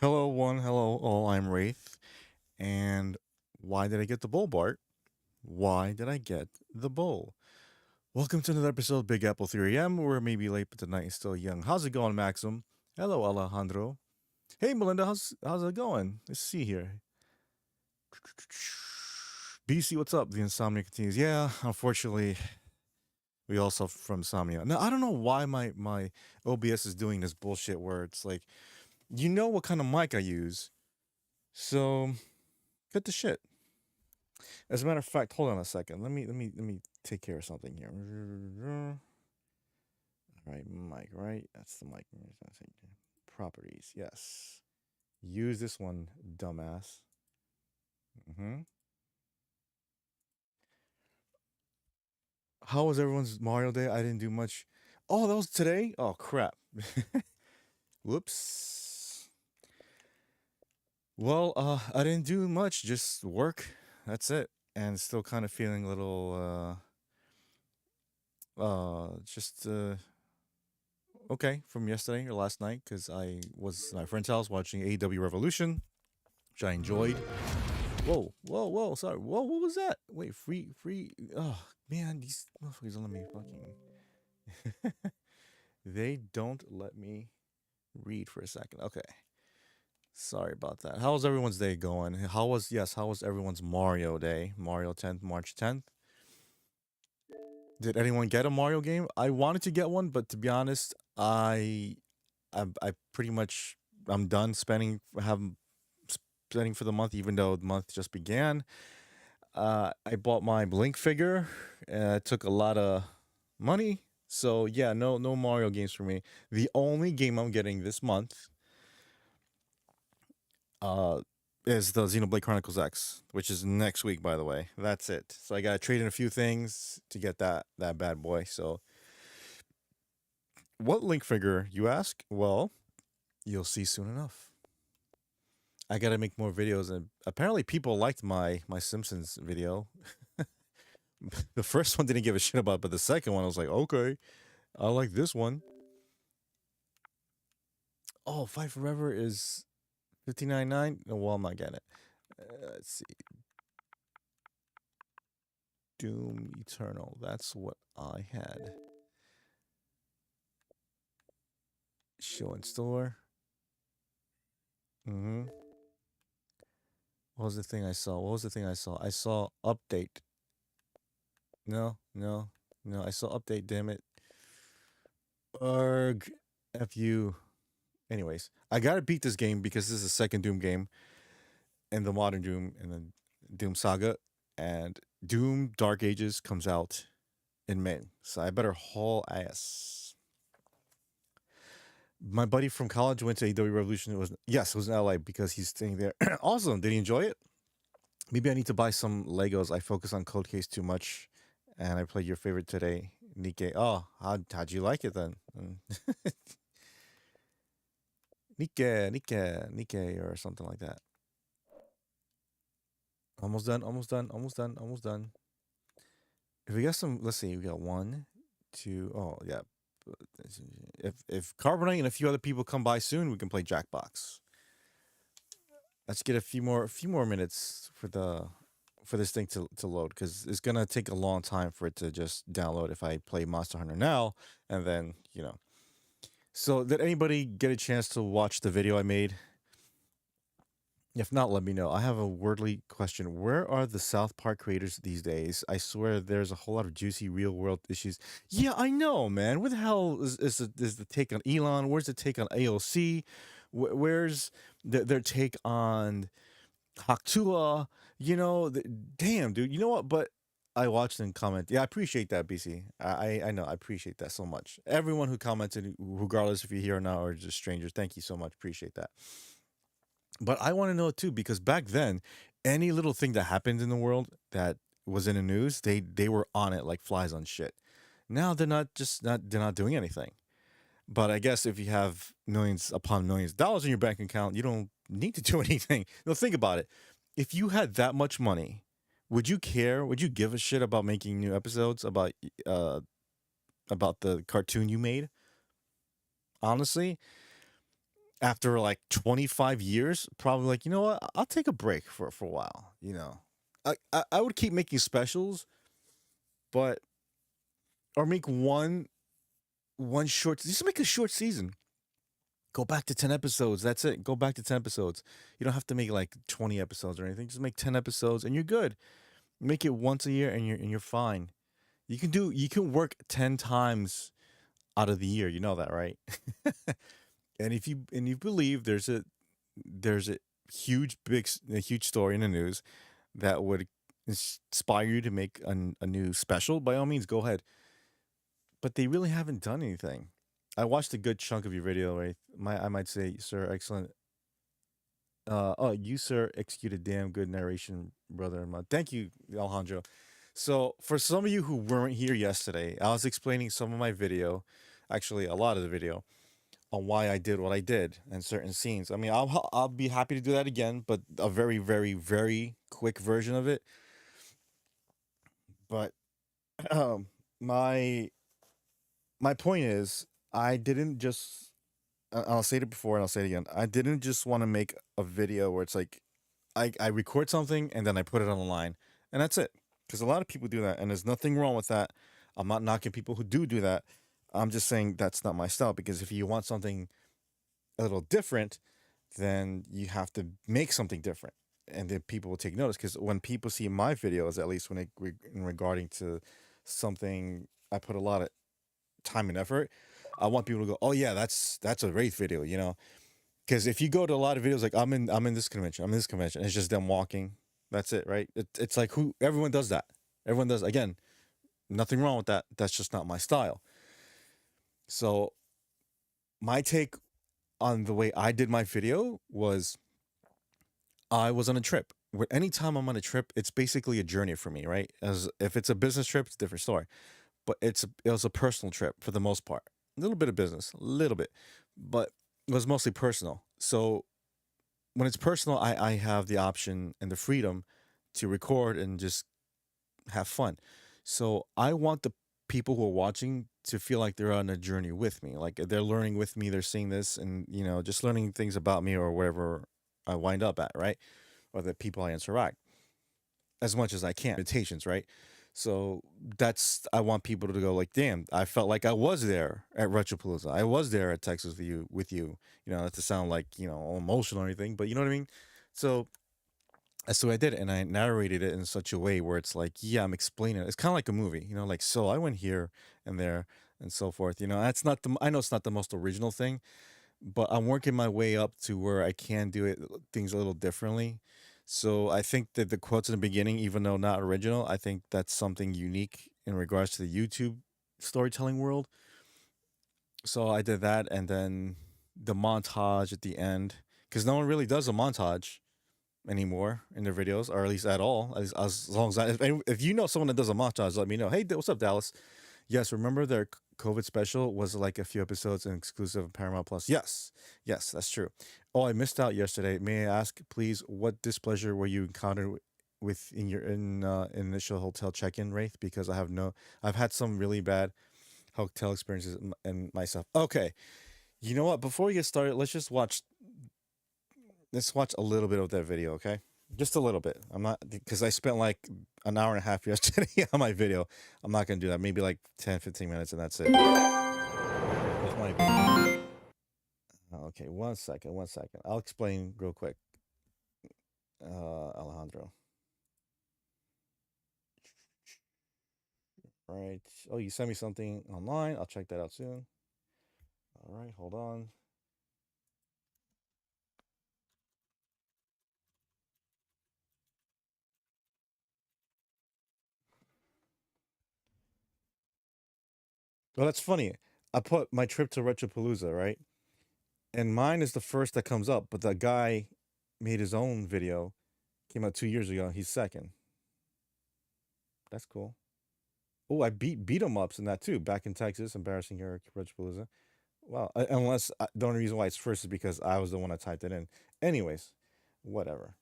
Hello, one. Hello, all. I'm Wraith. And why did I get the bowl, Bart? Why did I get the bowl? Welcome to another episode of Big Apple 3 a.m. We're maybe late, but the night is still young. How's it going, Maxim? Hello, Alejandro. Hey, Melinda. How's it going? Let's see here. BC, what's up? The insomnia continues. Yeah, unfortunately, we all suffer from insomnia. Now, I don't know why my OBS is doing this bullshit where it's like, you know what kind of mic I use, so cut the shit. As a matter of fact, hold on a second. Let me take care of something here. All right, mic, right? That's the mic. Properties, yes. Use this one, dumbass. Mm-hmm. How was everyone's Mario Day? I didn't do much. Oh, that was today? Oh, crap. Whoops. Well, I didn't do much, just work. That's it. And still kind of feeling a little, just, okay from yesterday or last night because I was at my friend's house watching AEW Revolution, which I enjoyed. Whoa, whoa, whoa! Sorry, whoa, what was that? Wait, free. Oh man, these motherfuckers don't let me fucking. They don't let me read for a second. Okay, sorry about that. How was everyone's day going? How was everyone's Mario Day? Mario 10th, March 10th. Did anyone get a Mario game? I wanted to get one, but to be honest, I pretty much I'm done spending for the month, even though the month just began. I bought my Blink figure. It took a lot of money, so yeah, no Mario games for me. The only game I'm getting this month uh is the Xenoblade Chronicles X, which is next week, by the way. That's it. So I gotta trade in a few things to get that bad boy. So what Link figure, you ask? Well, you'll see soon enough. I gotta make more videos, and apparently people liked my Simpsons video. The first one didn't give a shit about, but the second one I was like, okay, I like this one. Oh, Fight Forever is 59.9. No, well, I'm not getting it. Let's see, Doom Eternal. That's what I had. Show in store. Mm-hmm. What was the thing I saw? What was the thing I saw? I saw update. No, no, no. I saw update. Damn it. Arg. F you. Anyways, I gotta beat this game because this is the second Doom game in the modern Doom and the Doom saga, and Doom Dark Ages comes out in May, so I better haul ass. My buddy from college went to AW Revolution. It was in LA because he's staying there. Awesome. Did he enjoy it? Maybe I need to buy some Legos. I focus on Code Case too much, and I played your favorite today, Nikke. Oh, how'd you like it then? Nikke, or something like that. Almost done, almost done, almost done, almost done. If we got some, let's see, we got one, two, oh yeah. If Carbonite and a few other people come by soon, we can play Jackbox. Let's get a few more minutes for this thing to load because it's gonna take a long time for it to just download if I play Monster Hunter now and then So did anybody get a chance to watch the video I made? If not, let me know. I have a wordly question. Where are the South Park creators these days? I swear there's a whole lot of juicy real world issues. Yeah, I know, man. Where the hell is the take on Elon? Where's the take on AOC? Where's their take on Haktua? Damn, dude. You know what? But I watched and comment. Yeah, I appreciate that, BC. I know. I appreciate that so much. Everyone who commented, regardless if you're here or not or just strangers, thank you so much. Appreciate that. But I want to know too because back then, any little thing that happened in the world that was in the news, they were on it like flies on shit. Now they're not doing anything. But I guess if you have millions upon millions of dollars in your bank account, you don't need to do anything. No, think about it. If you had that much money, would you care? Would you give a shit about making new episodes about the cartoon you made? Honestly, after like 25 years, probably like, you know what, I'll take a break for a while, you know. I would keep making specials, but or make one short, just make a short season. Go back to 10 episodes. That's it. Go back to 10 episodes. You don't have to make like 20 episodes or anything. Just make 10 episodes and you're good. Make it once a year and you're fine. You can work 10 times out of the year. You know that, right? And you believe there's a a huge story in the news that would inspire you to make a new special, by all means, go ahead. But they really haven't done anything. I watched a good chunk of your video, right? I might say, sir, excellent. You sir executed damn good narration, brother. Thank you, Alejandro. So for some of you who weren't here yesterday, I was explaining some of my video, actually a lot of the video, on why I did what I did and certain scenes. I mean, I'll be happy to do that again, but a very very very quick version of it. But um, my my point is, I didn't just. I'll say it before and I'll say it again. I didn't just want to make a video where it's like I record something and then I put it on the line and that's it. Because a lot of people do that and there's nothing wrong with that. I'm not knocking people who do that. I'm just saying that's not my style because if you want something a little different, then you have to make something different, and then people will take notice. Because when people see my videos, at least when in regarding to something, I put a lot of time and effort. I want people to go, oh yeah, that's a Wraith video, you know. Because if you go to a lot of videos, like I'm in this convention, I'm in this convention, it's just them walking. That's it, right? It's like who everyone does that. Everyone does again. Nothing wrong with that. That's just not my style. So my take on the way I did my video was I was on a trip. Anytime I'm on a trip, it's basically a journey for me, right? As if it's a business trip, it's a different story. But it was a personal trip for the most part. A little bit of business, a little bit, but it was mostly personal. So when it's personal, I have the option and the freedom to record and just have fun. So I want the people who are watching to feel like they're on a journey with me, like they're learning with me, they're seeing this, and just learning things about me or wherever I wind up at, right? Or the people I interact as much as I can. Limitations, right? So that's I want people to go like, damn, I felt like I was there at Retropalooza. I was there at Texas with you. Not to sound like, all emotional or anything, but you know what I mean? So that's the way I did it. And I narrated it in such a way where it's like, yeah, I'm explaining it. It's kind of like a movie, like, so I went here and there and so forth. That's not I know it's not the most original thing, but I'm working my way up to where I can do things a little differently. So I think that the quotes in the beginning, even though not original, I think that's something unique in regards to the YouTube storytelling world. So I did that, and then the montage at the end, because no one really does a montage anymore in their videos, or at least at all. As long as if you know someone that does a montage, let me know. Hey, what's up, Dallas? Yes, remember their COVID special was like a few episodes and exclusive of Paramount Plus. Yes, yes, that's true. Oh, I missed out yesterday. May I ask, please, what displeasure were you encountered with in your initial hotel check-in, Wraith? Because I've had some really bad hotel experiences and myself. Okay, you know what? Before we get started, let's watch a little bit of that video, okay? Just a little bit. I'm not because I spent like an hour and a half yesterday on my video. I'm not gonna do that. Maybe like 10, 15 minutes, and that's it. Okay, one second, one second. I'll explain real quick, Alejandro. Right. Oh, you sent me something online. I'll check that out soon. All right, hold on. Well, that's funny. I put my trip to Retropalooza, right? And mine is the first that comes up, but the guy made his own video. Came out 2 years ago. He's second. That's cool. Oh, I beat him ups in that too. Back in Texas, embarrassing here at Retropalooza. Well, unless the only reason why it's first is because I was the one that typed it in. Anyways, whatever.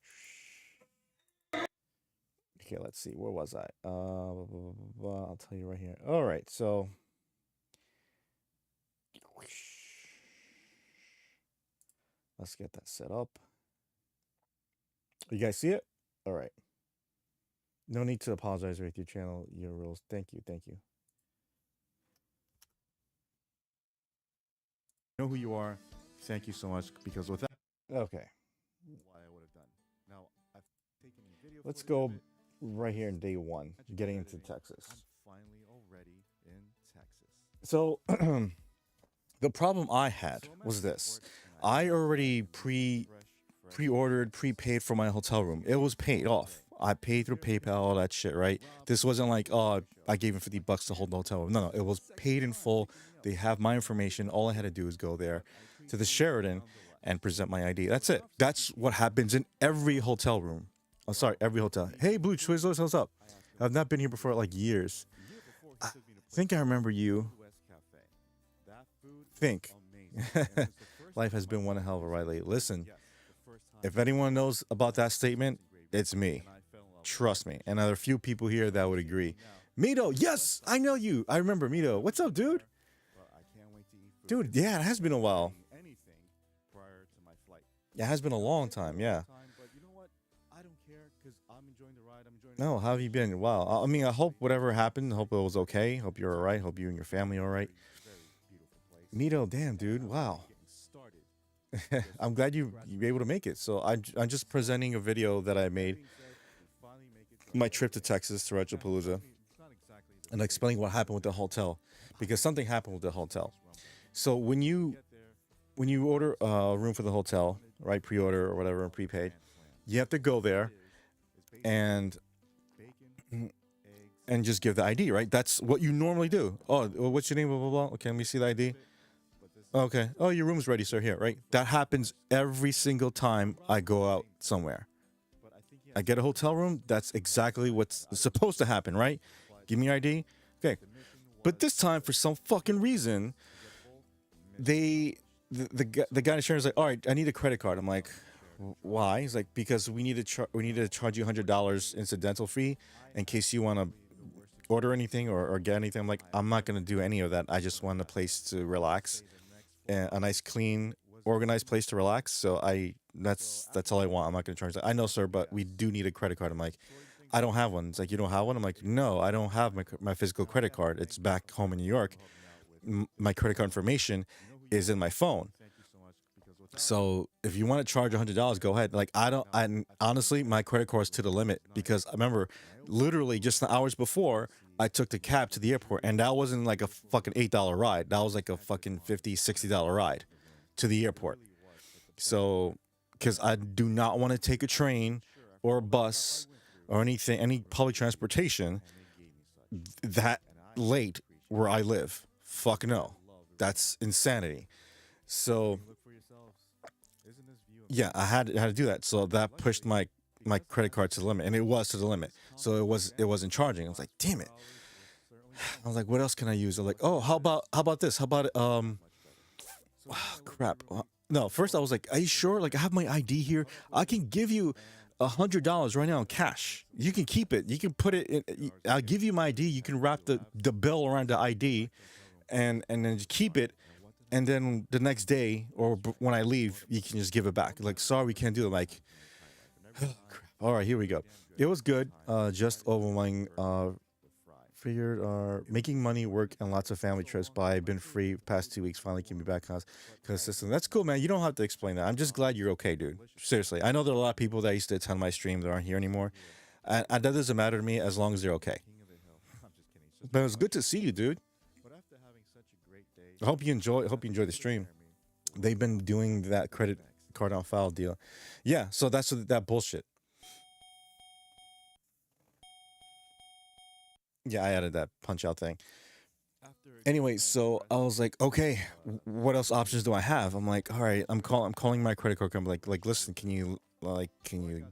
Okay, let's see. Where was I? Blah, blah, blah, blah. I'll tell you right here. All right, so Let's get that set up. You guys see it? All right. No need to apologize with your channel, your rules. Thank you. Thank you. Know who you are. Thank you so much because with that, okay. What I would have done. Now, I've taken video. Let's go right here in day one, getting into Texas. I'm finally already in Texas. So, the problem I had was this. I already pre-ordered, prepaid for my hotel room. It was paid off. I paid through PayPal, all that shit, right? This wasn't like, oh, I gave him $50 to hold the hotel room. No, it was paid in full. They have my information. All I had to do is go there to the Sheraton and present my ID. That's it. That's what happens in every hotel room. Oh, sorry, every hotel. Hey, Blue Twizzlers, what's up? I've not been here before like years. I think I remember you. Think. Life has been one hell of a ride lately. Listen, if anyone knows about that statement, it's me. Trust me. And there are a few people here that would agree. Mito, yes, I know you. I remember Mito. What's up, dude? Dude, yeah, it has been a while. Yeah, it has been a long time, yeah. No, how have you been? Wow. I mean, I hope whatever happened, I hope it was okay. Hope you're all right. Hope you and your family are all right. Mito, damn, dude. Wow. I'm glad you were able to make it. So I'm just presenting a video that I made, my trip to Texas, to Retropalooza, and explaining what happened with the hotel, because something happened with the hotel. So when you order a room for the hotel, right, pre-order or whatever, prepaid, you have to go there and just give the ID, right? That's what you normally do. Oh, what's your name? Blah blah blah. Okay, let me see the ID. Okay. Oh, your room's ready, sir. Here, right? That happens every single time I go out somewhere. I get a hotel room. That's exactly what's supposed to happen, right? Give me your ID. Okay. But this time, for some fucking reason, the guy in insurance is like, all right, I need a credit card. I'm like, why? He's like, because we need to charge you $100 incidental fee in case you want to order anything or get anything. I'm like, I'm not gonna do any of that. I just want a place to relax, a nice, clean, organized place to relax. So that's all I want. I'm not gonna charge that. I know, sir, but we do need a credit card. I'm like, I don't have one. It's like, you don't have one? I'm like, no, I don't have my physical credit card. It's back home in New York. My credit card information is in my phone. So if you want to charge $100, go ahead. Like, honestly, my credit card is to the limit, because I remember literally just the hours before I took the cab to the airport, and that wasn't like a fucking $8 ride. That was like a fucking $50, $60 ride to the airport. So, because I do not want to take a train or a bus or anything, any public transportation that late where I live. Fuck no. That's insanity. So yeah, I had to do that. So that pushed my credit card to the limit, and it was to the limit. So it wasn't charging. I was like, damn it. I was like, what else can I use? I'm like, oh, how about this? How about crap. No, first I was like, are you sure? Like, I have my ID here. I can give you $100 right now in cash. You can keep it. You can put it in. I'll give you my ID. You can wrap the bill around the ID, and then just keep it. And then the next day or when I leave, you can just give it back. Like, sorry, we can't do it. Like, oh, crap. All right, here we go. It was good. Just overwhelming. Figured making money work and lots of family trips, but I've been free past 2 weeks. Finally can be back consistent. That's cool, man. You don't have to explain that. I'm just glad you're okay, dude. Seriously. I know there are a lot of people that used to attend my stream that aren't here anymore. And that doesn't matter to me as long as they're okay. But it was good to see you, dude. I hope you enjoy the stream. They've been doing that credit card on file deal. Yeah, so that's that bullshit. Yeah, I added that punch out thing. Anyway, so I was like, okay, what else options do I have? I'm like, all right, I'm calling my credit card company. Like, listen, can you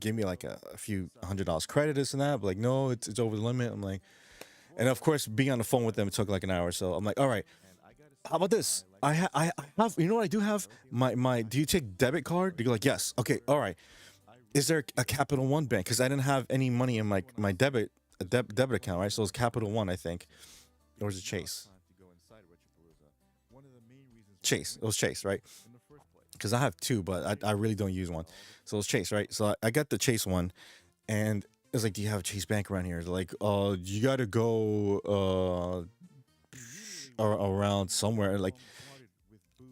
give me like a few $100 credit, this and that? But like, no, it's over the limit. I'm like, and of course, being on the phone with them, it took like an hour. So I'm like, all right, how about this? I have, you know what I do have? My do you take debit card? They're like, yes. Okay, all right. Is there a Capital One bank? Because I didn't have any money in my debit account, right? So it's Capital One, I think. Or was it Chase? Chase. It was Chase, right? because I have two, but I really don't use one. So it's Chase, right? So I got the Chase one, and it's like, do you have a Chase Bank around here? They're like, you got to go around somewhere. Like,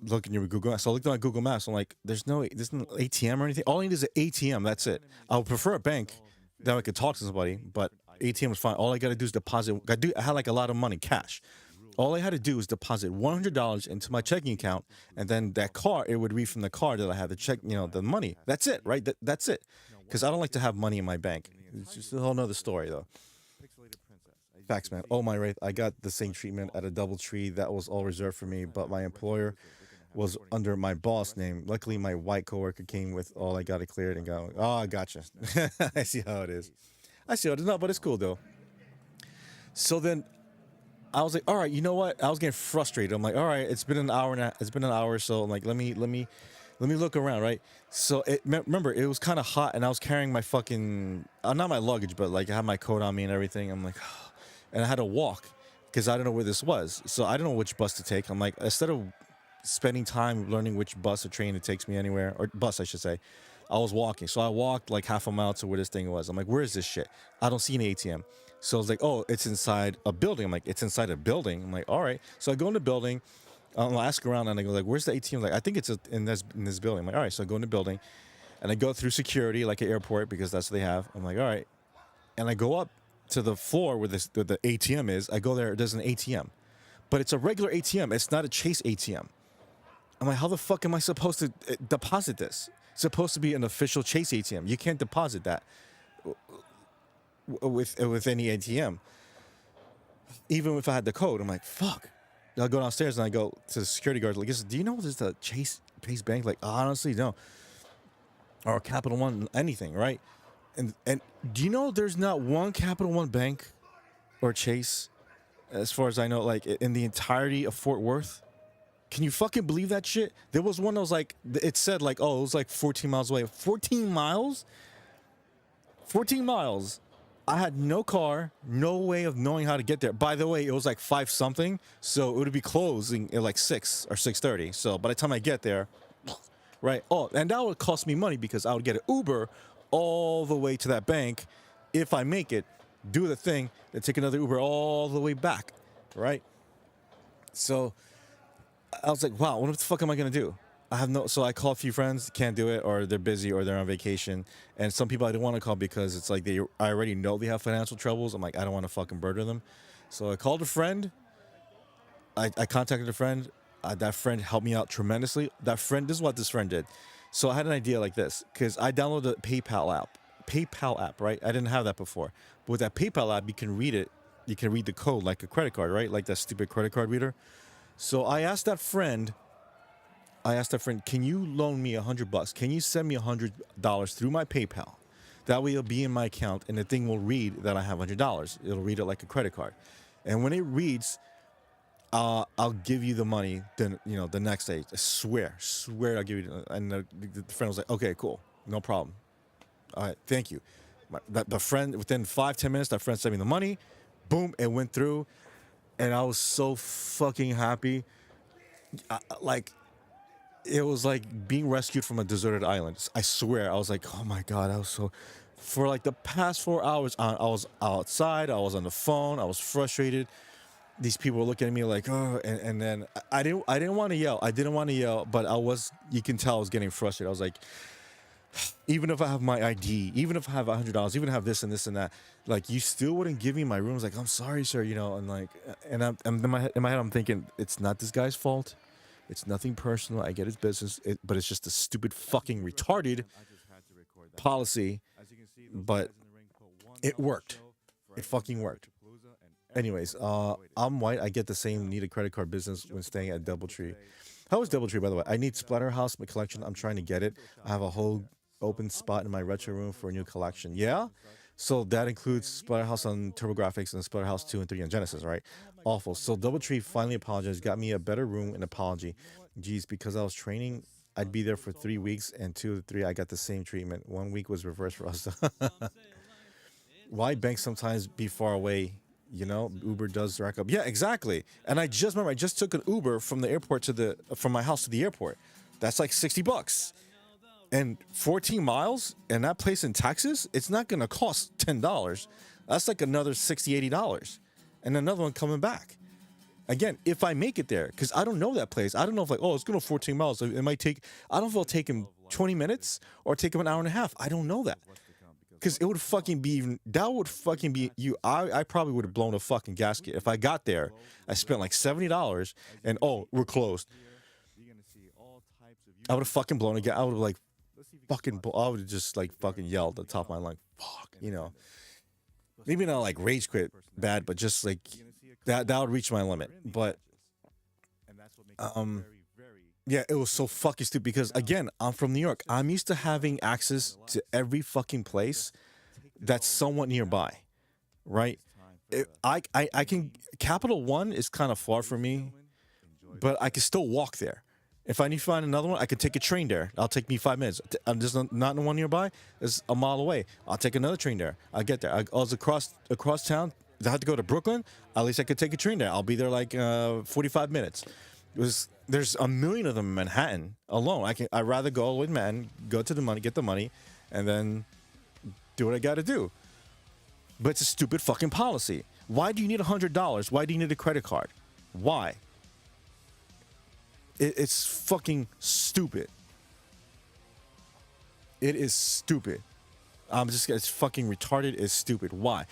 look in your Google Maps. So I looked on my Google Maps. I'm like, there's no ATM or anything. All I need is an ATM. That's it. I would prefer a bank that I could talk to somebody, but ATM was fine. All I got to do is deposit. I had like a lot of money, cash. All I had to do was deposit $100 into my checking account, and then that card, it would read from the card that I had to check, the money. That's it, right? That's it. Because I don't like to have money in my bank. It's just a whole nother story, though. Facts, man. Oh, my Wraith, I got the same treatment at a DoubleTree. That was all reserved for me, but my employer was under my boss name. Luckily, my white coworker came with all I got it cleared and go, oh, I gotcha. I see how it is. I see how it is. No, but it's cool, though. So then I was like, all right, you know what? I was getting frustrated. I'm like, all right, it's been an hour it's been an hour or so. I'm like, let me look around, right? So remember, it was kind of hot, and I was carrying my fucking not my luggage, but like I had my coat on me and everything. I'm like, and I had to walk because I don't know where this was, so I don't know which bus to take. I'm like, instead of spending time learning which bus or train it takes me anywhere, or bus I should say, I was walking. So I walked like half a mile to where this thing was. I'm like, where is this shit? I don't see an ATM. So I was like, oh, it's inside a building. I'm like, it's inside a building. I'm like, all right. So I go in the building. I ask around and I go like, where's the ATM? Like, I think it's in this building. I'm like, all right. So I go in the building, and I go through security like an airport because that's what they have. I'm like, all right. And I go up to the floor where the ATM is. I go there. There's an ATM, but it's a regular ATM. It's not a Chase ATM. I'm like, how the fuck am I supposed to deposit this? It's supposed to be an official Chase ATM. You can't deposit that with any ATM. Even if I had the code, I'm like, fuck. I'll go downstairs and I go to the security guard. Like, do you know there's a Chase Bank? Like, honestly, no. Or Capital One, anything, right? And do you know there's not one Capital One bank or Chase, as far as I know, like in the entirety of Fort Worth? Can you fucking believe that shit? There was one that was like, it said like, oh, it was like 14 miles away. 14 miles? 14 miles. I had no car, no way of knowing how to get there. By the way, it was like 5 something, so it would be closing at like 6 or 6:30. So by the time I get there, right? Oh, and that would cost me money because I would get an Uber all the way to that bank if I make it, do the thing, then take another Uber all the way back, right? So I was like, wow, what the fuck am I gonna do? So I call a few friends, can't do it, or they're busy, or they're on vacation. And some people I didn't want to call because it's like I already know they have financial troubles. I'm like, I don't want to fucking burden them. So I called a friend. I contacted a friend. That friend helped me out tremendously. This is what this friend did. So I had an idea like this, because I downloaded the PayPal app, right? I didn't have that before. But with that PayPal app, you can read it. You can read the code like a credit card, right? Like that stupid credit card reader. So I asked that friend, can you loan me $100? Can you send me $100 through my PayPal? That way it'll be in my account, and the thing will read that I have $100. It'll read it like a credit card. And when it reads, I'll give you the money. Then the next day, I swear, I'll give you. And the friend was like, okay, cool, no problem. All right, thank you. The friend, within 5-10 minutes, that friend sent me the money. Boom, it went through, and I was so fucking happy. It was like being rescued from a deserted island. I swear, I was like, oh my god, I was so. For like the past 4 hours, I was outside. I was on the phone. I was frustrated. These people were looking at me like, oh, and then I didn't want to yell. I didn't want to yell, but you can tell I was getting frustrated. I was like, even if I have my ID, even if I have $100, even have this and this and that, like, you still wouldn't give me my room. I was like, I'm sorry, sir, and like, and I'm in my head, I'm thinking, it's not this guy's fault. It's nothing personal. I get his business, but it's just a stupid fucking retarded policy. But it worked. It fucking worked. Anyways, I'm white. I get the same need a credit card business when staying at DoubleTree. How is DoubleTree, by the way? I need Splatterhouse, my collection. I'm trying to get it. I have a whole open spot in my retro room for a new collection. Yeah? So that includes Splatterhouse on TurboGrafx and Splatterhouse 2 and 3 on Genesis, right? Awful. So DoubleTree finally apologized, got me a better room and apology. Geez, because I was training, I'd be there for 3 weeks, and 2 of the 3, I got the same treatment. 1 week was reversed for us. Why banks sometimes be far away? Uber does rack up. Yeah, exactly. And I just took an Uber from the airport from my house to the airport. That's like $60. And 14 miles and that place in Texas, it's not going to cost $10. That's like another $60, $80. And another one coming back. Again, if I make it there, because I don't know that place. I don't know if like, oh, it's going to 14 miles. It might take, I don't know if it'll take him 20 minutes or take him an hour and a half. I don't know that. Because it would fucking be even, that would fucking be, I probably would have blown a fucking gasket. If I got there, I spent like $70 and, oh, we're closed. I would have fucking blown a gasket. I would have like, I would have just like fucking yelled at the top of my lungs, fuck, you know. Maybe not like rage quit bad, but just like that would reach my limit. But yeah, it was so fucking stupid because again, I'm from New York. I'm used to having access to every fucking place that's somewhat nearby, right? I can, Capital One is kind of far from me, but I can still walk there. If I need to find another one, I can take a train there. It'll take me 5 minutes. I'm just not the one nearby. It's a mile away. I'll take another train there. I'll get there. I was across town. I had to go to Brooklyn. At least I could take a train there. I'll be there like 45 minutes. There's a million of them in Manhattan alone. I'd rather go all the way to Manhattan, go to the money, get the money, and then do what I got to do. But it's a stupid fucking policy. Why do you need $100? Why do you need a credit card? Why? It's fucking stupid. It is stupid. It's fucking retarded. It's stupid. Why?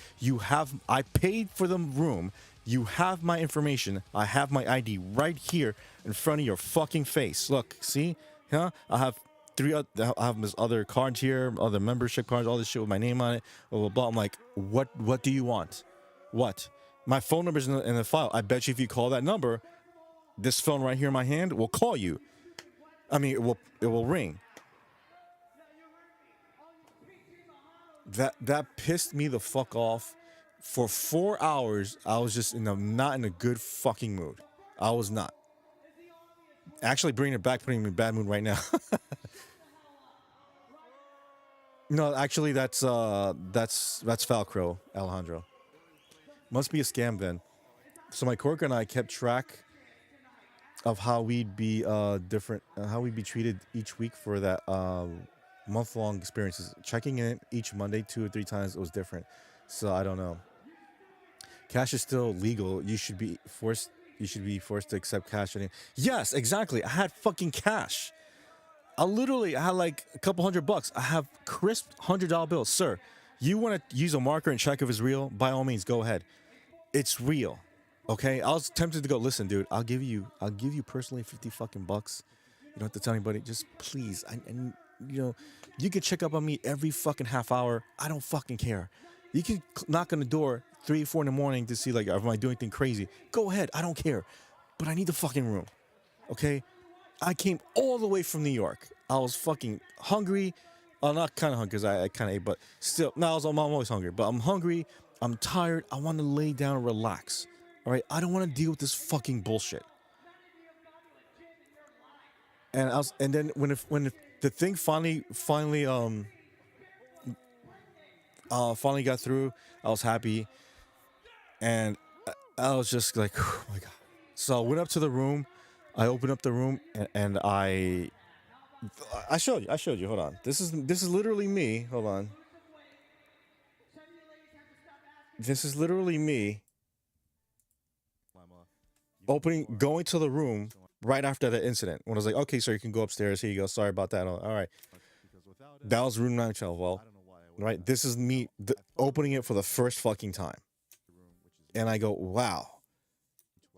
I paid for the room. You have my information. I have my ID right here in front of your fucking face. Look, see? Huh? I have this other cards here, other membership cards, all this shit with my name on it. Blah, blah, blah. I'm like, what do you want? What? My phone number's in the file. I bet you if you call that number, this phone right here in my hand will call you. I mean, it will ring. That pissed me the fuck off. For 4 hours, I was just not in a good fucking mood. I was not. Actually, bringing it back, putting me in a bad mood right now. No, actually, that's Falcro, Alejandro. Must be a scam then. So my coworker and I kept track of how we'd be how we'd be treated each week for that month-long experiences. Checking in each Monday 2 or 3 times, it was different. So I don't know. Cash is still legal. You should be forced to accept cash. Yes, exactly. I had fucking cash. I had like a couple $100. I have crisp $100 bills. Sir, you want to use a marker and check if it's real? By all means, go ahead. It's real. Okay? I was tempted to go, listen, dude, I'll give you personally 50 fucking bucks. You don't have to tell anybody. Just please. And you know, you can check up on me every fucking half hour. I don't fucking care. You can knock on the door 3 or 4 in the morning to see like, am I doing anything crazy? Go ahead. I don't care. But I need the fucking room. Okay? I came all the way from New York. I was fucking hungry. Not kind of hungry because I kind of ate, but still, no, I'm always hungry. But I'm hungry. I'm tired. I want to lay down and relax. All right? I don't want to deal with this fucking bullshit. And then when the thing finally got through, I was happy, and I was just like, oh my god. So I went up to the room. I opened up the room, and I showed you. Hold on. This is literally me. Hold on. This is literally me going to the room right after the incident. When I was like, okay, sir, you can go upstairs. Here you go. Sorry about that. All right. That was room 912. Well, right. This is me opening it for the first fucking time. And I go, wow,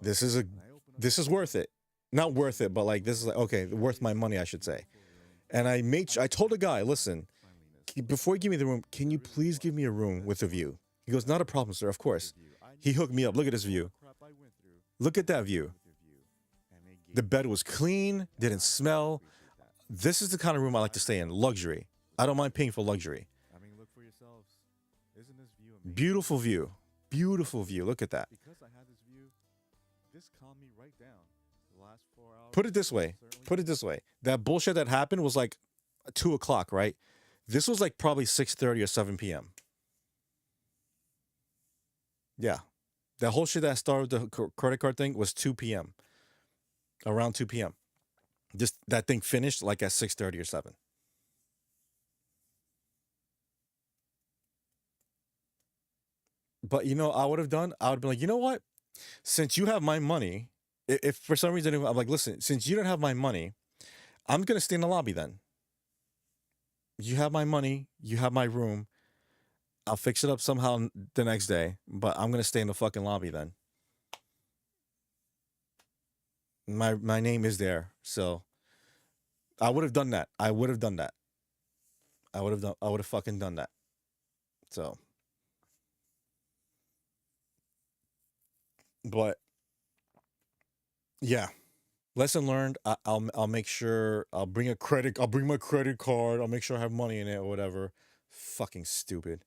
this is worth it. Not worth it, but like, this is like, okay, worth my money, I should say. And I told the guy, listen, before you give me the room, can you please give me a room with a view? He goes, not a problem, sir, of course. He hooked me up. Look at this view. Look at that view. The bed was clean, didn't smell. This is the kind of room I like to stay in, luxury. I don't mind paying for luxury. Beautiful view. Beautiful view. Look at that. Put it this way. That bullshit that happened was like 2 o'clock, right? This was like probably 6:30 or 7 p.m. Yeah. That whole shit that started the credit card thing was 2 p.m. Around 2 p.m. Just that thing finished like at 6:30 or 7. But you know, I would have done. I would be like, you know what? Since you have my money, if for some reason I'm like, listen, since you don't have my money, I'm gonna stay in the lobby then. You have my money, you have my room. I'll fix it up somehow the next day, but I'm gonna stay in the fucking lobby then. My name is there, so I would have done that. I would have done that. I would have done. I would have fucking done that. So, but yeah, lesson learned. I'll make sure I'll bring a credit. I'll bring my credit card. I'll make sure I have money in it or whatever. Fucking stupid.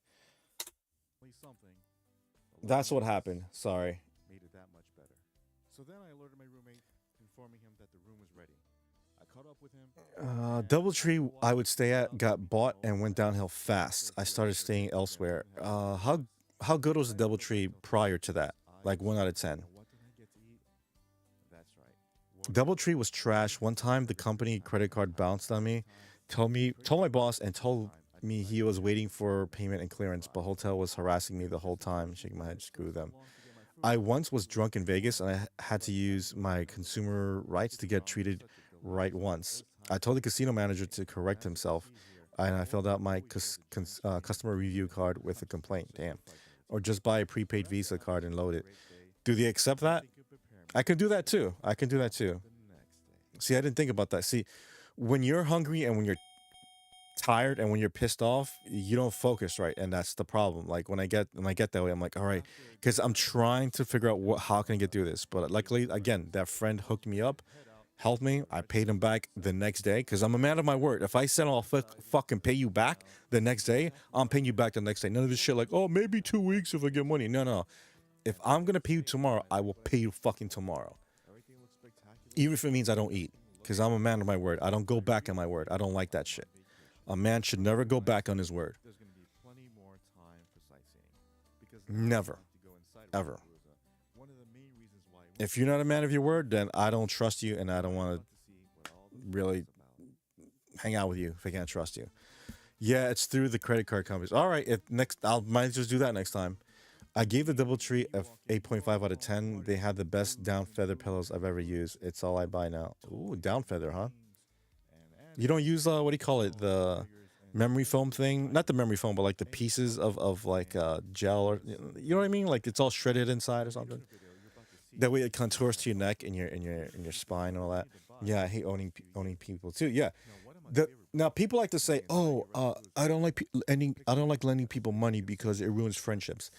That's what happened. Sorry. Made it that much better. So then I alerted my roommate, informing him that the room was ready. I caught up with him. DoubleTree I would stay at got bought and went downhill fast. I started staying elsewhere. How good was the DoubleTree prior to that? Like 1 out of 10. DoubleTree was trash. One time the company credit card bounced on me. Told my boss and told me he was waiting for payment and clearance, but hotel was harassing me the whole time. Shaking my head, screw them. I once was drunk in Vegas and I had to use my consumer rights to get treated right once. I told the casino manager to correct himself and I filled out my customer review card with a complaint. Damn. Or just buy a prepaid Visa card and load it. Do they accept that? I can do that too. I can do that too. See, I didn't think about that. See, when you're hungry and when you're tired and when you're pissed off, you don't focus right, and that's the problem. Like when I get that way, I'm like, all right, because I'm trying to figure out how can I get through this. But luckily, again, that friend hooked me up, helped me. I paid him back the next day because I'm a man of my word. If I said I'll fucking pay you back the next day, I'm paying you back the next day. None of this shit like, oh, maybe 2 weeks if I get money. No, no. If I'm gonna pay you tomorrow, I will pay you fucking tomorrow. Even if it means I don't eat. Because I'm a man of my word. I don't go back on my word. I don't like that shit. A man should never go back on his word. Never. Ever. If you're not a man of your word, then I don't trust you and I don't want to really hang out with you if I can't trust you. Yeah, it's through the credit card companies. All right, if next I'll might just do that next time. I gave the DoubleTree a 8.5 out of 10. They had the best down feather pillows I've ever used. It's all I buy now. Ooh, down feather, huh? You don't use what do you call it? The memory foam thing? Not the memory foam, but like the pieces of like gel or you know what I mean? Like it's all shredded inside or something. That way it contours to your neck and your spine and all that. Yeah, I hate owning people too. Yeah. Now people like to say, "Oh, I don't like lending people money because it ruins friendships."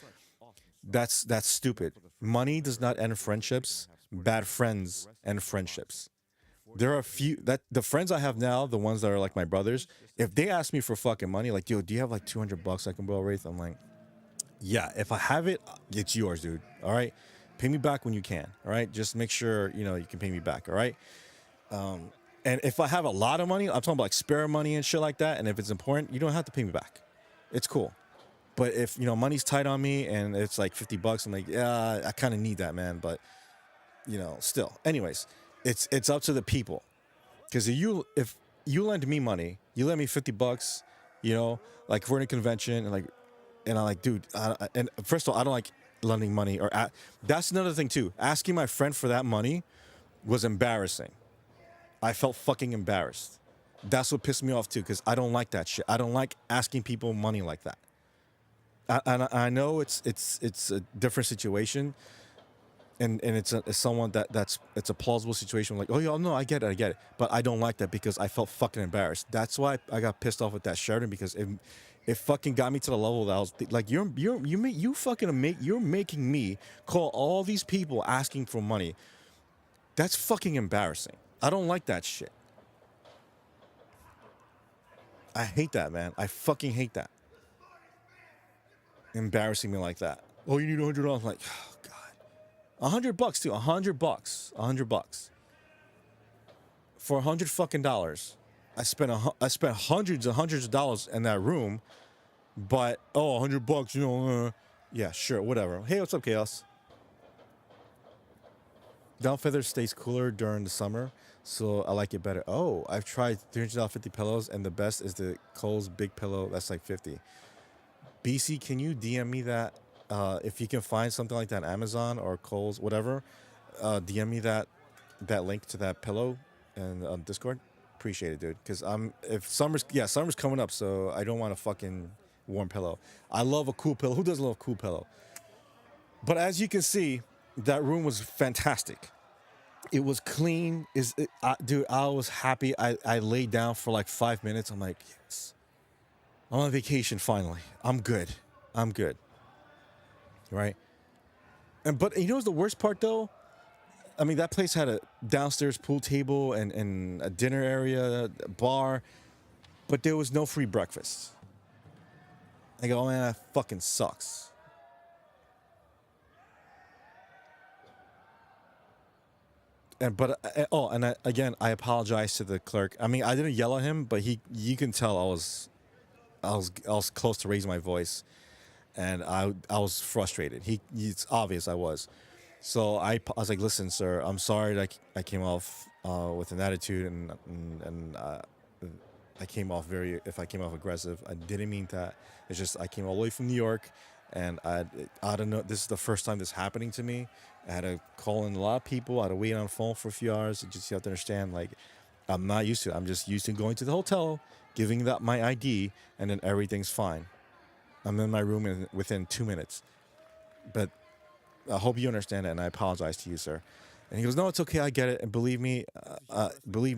That's stupid. Money does not end friendships. Bad friends end friendships. There are a few that the friends I have now, the ones that are like my brothers, if they ask me for fucking money, like, yo, do you have like $200 I can borrow, Wraith? I'm like, yeah, if I have it, it's yours, dude. All right. Pay me back when you can. All right. Just make sure, you can pay me back. All right. And if I have a lot of money, I'm talking about like spare money and shit like that. And if it's important, you don't have to pay me back. It's cool. But if, money's tight on me and it's like $50, I'm like, yeah, I kind of need that, man. But, still. Anyways, it's up to the people. Because if you lend me money, you lend me $50, like if we're in a convention and I'm like, dude, and first of all, I don't like lending money that's another thing too. Asking my friend for that money was embarrassing. I felt fucking embarrassed. That's what pissed me off too, because I don't like that shit. I don't like asking people money like that. I know it's a different situation, and it's someone it's a plausible situation. Like, oh yeah, no, I get it, but I don't like that because I felt fucking embarrassed. That's why I got pissed off with that Sheridan because it fucking got me to the level that I was like, you're making me call all these people asking for money. That's fucking embarrassing. I don't like that shit. I hate that, man. I fucking hate that. Embarrassing me like that. Oh, you need $100. I'm like, oh god, $100 too. $100. $100 for $100 fucking. I spent hundreds and hundreds of dollars in that room, but $100. Yeah, sure, whatever. Hey, what's up, Chaos? Down feather stays cooler during the summer, so I like it better. Oh, I've tried $300 50 pillows, and the best is the Kohl's big pillow. That's like 50. BC, can you DM me that? If you can find something like that on Amazon or Kohl's, whatever, DM me that link to that pillow and on Discord. Appreciate it, dude. Because if summer's coming up, so I don't want a fucking warm pillow. I love a cool pillow. Who doesn't love a cool pillow? But as you can see, that room was fantastic. It was clean. Dude, I was happy. I laid down for like 5 minutes. I'm like, yes, I'm on vacation finally. I'm good. I'm good. Right. But you know what's the worst part though? I mean, that place had a downstairs pool table and a dinner area, a bar, but there was no free breakfast. I go, oh man, that fucking sucks. Again, I apologize to the clerk. I mean, I didn't yell at him, but you can tell I was close to raising my voice, and I was frustrated. It's obvious I was. So I was like, listen, sir, I'm sorry that I came off with an attitude and I came off if I came off aggressive, I didn't mean that. It's just I came all the way from New York, and I don't know. This is the first time this happening to me. I had to call in a lot of people. I had to wait on the phone for a few hours. You have to understand, like, I'm not used to it. I'm just used to going to the hotel, giving that my ID, and then everything's fine. I'm in my room within 2 minutes. But I hope you understand that, and I apologize to you, sir. And he goes, no, it's okay. I get it. And believe me,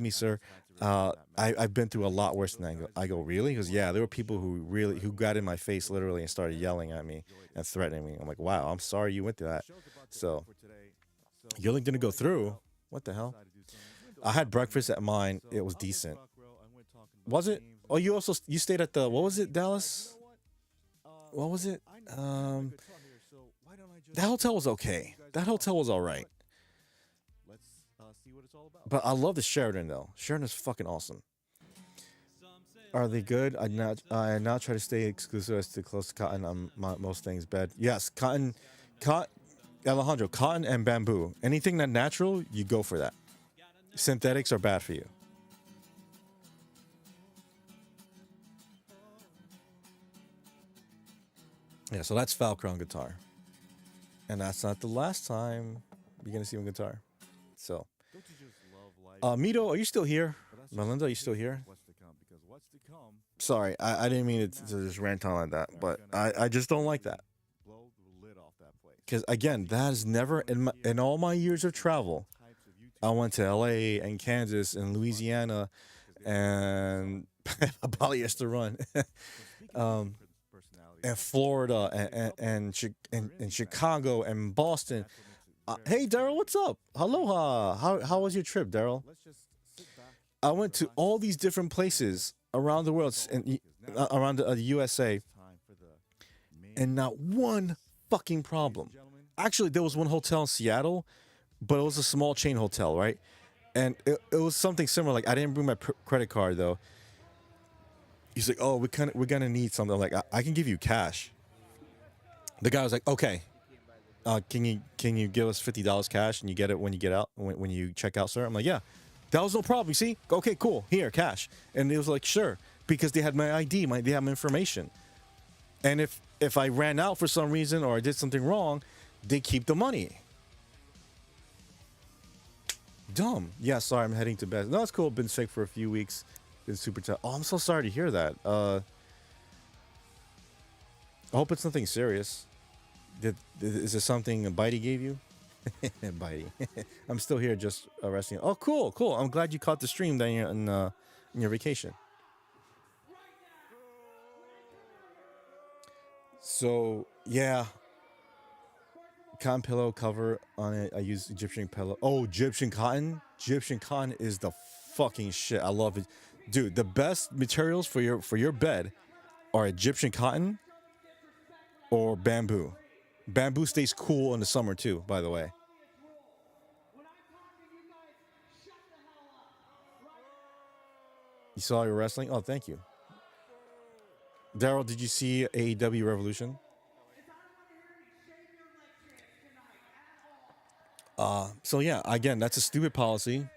sir, I've been through a lot worse than that. I go, really? He goes, yeah, there were people who got in my face literally and started yelling at me and threatening me. I'm like, wow, I'm sorry you went through that. So you're going to go through. What the hell? I had breakfast at mine. It was decent. Was it? Oh, you stayed at what was it, Dallas? What was it? That hotel was okay. That hotel was all right. But I love the Sheraton though. Sheraton is fucking awesome. Are they good? I now try to stay exclusive as to close to cotton on most things. Bed. Yes, cotton, Alejandro, cotton and bamboo. Anything that natural, you go for that. Synthetics are bad for you. Yeah, so that's Falcon on guitar. And that's not the last time you're going to see him on guitar. So, Mito, are you still here? Melinda, are you still here? Sorry, I didn't mean to just rant on like that, but I just don't like that. Because, again, that is never, in all my years of travel, I went to LA and Kansas and Louisiana and Polyester Run. And Florida and Chicago and Boston. Hey, Daryl, what's up? Aloha. How was your trip, Daryl? I went to all these different places around the world and around the USA, and not one fucking problem. Actually, there was one hotel in Seattle, but it was a small chain hotel, right? And it was something similar. Like, I didn't bring my credit card though. He's like, oh, we're gonna need something. I'm like, I can give you cash. The guy was like, okay, can you give us $50 cash and you get it when you get out when you check out, sir? I'm like, yeah, that was no problem. You see, okay, cool, here, cash. And he was like, sure, because they had my ID, they had my information. And if I ran out for some reason or I did something wrong, they keep the money. Dumb. Yeah, sorry, I'm heading to bed. No, it's cool. Been sick for a few weeks. Been super tough. Oh, I'm so sorry to hear that. I hope it's nothing serious. Is it something Bitey gave you? Bitey. I'm still here just resting. Oh, cool. I'm glad you caught the stream down here in your vacation. So, yeah. Cotton pillow cover on it. I use Egyptian pillow. Oh, Egyptian cotton? Egyptian cotton is the fucking shit. I love it. Dude, the best materials for your bed are Egyptian cotton or bamboo. Bamboo stays cool in the summer too, by the way. You saw your wrestling? Oh, thank you. Daryl, did you see AEW Revolution? So yeah, again, that's a stupid policy.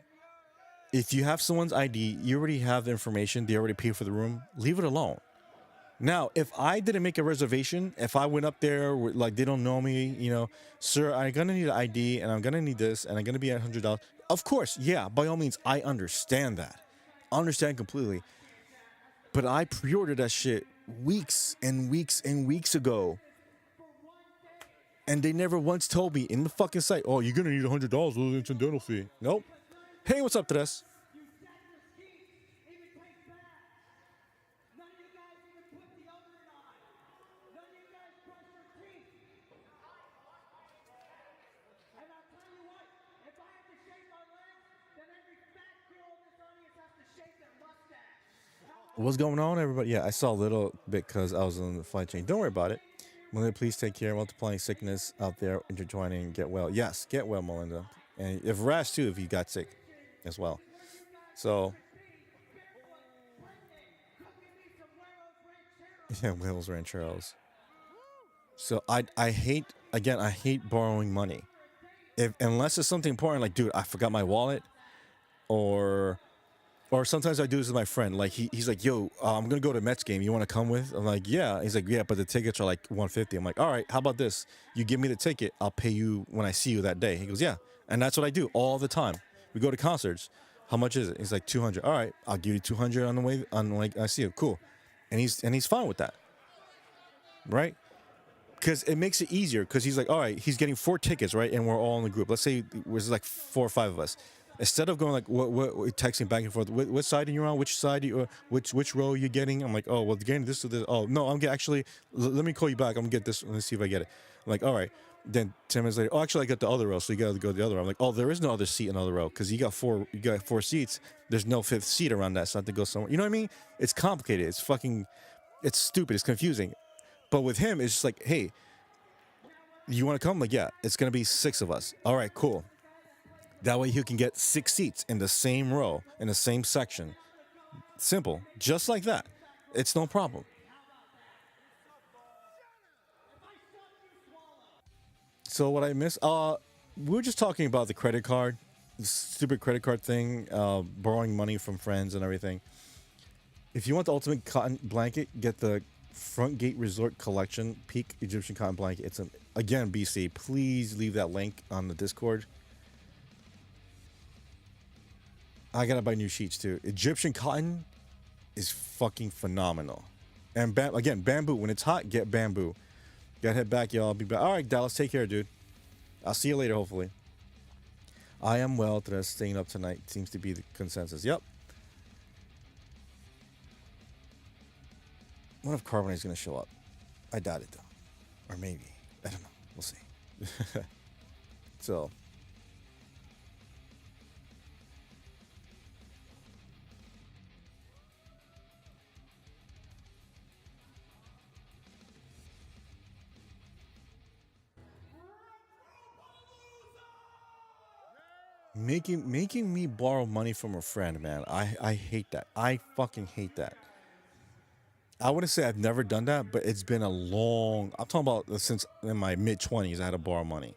If you have someone's ID, you already have the information. They already paid for the room. Leave it alone. Now, if I didn't make a reservation, if I went up there like they don't know me, sir, I'm gonna need an ID and I'm gonna need this and I'm gonna be at $100. Of course, yeah, by all means, I understand that. I understand completely. But I pre-ordered that shit weeks and weeks and weeks ago, and they never once told me in the fucking site, "Oh, you're gonna need $100 with an incidental fee." Nope. Hey, what's up, Tres? What's going on, everybody? Yeah, I saw a little bit because I was on the flight chain. Don't worry about it. Melinda, please take care. Multiplying sickness out there, intertwining. Get well. Yes, get well, Melinda. And if Rash too, if you got sick as well. So yeah, Wales Rancheros. So I hate again. I hate borrowing money. If unless it's something important, like dude, I forgot my wallet, or or sometimes I do this with my friend. Like he's like, "Yo, I'm gonna go to Mets game. You want to come with?" I'm like, "Yeah." He's like, "Yeah, but the tickets are like 150." I'm like, "All right, how about this? You give me the ticket. I'll pay you when I see you that day." He goes, "Yeah," and that's what I do all the time. We go to concerts. How much is it? He's like 200. All right, I'll give you 200 on the way. On like I see you, cool, and he's fine with that, right? Because it makes it easier. Because he's like, all right, he's getting 4 tickets, right, and we're all in the group. Let's say there's like 4 or 5 of us. Instead of going like what texting back and forth, what side are you on? Which side? Which row are you getting? I'm like, oh well, getting this or this. Oh no, actually. Let me call you back. I'm gonna get this. Let's see if I get it. I'm like, all right. Then 10 minutes later, oh, actually, I got the other row, so you gotta go to the other row. I'm like, oh, there is no other seat in the other row because you got four. You got 4 seats. There's no fifth seat around that, so I have to go somewhere. You know what I mean? It's complicated. It's fucking. It's stupid. It's confusing. But with him, it's just like, hey, you want to come? Like, yeah, it's gonna be 6 of us. All right, cool. That way he can get 6 seats in the same row, in the same section. Simple. Just like that. It's no problem. So what I miss, we were just talking about the credit card, the stupid credit card thing, borrowing money from friends and everything. If you want the ultimate cotton blanket, get the Front Gate Resort Collection Peak Egyptian Cotton Blanket. It's again, BC. Please leave that link on the Discord. I gotta buy new sheets too. Egyptian cotton is fucking phenomenal. And again, bamboo. When it's hot, get bamboo. Gotta head back, y'all. I'll be back. All right, Dallas, take care, dude. I'll see you later, hopefully. I am well. Staying up tonight seems to be the consensus. Yep. What if Carbonate's gonna show up? I doubt it though, or maybe I don't know. We'll see. So making me borrow money from a friend, man. I hate that. I fucking hate that. I wouldn't say I've never done that, but it's been a long. I'm talking about since in my mid 20s. I had to borrow money,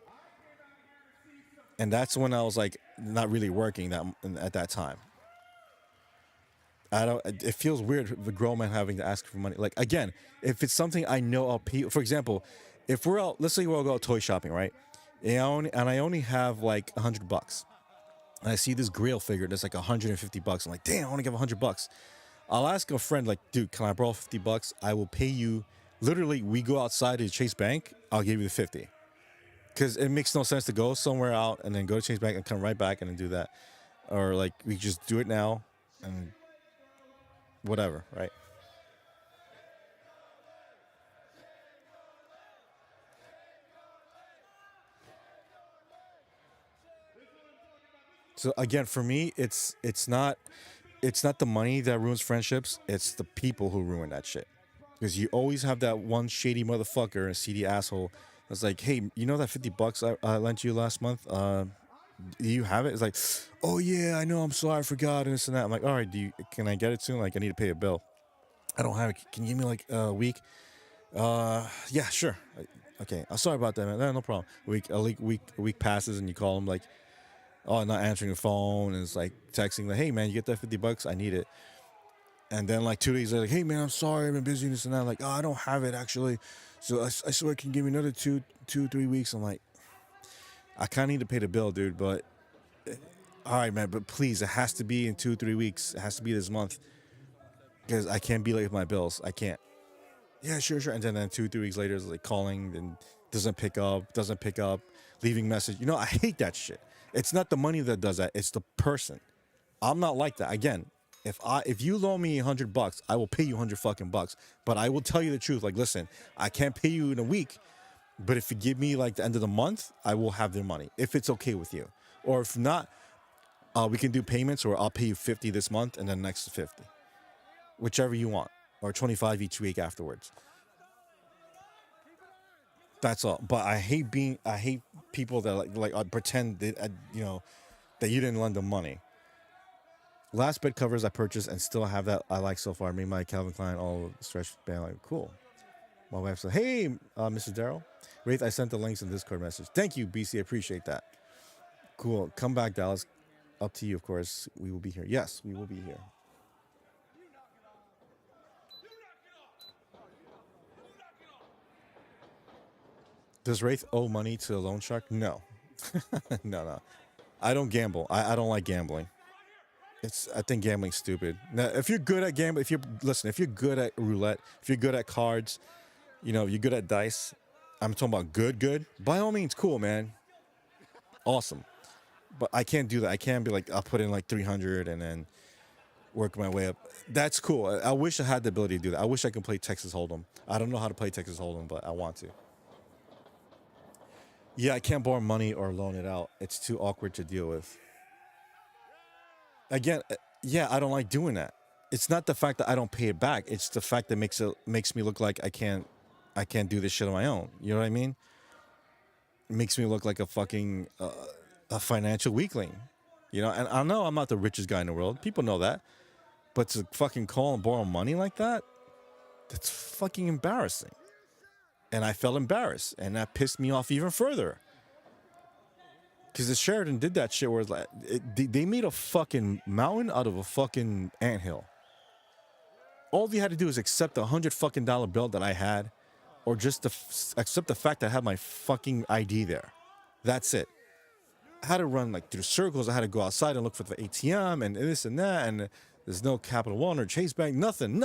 and that's when I was like not really working that at that time. I don't. It feels weird the grown man having to ask for money. Like again, if it's something I know I'll pay. For example, if we're out, let's say we'll go out toy shopping, right? And I only have like $100, and I see this Grail figure that's like $150. I'm like, damn, I want to give $100. I'll ask a friend like, dude, can I borrow $50? I will pay you. Literally, we go outside to Chase Bank. I'll give you the 50 because it makes no sense to go somewhere out and then go to Chase Bank and come right back and then do that, or like we just do it now and whatever, right? So again, for me, it's not the money that ruins friendships. It's the people who ruin that shit. Because you always have that one shady motherfucker, a seedy asshole. That's like, hey, you know that $50 I lent you last month? Do you have it? It's like, oh yeah, I know. I'm sorry, I forgot and this and that. I'm like, all right, can I get it soon? Like, I need to pay a bill. I don't have it. Can you give me like a week? Yeah, sure. Okay, sorry about that, man. No problem. A week passes, and you call him like, oh, not answering the phone, and it's like texting like, hey man, you get that $50? I need it. And then like 2 days later, like, hey man, I'm sorry, I've been busy and this and that. Like, oh, I don't have it actually. So I swear, can you give me another 3 weeks? I'm like, I kind of need to pay the bill, dude. But all right, man. But please, it has to be in 2 3 weeks. It has to be this month because I can't be late with my bills. I can't. Yeah, sure, sure. And then 2 3 weeks later, it's like calling and doesn't pick up, leaving message. I hate that shit. It's not the money that does that. It's the person. I'm not like that. Again, if you loan me $100, I will pay you 100 fucking bucks. But I will tell you the truth. Like, listen, I can't pay you in a week, but if you give me like the end of the month, I will have their money if it's okay with you. Or if not, we can do payments, or I'll pay you 50 this month and then next 50, whichever you want, or 25 each week afterwards. That's all. But I hate people that pretend that that you didn't lend them money. Last bed covers I purchased and still have that I like so far. Made my Calvin Klein all stretched band. Like, cool. My wife said, hey, Mr. Darrell. Wraith, I sent the links in Discord message. Thank you, BC. I appreciate that. Cool. Come back, Dallas. Up to you, of course. We will be here. Yes, we will be here. Does Wraith owe money to a loan shark? No. No. I don't gamble. I don't like gambling. I think gambling's stupid. Now, if you're good at gambling, if you're good at roulette, if you're good at cards, you're good at dice. I'm talking about good. By all means, cool, man. Awesome. But I can't do that. I can't be like, I'll put in like 300 and then work my way up. That's cool. I wish I had the ability to do that. I wish I could play Texas Hold'em. I don't know how to play Texas Hold'em, but I want to. Yeah, I can't borrow money or loan it out. It's too awkward to deal with. Again, yeah, I don't like doing that. It's not the fact that I don't pay it back. It's the fact that makes me look like I can't do this shit on my own. You know what I mean? It makes me look like a fucking a financial weakling. And I know I'm not the richest guy in the world. People know that. But to fucking call and borrow money like that, that's fucking embarrassing. And I felt embarrassed, and that pissed me off even further. Because the Sheridan did that shit where it's like, they made a fucking mountain out of a fucking anthill. All you had to do is accept the $100 fucking bill that I had, or just accept the fact that I had my fucking ID there. That's it. I had to run like through circles. I had to go outside and look for the ATM and this and that, and there's no Capital One or Chase Bank. Nothing.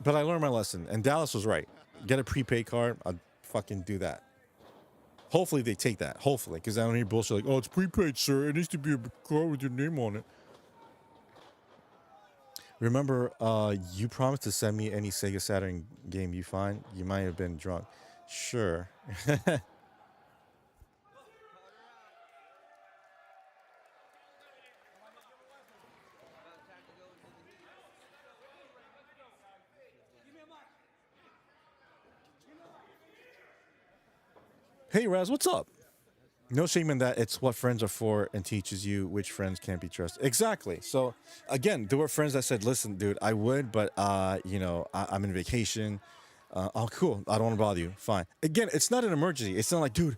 But I learned my lesson, and Dallas was right. Get a prepaid card. I'd fucking do that. Hopefully they take that. Hopefully, because I don't hear bullshit like, oh, it's prepaid, sir. It needs to be a card with your name on it. Remember, you promised to send me any Sega Saturn game you find. You might have been drunk. Sure. Hey, Raz, what's up? No shame in that. It's what friends are for and teaches you which friends can't be trusted. Exactly. So, again, there were friends that said, listen, dude, I would, but, I'm in vacation. Oh, cool. I don't want to bother you. Fine. Again, it's not an emergency. It's not like, dude,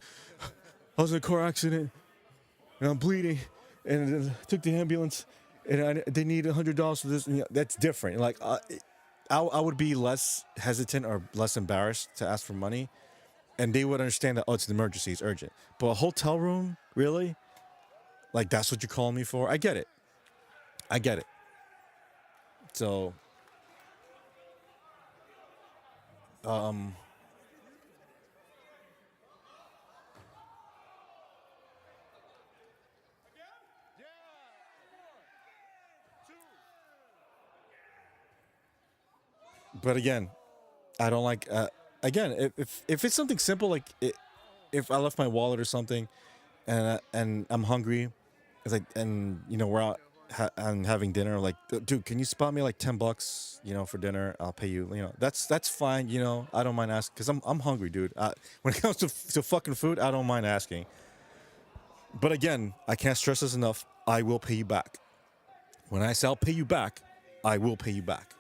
I was in a car accident and I'm bleeding and I took the ambulance and they need $100 for this. That's different. Like, I would be less hesitant or less embarrassed to ask for money. And they would understand that, oh, it's an emergency, it's urgent. But a hotel room, really? Like, that's what you're calling me for? I get it. So, but again, I don't like, again, if it's something simple, like if I left my wallet or something and I'm hungry, it's like, and we're out and having dinner, like, dude, can you spot me like $10, for dinner? I'll pay you. That's fine. I don't mind asking because I'm hungry, dude. When it comes to fucking food, I don't mind asking. But again, I can't stress this enough. I will pay you back. When I say I'll pay you back, I will pay you back.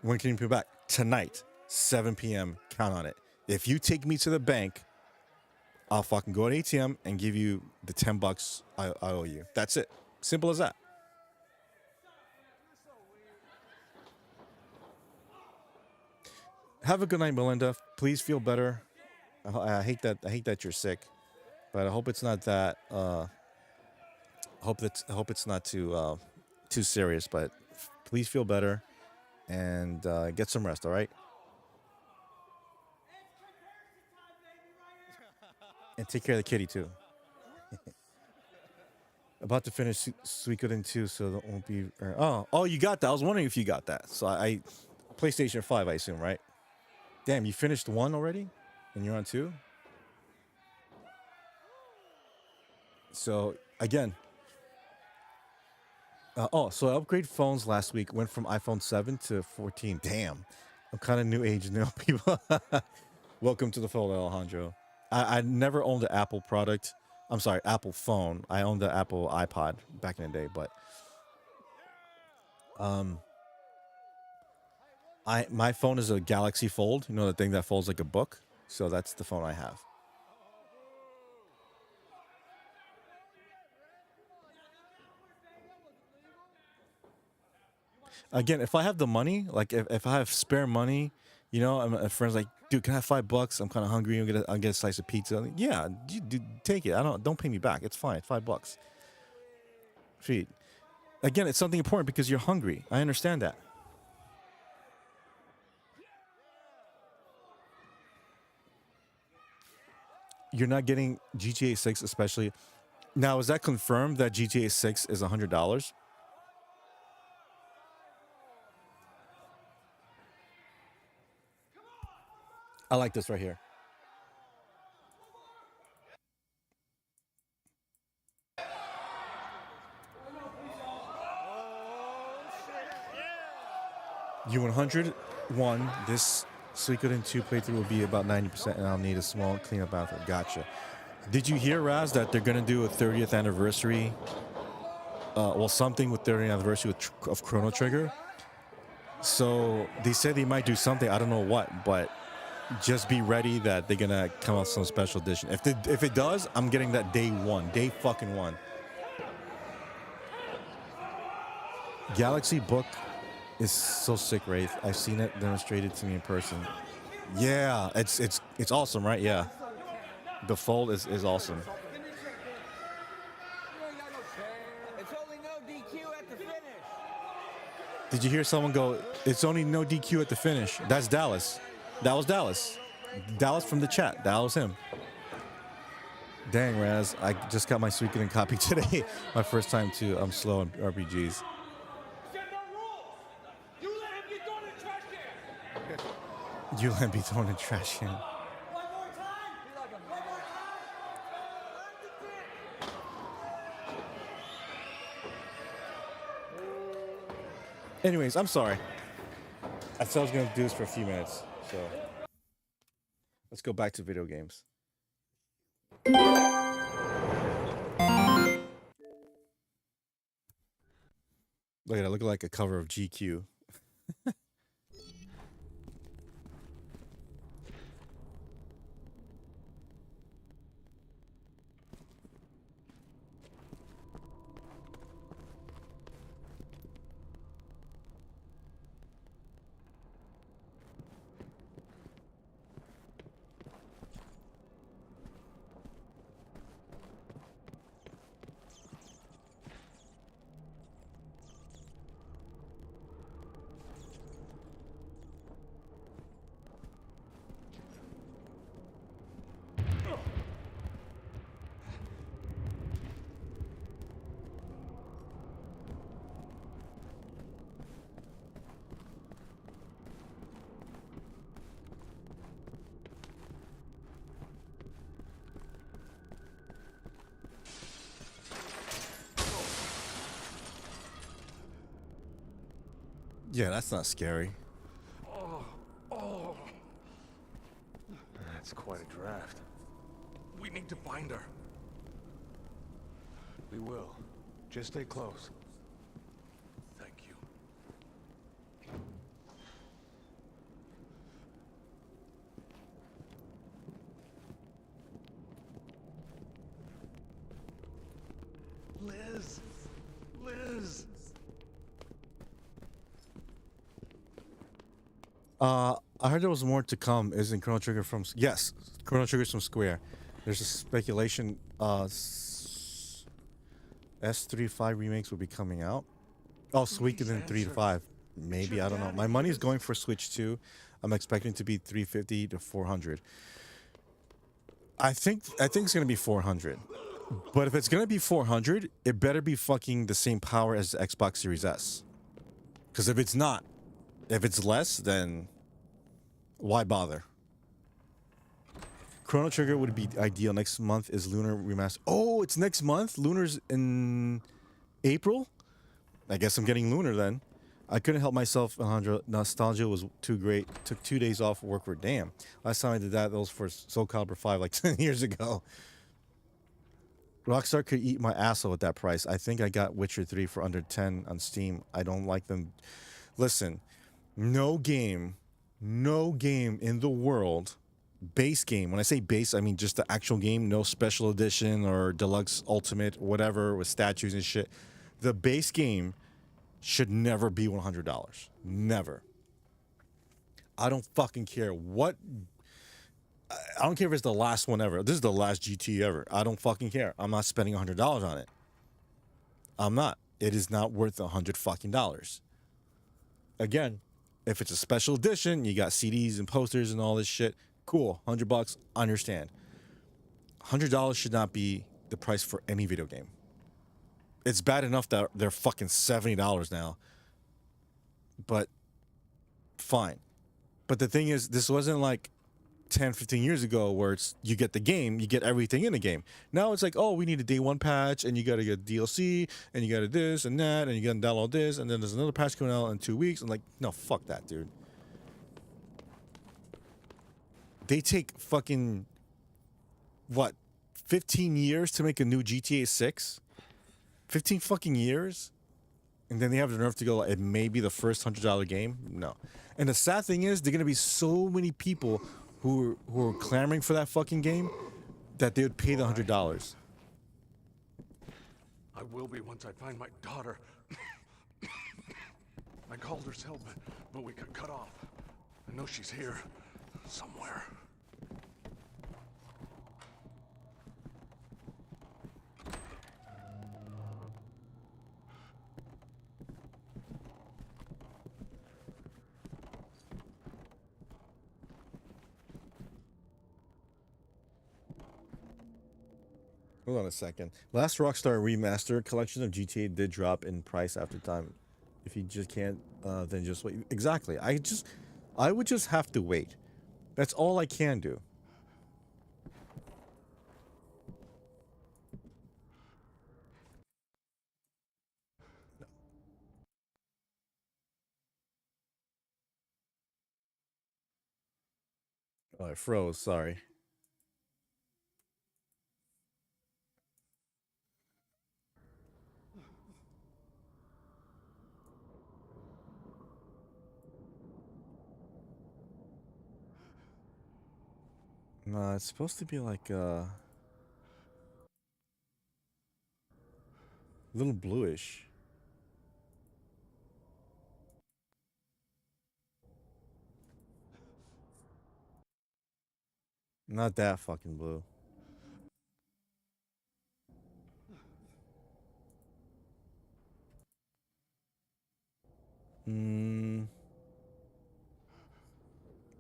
When can you pay back? Tonight, 7 p.m. Count on it. If you take me to the bank, I'll fucking go to ATM and give you the $10 I owe you. That's it. Simple as that. Have a good night, Melinda. Please feel better. I hate that you're sick, but I hope it's not that. I hope it's not too serious. But please feel better and get some rest. All right. And take care of the kitty too. About to finish Suikoden 2, so that won't be. Oh, you got that. I was wondering if you got that. So I PlayStation 5, I assume, right? Damn, you finished 1 already, and you're on 2. So again. So I upgraded phones last week. Went from iPhone 7 to 14. Damn, I'm kind of new age now, people. Welcome to the fold, Alejandro. I never owned an Apple product. I'm sorry, Apple phone. I owned the Apple iPod back in the day, but my phone is a Galaxy Fold. You know, the thing that folds like a book. So that's the phone I have. Again, if I have the money, like if I have spare money, you know, a friend's like, dude, can I have $5? I'm kind of hungry. I'll get a slice of pizza. Yeah, take it. Don't pay me back. It's fine. $5. Feed. Again, it's something important because you're hungry. I understand that. You're not getting GTA 6, especially now. Is that confirmed that GTA 6 is $100? I like this right here. U101. This Suikoden 2 playthrough will be about 90%, and I'll need a small cleanup after. Gotcha. Did you hear, Raz, that they're gonna do a 30th anniversary? Something with 30th anniversary of Chrono Trigger. So they said they might do something. I don't know what, but just be ready that they're gonna come out with some special edition. If it does, I'm getting that day fucking one. Galaxy Book is so sick, Wraith. I've seen it demonstrated to me in person. Yeah, it's awesome, right? Yeah, the fold is awesome. It's only no DQ at the finish. Did you hear someone go, it's only no DQ at the finish? That's Dallas. That was Dallas. Dallas from the chat. That was him. Dang, Raz. I just got my Suikoden copy today. My first time to slow on RPGs. You let him be thrown in trash can. Anyways, I'm sorry. I said I was going to do this for a few minutes. So let's go back to video games. Look at it. Look like a cover of GQ. Yeah, that's not scary. That's quite a draft. We need to find her. We will. Just stay close. Thank you. I heard there was more to come. Isn't Chrono Trigger from? Yes, Chrono Trigger's from Square. There's a speculation. S3 5 remakes will be coming out. Oh, Suikoden than 3 to 5. Maybe, I don't know. My money's going for Switch 2. I'm expecting it to be 350 to 400. I think it's gonna be 400. But if it's gonna be 400, it better be fucking the same power as the Xbox Series S. Because if it's not, if it's less, then why bother? Chrono Trigger would be ideal. Next month is Lunar Remaster. Oh, it's next month? Lunar's in April? I guess I'm getting Lunar then. I couldn't help myself, Alejandro. Nostalgia was too great. Took 2 days off work for damn. Last time I did that was for Soul Calibur 5 like 10 years ago. Rockstar could eat my asshole at that price. I think I got Witcher 3 for under 10 on Steam. I don't like them. Listen, no game in the world, base game. When I say base, I mean just the actual game, no special edition or deluxe ultimate, whatever, with statues and shit. The base game should never be $100. Never. I don't fucking care what. I don't care if it's the last one ever. This is the last GT ever. I don't fucking care. I'm not spending $100 on it. I'm not. It is not worth $100 fucking dollars. Again, if it's a special edition, you got CDs and posters and all this shit. Cool, $100. I understand. $100 should not be the price for any video game. It's bad enough that they're fucking $70 now. But fine. But the thing is, this wasn't like 10, 15 years ago where it's you get the game, you get everything in the game. Now it's like, oh, we need a day one patch, and you got to get DLC, and you got to this and that, and you got to download this, and then there's another patch coming out in 2 weeks. I'm like, no, fuck that, dude. They take fucking, what, 15 years to make a new GTA 6? 15 fucking years? And then they have the nerve to go, it may be the first $100 game? No. And the sad thing is, there are going to be so many people who are clamoring for that fucking game that they would pay the $100. I will be once I find my daughter. I called her cell, but we got cut off. I know she's here somewhere. Hold on a second. Last Rockstar Remaster collection of GTA did drop in price after time. If you just can't, then just wait. Exactly. I would just have to wait. That's all I can do. Oh, I froze. Sorry. No, it's supposed to be like a little bluish. Not that fucking blue.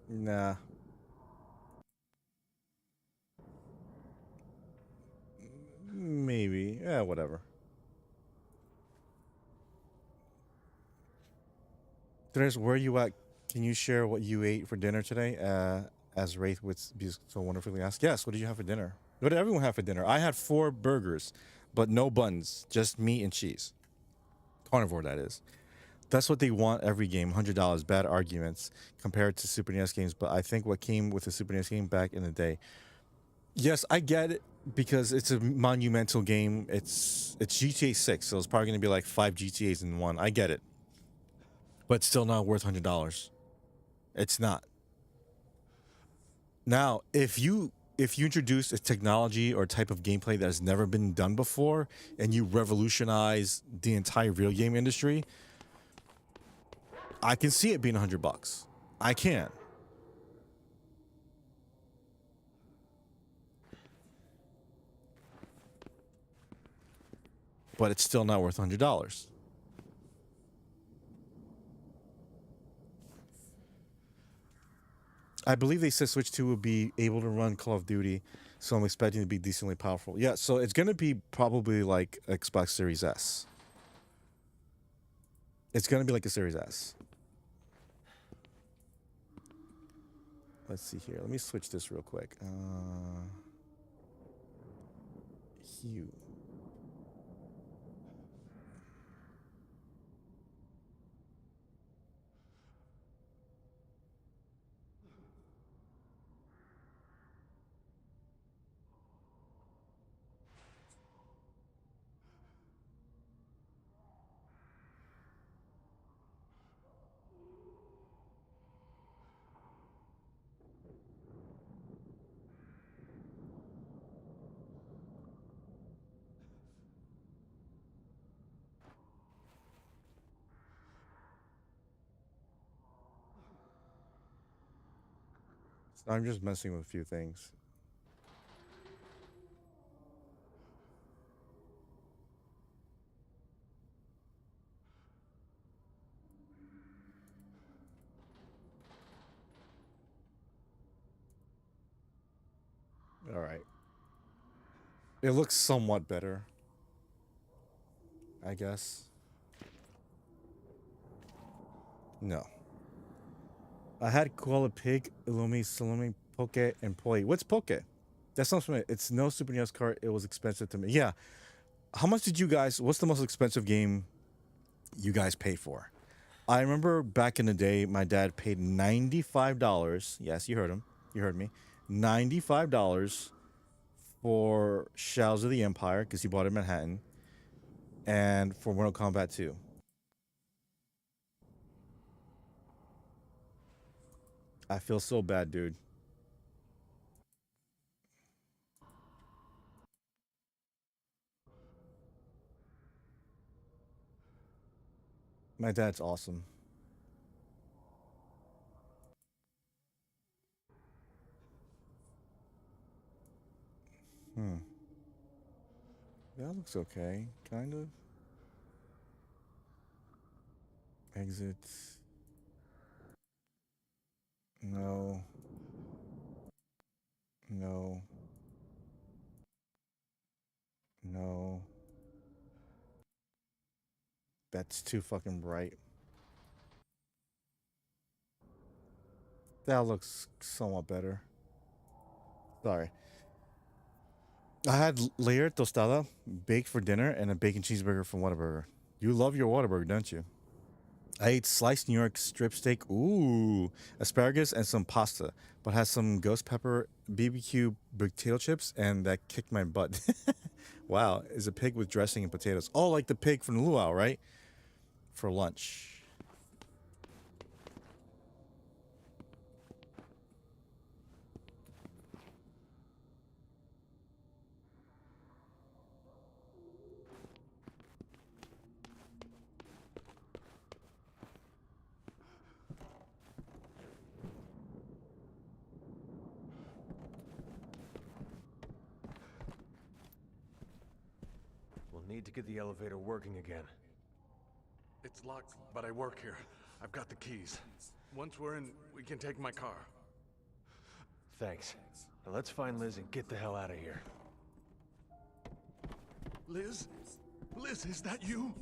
Nah. Maybe. Yeah, whatever. There's where you at? Can you share what you ate for dinner today? As Wraith would be so wonderfully asked. Yes, what did you have for dinner? What did everyone have for dinner? I had 4 burgers, but no buns, just meat and cheese. Carnivore, that is. That's what they want every game. $100. Bad arguments compared to Super NES games, but I think what came with the Super NES game back in the day. Yes, I get it because it's a monumental game. It's GTA 6, so it's probably going to be like 5 GTAs in one. I get it, but still not worth $100. It's not. Now, if you introduce a technology or type of gameplay that has never been done before, and you revolutionize the entire video game industry, I can see it being $100. I can. But it's still not worth $100. I believe they said Switch 2 will be able to run Call of Duty, so I'm expecting it to be decently powerful. Yeah, so it's going to be probably like Xbox Series S. It's going to be like a Series S. Let's see here. Let me switch this real quick. Hue. So I'm just messing with a few things. All right. It looks somewhat better, I guess. No. I had Koala Pig, Illumi, Salumi, Poke, and Poi. What's Poke? That sounds familiar. It's no Super NES cart. It was expensive to me. Yeah. How much did you guys, what's the most expensive game you guys paid for? I remember back in the day, my dad paid $95. Yes, you heard him. You heard me. $95 for Shadows of the Empire, because he bought it in Manhattan, and for Mortal Kombat 2. I feel so bad, dude. My dad's awesome. Hmm. That looks okay, kind of. Exit. No. No. No. That's too fucking bright. That looks somewhat better. Sorry. I had layered tostada baked for dinner and a bacon cheeseburger from Whataburger. You love your Whataburger, don't you? I ate sliced New York strip steak, ooh, asparagus, and some pasta, but had some ghost pepper, BBQ potato chips, and that kicked my butt. Wow, is a pig with dressing and potatoes. Oh, like the pig from the luau, right? For lunch. We'll need to get the elevator working again. It's locked, but I work here. I've got the keys. Once we're in, we can take my car. Thanks. Now let's find Liz and get the hell out of here. Liz? Liz, is that you?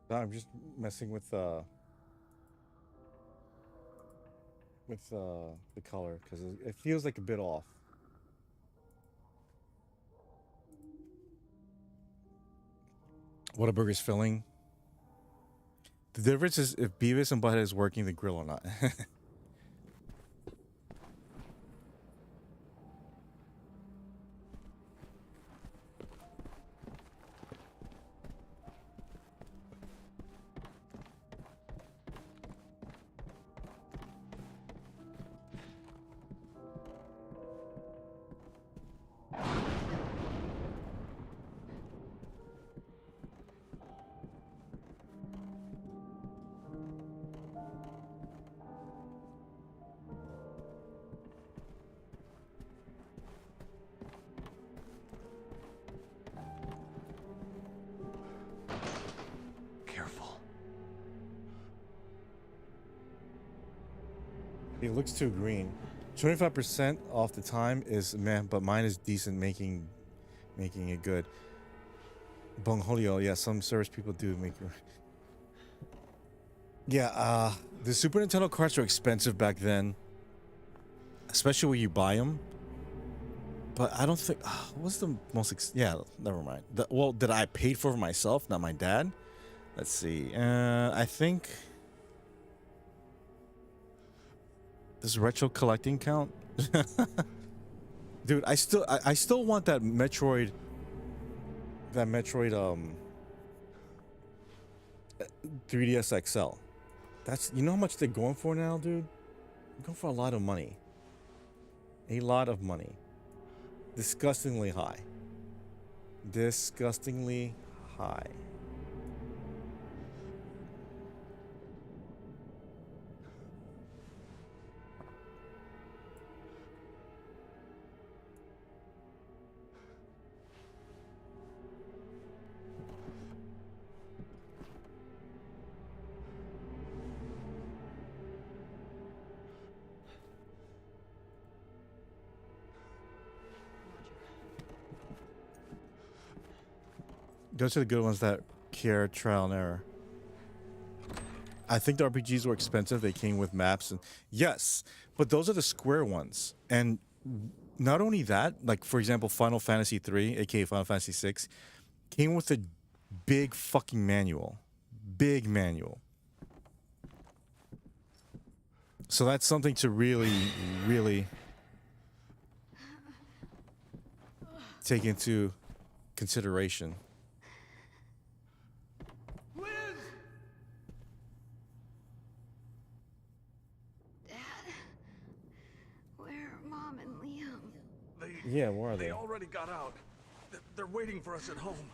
No, I'm just messing with the color because it feels like a bit off. Whataburger's filling. The difference is if Beavis and Butthead is working the grill or not. Careful. It looks too green. 25% off the time is man, but mine is decent making it good. Bongholio, yeah, some service people do make. Yeah, the Super Nintendo carts were expensive back then, especially when you buy them. But I don't think what's the most yeah, never mind. Well, that I paid for myself, not my dad. Let's see. I think does retro collecting count? Dude, I still want that Metroid 3DS XL. That's, you know how much they're going for now, dude? They're going for a lot of money. A lot of money. Disgustingly high. Disgustingly high. Those are the good ones that care trial and error. I think the RPGs were expensive. They came with maps and yes, but those are the square ones. And not only that, like for example, Final Fantasy 3, aka Final Fantasy 6, came with a big fucking manual. Big manual. So that's something to really, really take into consideration. Yeah, where are they? They already got out. They're waiting for us at home.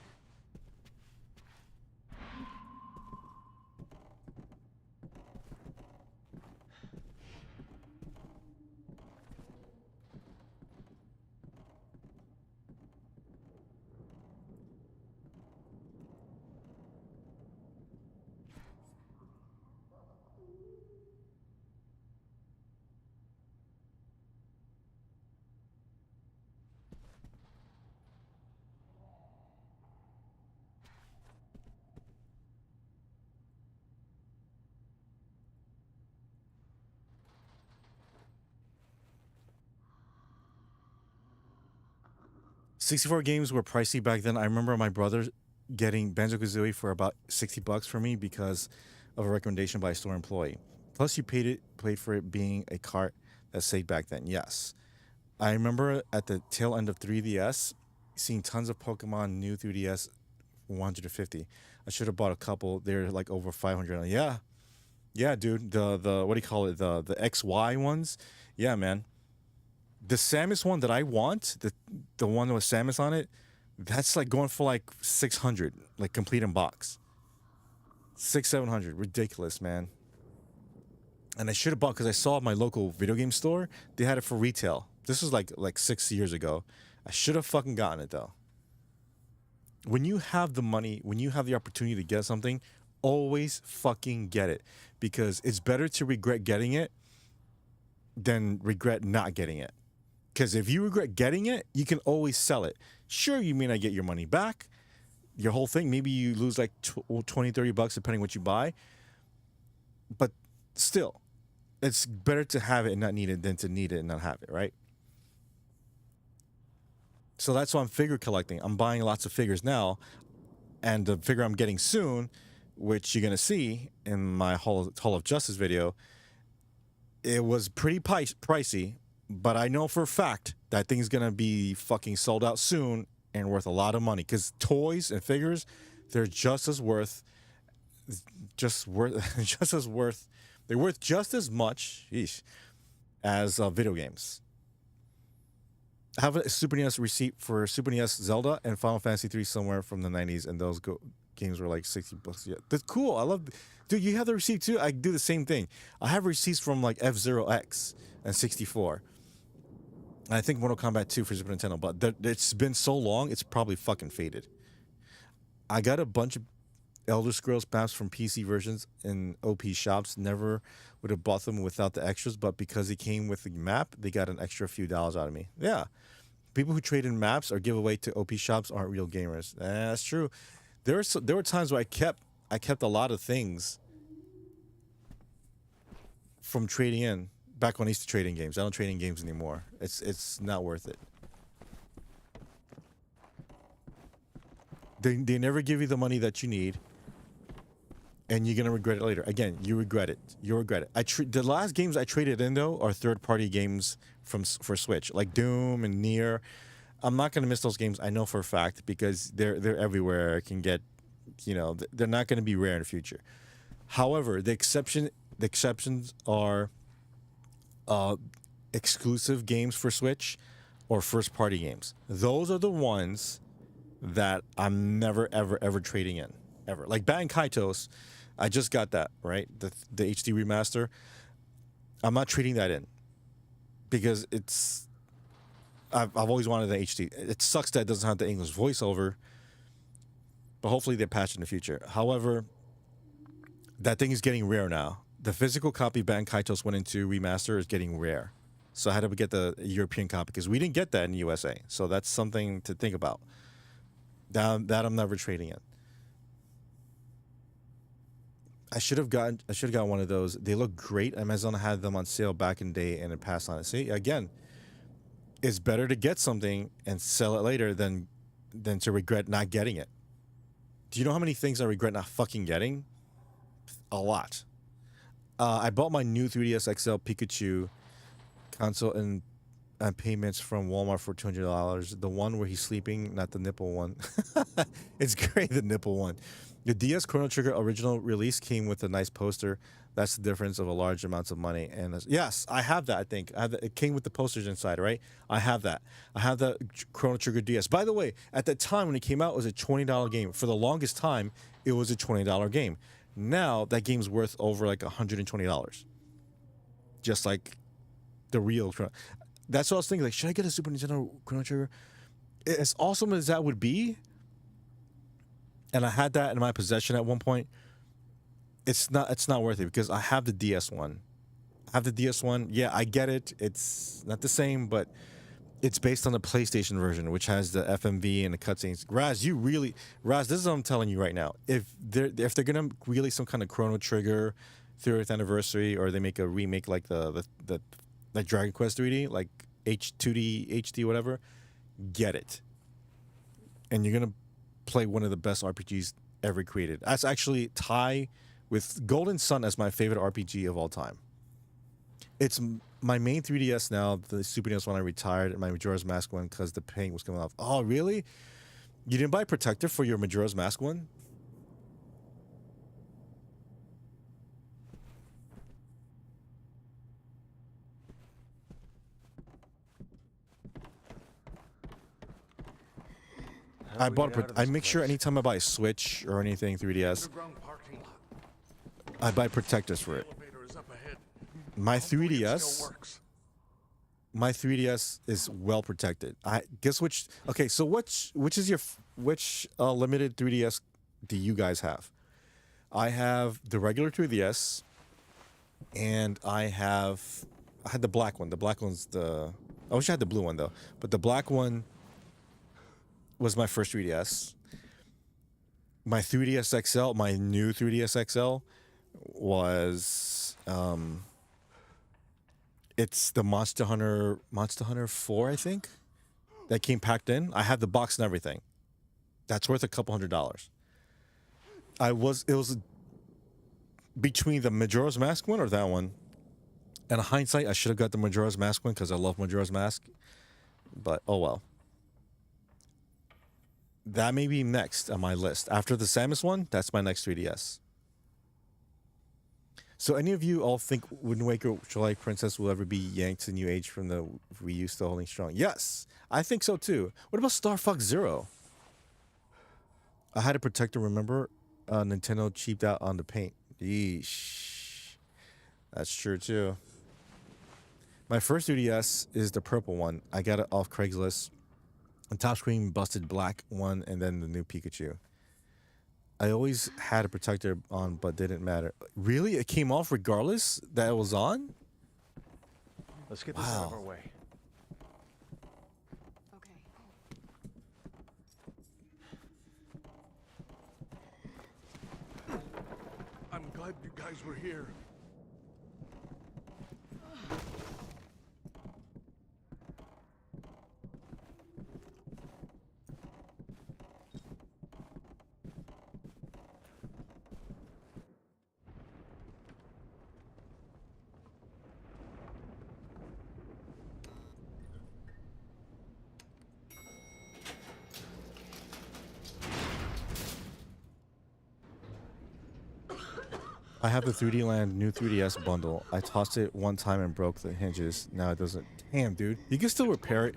$64 games were pricey back then. I remember my brother getting Banjo-Kazooie for about $60 for me because of a recommendation by a store employee. Plus, you paid for it being a cart that saved back then. Yes, I remember at the tail end of 3DS seeing tons of Pokemon new 3DS for 150. I should have bought a couple. They're like over 500. Yeah, yeah, dude. The what do you call it? The XY ones. Yeah, man. The Samus one that I want, the one with Samus on it, that's like going for like 600, like complete in box. 700, ridiculous, man. And I should have bought because I saw at my local video game store they had it for retail. This was like 6 years ago. I should have fucking gotten it though. When you have the money, when you have the opportunity to get something, always fucking get it because it's better to regret getting it than regret not getting it. Because if you regret getting it, you can always sell it. Sure, you may not get your money back, your whole thing. Maybe you lose like 20, $30 depending what you buy. But still, it's better to have it and not need it than to need it and not have it, right? So that's why I'm figure collecting. I'm buying lots of figures now, and the figure I'm getting soon, which you're gonna see in my Hall of Justice video, it was pretty pricey, but I know for a fact that thing's gonna be fucking sold out soon and worth a lot of money. Because toys and figures, they're just as worth, they're worth just as much, as video games. I have a Super NES receipt for Super NES Zelda and Final Fantasy 3 somewhere from the 90s, and those games were like $60. Yeah, that's cool. I love, dude. You have the receipt too. I do the same thing. I have receipts from like F-Zero X and 64. And I think Mortal Kombat 2 for Super Nintendo, but it's been so long, it's probably fucking faded. I got a bunch of Elder Scrolls maps from PC versions in OP shops. Never would have bought them without the extras, but because it came with the map, they got an extra few dollars out of me. Yeah. People who trade in maps or give away to OP shops aren't real gamers. That's true. There were times where I kept a lot of things from trading in. Back when I used to trade in games. I don't trade in games anymore. It's not worth it. They never give you the money that you need, and you're gonna regret it later. Again, you regret it. You regret it. The last games I traded in though are third-party games for Switch, like Doom and Nier. I'm not gonna miss those games. I know for a fact because they're everywhere. I can get, they're not gonna be rare in the future. However, the exceptions are exclusive games for Switch or first-party games. Those are the ones that I'm never ever trading in ever. Like Baten Kaitos, I just got that, right, the HD remaster. I'm not trading that in because I've always wanted the HD. It sucks that it doesn't have the English voiceover, but hopefully they patch in the future. However, that thing is getting rare now. The physical copy Baten Kaitos went into remaster is getting rare, so I had to get the European copy because we didn't get that in the USA. So that's something to think about. That I'm never trading in. I should have gotten one of those. They look great. Amazon had them on sale back in the day, and it passed on it. See, again, it's better to get something and sell it later than to regret not getting it. Do you know how many things I regret not fucking getting? A lot. I bought my new 3DS XL Pikachu console in payments from Walmart for $200. The one where he's sleeping, not the nipple one. It's great, the nipple one. The DS Chrono Trigger original release came with a nice poster. That's the difference of a large amounts of money. And yes, I have that. I think it came with the posters inside, right? I have that. I have the Chrono Trigger DS. By the way, at the time when it came out, it was a $20 game. For the longest time, it was a $20 game. Now that game's worth over like $120. Just like the real Chrono. That's what I was thinking. Like, should I get a Super Nintendo Chrono Trigger? As awesome as that would be, and I had that in my possession at one point, it's not worth it because I have the DS one. Yeah, I get it. It's not the same, but it's based on the PlayStation version, which has the FMV and the cutscenes. Raz, this is what I'm telling you right now. If they're gonna release some kind of Chrono Trigger 30th anniversary, or they make a remake like the like Dragon Quest 3D, like H2D, HD, whatever, get it. And you're gonna play one of the best RPGs ever created. That's actually tie with Golden Sun as my favorite RPG of all time. It's my main 3DS now. The Super NES one I retired, and my Majora's Mask one because the paint was coming off. Oh, really? You didn't buy protector for your Majora's Mask one? I make sure anytime I buy a Switch or anything 3DS, I buy protectors for it. My 3DS is well protected. I guess which. Okay, so which limited 3DS do you guys have? I have the regular 3DS, and I had the black one. The black one's I wish I had the blue one though, but the black one was my first 3DS. my 3DS XL, my new 3DS XL was it's the Monster Hunter 4, I think, that came packed in. I had the box and everything. That's worth a couple $100. It was between the Majora's Mask one or that one. And in hindsight, I should have got the Majora's Mask one because I love Majora's Mask. But oh well. That may be next on my list. After the Samus one, that's my next 3DS. So any of you all think Wind Waker Twilight Princess will ever be yanked to new age from the Wii U still holding strong? Yes, I think so too. What about Star Fox Zero? I had a protector, remember? Nintendo cheaped out on the paint. Yeesh. That's true too. My first 3DS is the purple one. I got it off Craigslist. The top screen busted black one and then the new Pikachu. I always had a protector on, but didn't matter. Really? It came off regardless that it was on? Let's get this out of our way. Okay. I'm glad you guys were here. I have the 3D Land new 3DS bundle. I tossed it one time and broke the hinges. Now it doesn't. Damn, dude. You can still repair it.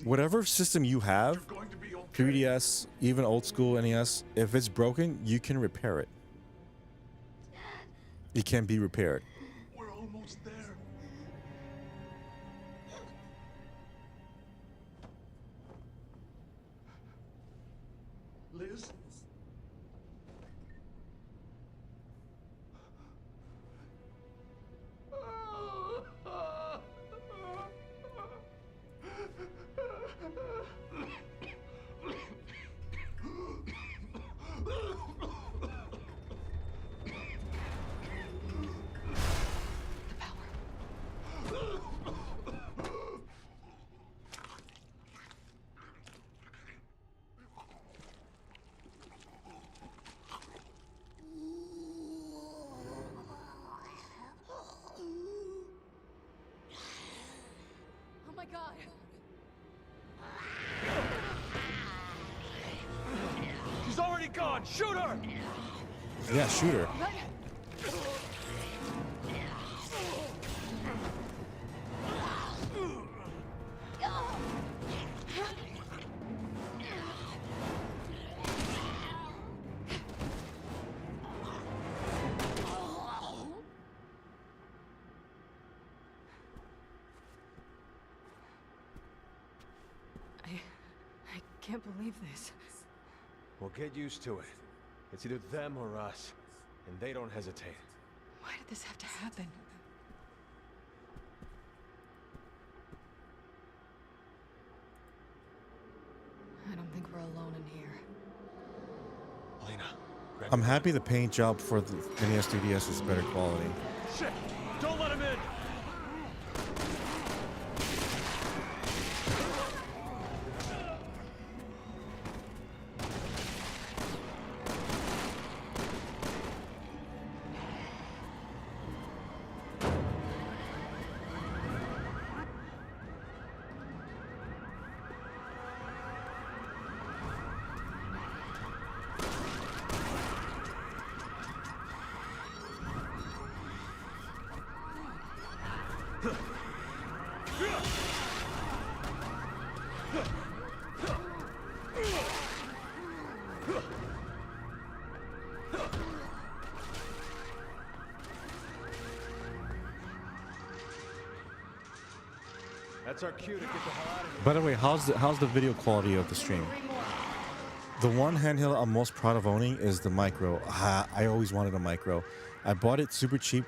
Whatever system you have, 3DS, even old school NES, if it's broken, you can repair it. It can be repaired. We're almost there. Liz? The power. Oh my god. She's already gone! Shoot her! Yeah, shoot her. I can't believe this. We'll get used to it. It's either them or us. And they don't hesitate. Why did this have to happen? I don't think we're alone in here. Elena, grab I'm happy the paint job for the NES 3DS is better quality. Shit! Don't let him in! That's our cue to get the hell out of here. By the way, how's the video quality of the stream? The one handheld I'm most proud of owning is the Micro. I always wanted a Micro. I bought it super cheap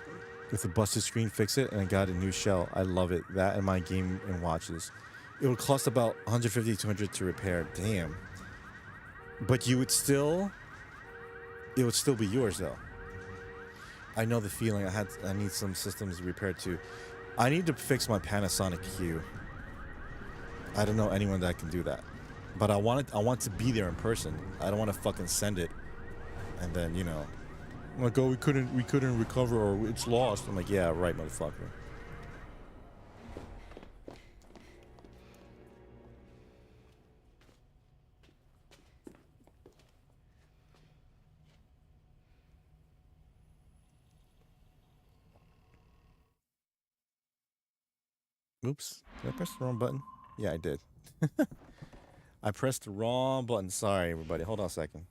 with a busted screen, fix it, and I got a new shell. I love it. That and my Game and Watches. It would cost about $150 to $200 to repair. Damn. But you would still it would still be yours though. I know the feeling. I need some systems repaired too. I need to fix my Panasonic Q. I don't know anyone that can do that. But I want to be there in person. I don't want to fucking send it and then, you know, I'm like, oh, we couldn't recover, or it's lost. I'm like, yeah, right, motherfucker. Oops, did I press the wrong button? Yeah, I did. I pressed the wrong button. Sorry, everybody. Hold on a second.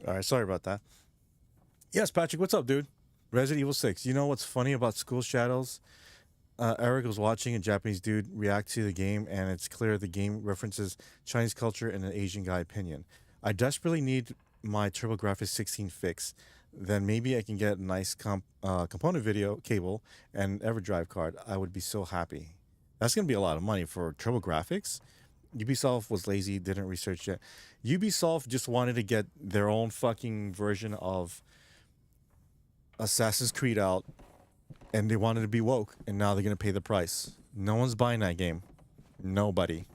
All right, sorry about that. Yes, Patrick, what's up, dude? Resident Evil 6. You know what's funny about School Shadows? Eric was watching a Japanese dude react to the game, and it's clear the game references Chinese culture and an Asian guy opinion. I desperately need my TurboGrafx 16 fix. Then maybe I can get a nice component video cable and EverDrive card. I would be so happy. That's gonna be a lot of money for TurboGrafx. Ubisoft was lazy, didn't research it. Ubisoft just wanted to get their own fucking version of Assassin's Creed out, and they wanted to be woke, and now they're gonna pay the price. No one's buying that game. Nobody.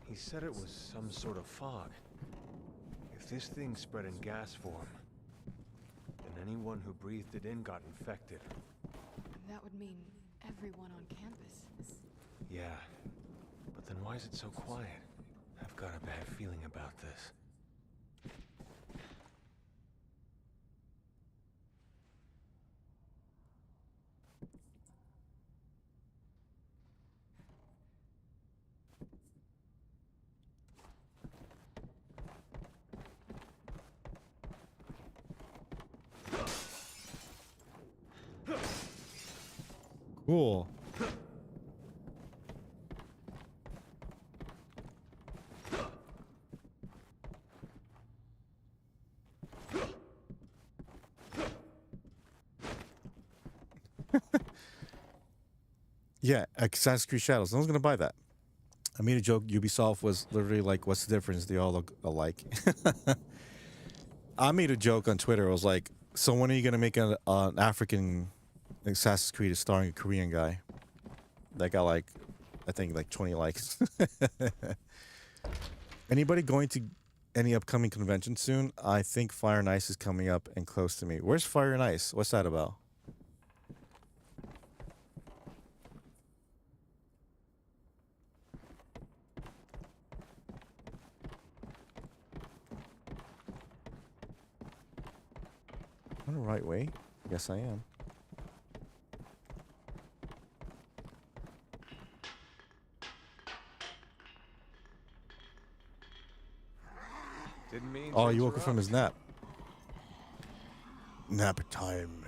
He said it was some sort of fog. If this thing spread in gas form, then anyone who breathed it in got infected. That would mean everyone on campus. Yeah, but then why is it so quiet? I've got a bad feeling about this. Cool. Yeah, Assassin's Creed Shadows. No one's gonna buy that. I made a joke. Ubisoft was literally like, "What's the difference? They all look alike." I made a joke on Twitter. I was like, "So when are you gonna make an African Assassin's Creed starring a Korean guy?" That got like, I think like 20 likes. Anybody going to any upcoming convention soon? I think Fire and Ice is coming up and close to me. Where's Fire and Ice? What's that about? I'm the right way. Yes, I am. Didn't mean Oh, to you woke up from his interrupt. nap. Nap time.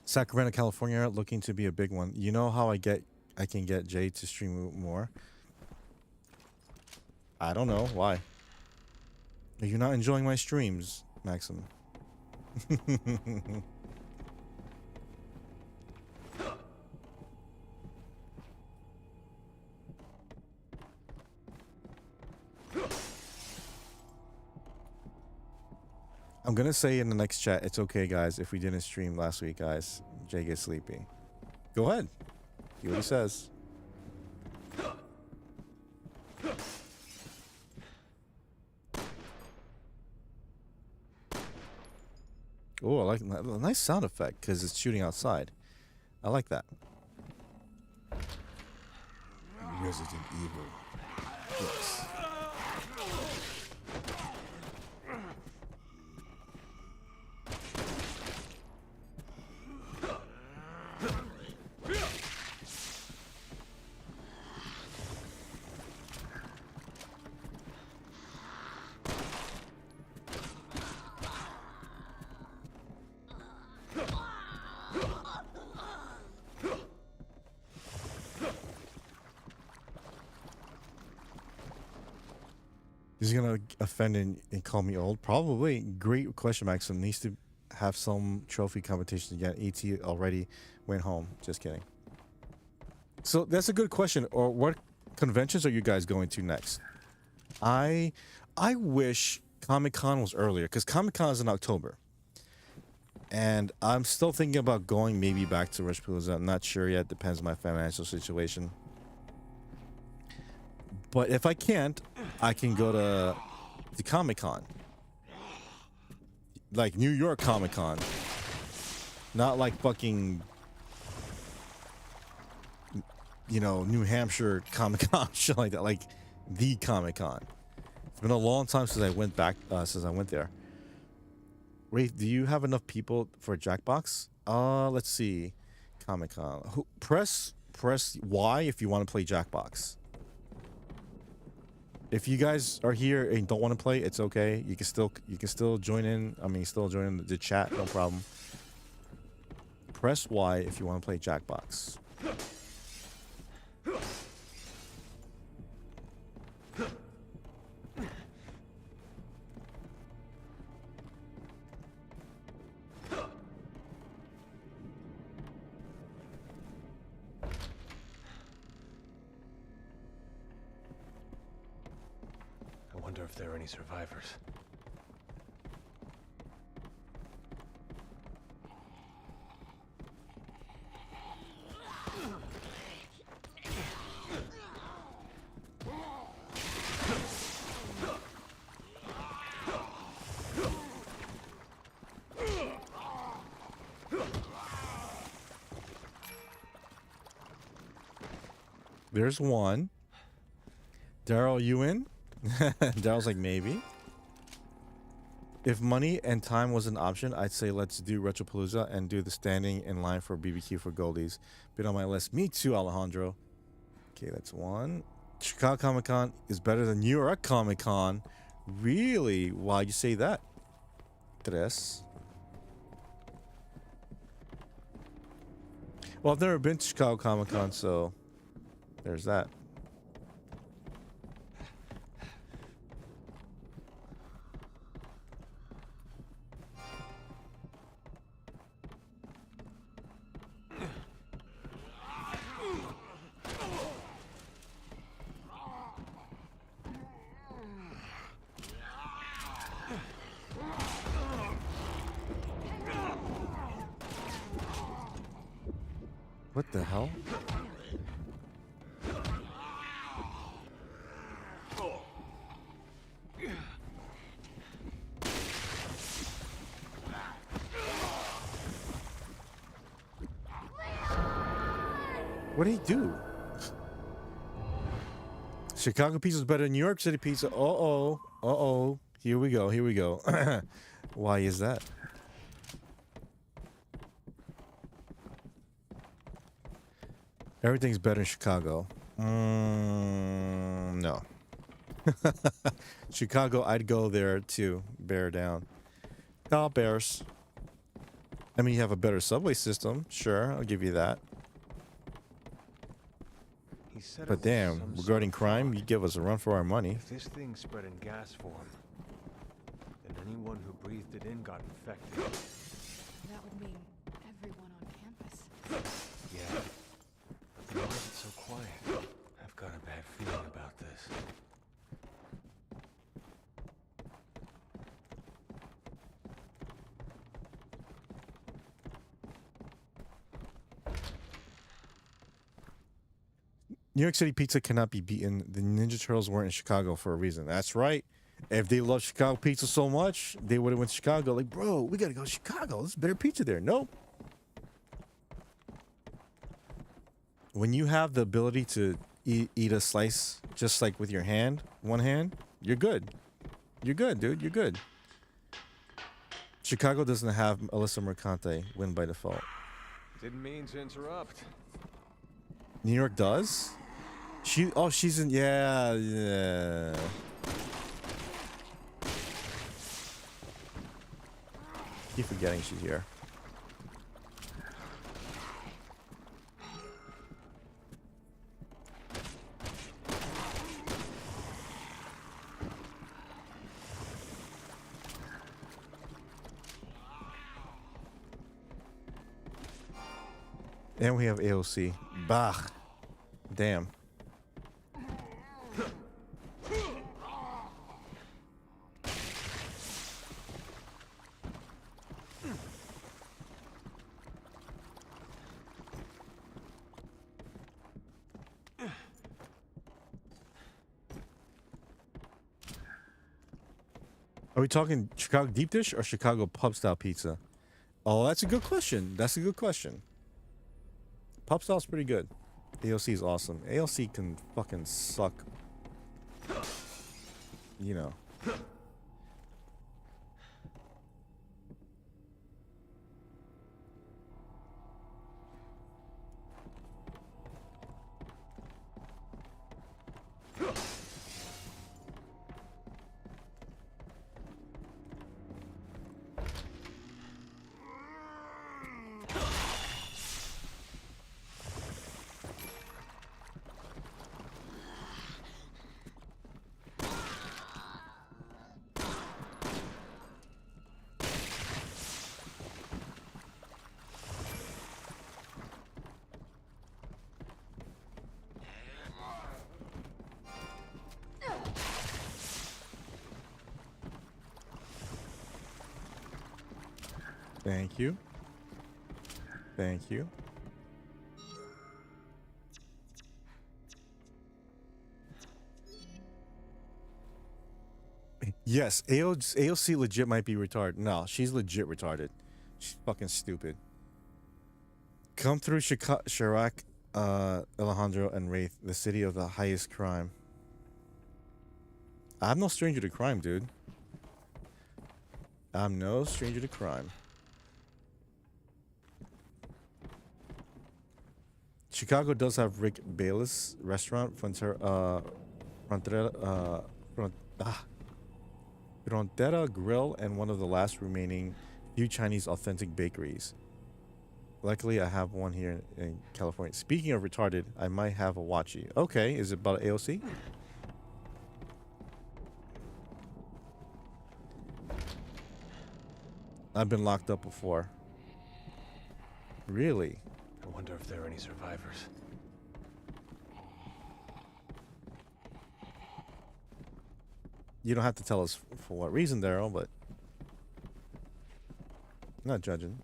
Sacramento, California, looking to be a big one. You know how I can get Jay to stream more? I don't know why. Are you not enjoying my streams, Maxim? I'm gonna say in the next chat, it's okay, guys, if we didn't stream last week, guys. Jay gets sleepy. Go ahead. See what he says. Oh, I like a nice sound effect because it's shooting outside. I like that. Resident Evil. Yes. Is he gonna offend and call me old? Probably. Great question, Maxim. Needs to have some trophy competition again. ET already went home. Just kidding. So that's a good question. Or what conventions are you guys going to next? I wish Comic-Con was earlier because Comic-Con is in October. And I'm still thinking about going maybe back to Rushpalooza. I'm not sure yet. Depends on my financial situation. But if I can't, I can go to the Comic-Con. Like New York Comic-Con. Not like fucking, you know, New Hampshire Comic-Con, shit like that. Like the Comic-Con. It's been a long time since I went back, since I went there. Wait, do you have enough people for Jackbox? Let's see. Comic-Con. Press Y if you want to play Jackbox. If you guys are here and don't want to play, it's okay. You can still join in. I mean, still join in the chat, no problem. Press Y if you want to play Jackbox. I wonder if there are any survivors. There's one. Daryl, you in? Daryl's like, maybe. If money and time was an option, I'd say let's do Retropalooza and do the standing in line for BBQ for Goldies. Been on my list. Me too, Alejandro. Okay, that's one. Chicago Comic-Con is better than New York Comic-Con. Really? Why'd you say that? Tres. Well, I've never been to Chicago Comic-Con, so there's that. What the hell? What did he do? Chicago pizza is better than New York City pizza. Uh-oh. Uh-oh. Here we go. Here we go. Why is that? Everything's better in Chicago. No. Chicago, I'd go there too. Bear down. No, bears. I mean, you have a better subway system. Sure, I'll give you that. He said But it was damn, some sort regarding of crime, fog. you give us a run for our money. If this thing spread in gas form, then anyone who breathed it in got infected. That would mean everyone on campus. Yeah. Why is it so quiet? I've got a bad feeling about this. New York City pizza cannot be beaten. The Ninja Turtles weren't in Chicago for a reason. That's right. If they love Chicago pizza so much, they would have went to Chicago. Like, bro, we gotta go to Chicago. There's better pizza there. Nope. When you have the ability to eat a slice just like with your hand, one hand, you're good. You're good, dude. You're good. Chicago doesn't have Alyssa Mercante win by default. Didn't mean to interrupt. New York does? She's in, yeah. Keep forgetting she's here. And we have AOC. Bah. Damn. Are we talking Chicago deep dish or Chicago pub style pizza? Oh, that's a good question. That's a good question. Pub style's pretty good. AOC is awesome. AOC can fucking suck. You know. Thank you. Thank you. Yes, AOC legit might be retarded. No, she's legit retarded. She's fucking stupid. Come through Chirac, Alejandro, and Wraith, the city of the highest crime. I'm no stranger to crime, dude. I'm no stranger to crime. Chicago does have Rick Bayless restaurant, Frontera Grill, and one of the last remaining few Chinese authentic bakeries. Luckily, I have one here in California. Speaking of retarded, I might have a watchy. Okay, is it about AOC? I've been locked up before. Really? I wonder if there are any survivors. You don't have to tell us for what reason, Daryl, but I'm not judging.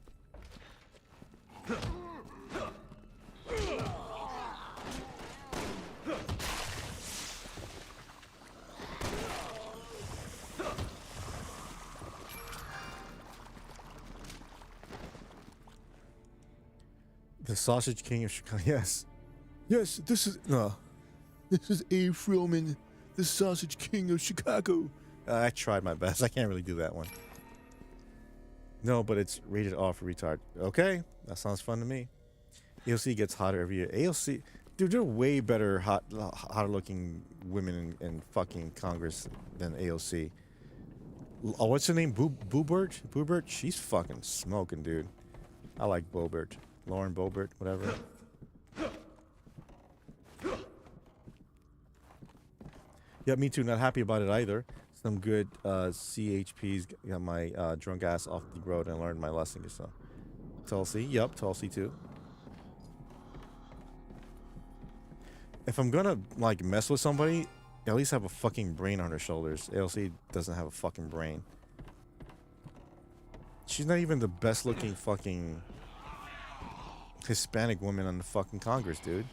The Sausage King of Chicago. Yes. Yes, this is Abe Freelman, the Sausage King of Chicago. I tried my best. I can't really do that one. No, but it's rated R for retard. Okay, that sounds fun to me. AOC gets hotter every year. AOC, dude, they're way better, hotter looking women in fucking Congress than AOC. Oh, what's her name? Boebert? Boebert? She's fucking smoking, dude. I like Boebert. Lauren Boebert, whatever. Yeah, me too. Not happy about it either. Some good CHPs got my drunk ass off the road and learned my lesson. So, Tulsi, yep, Tulsi too. If I'm gonna like mess with somebody, at least have a fucking brain on her shoulders. ALC doesn't have a fucking brain. She's not even the best looking fucking Hispanic woman on the fucking Congress, dude.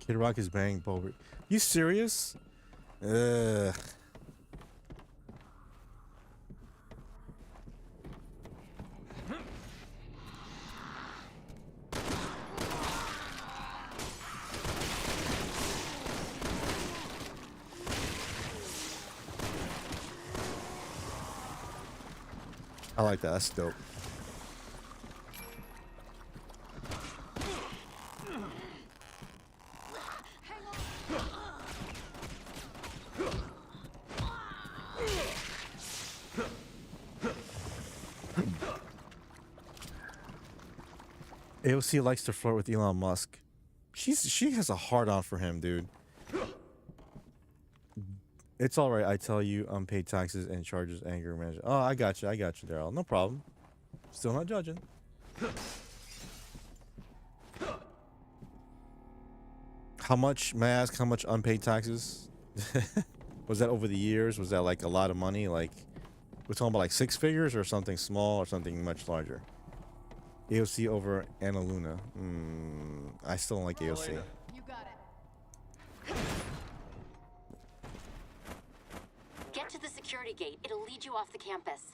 Kid Rock is banging Boebert. You serious? Ugh. I like that. That's dope. AOC likes to flirt with Elon Musk. She has a hard on for him, dude. It's all right. I tell you, unpaid taxes and charges anger management. Oh, I got you, Daryl. No problem. Still not judging. How much? May I ask how much unpaid taxes? Was that over the years? Was that like a lot of money? Like we're talking about like six figures or something small or something much larger? AOC over Anna Luna. I still don't like AOC. You got it. Get to the security gate. It'll lead you off the campus.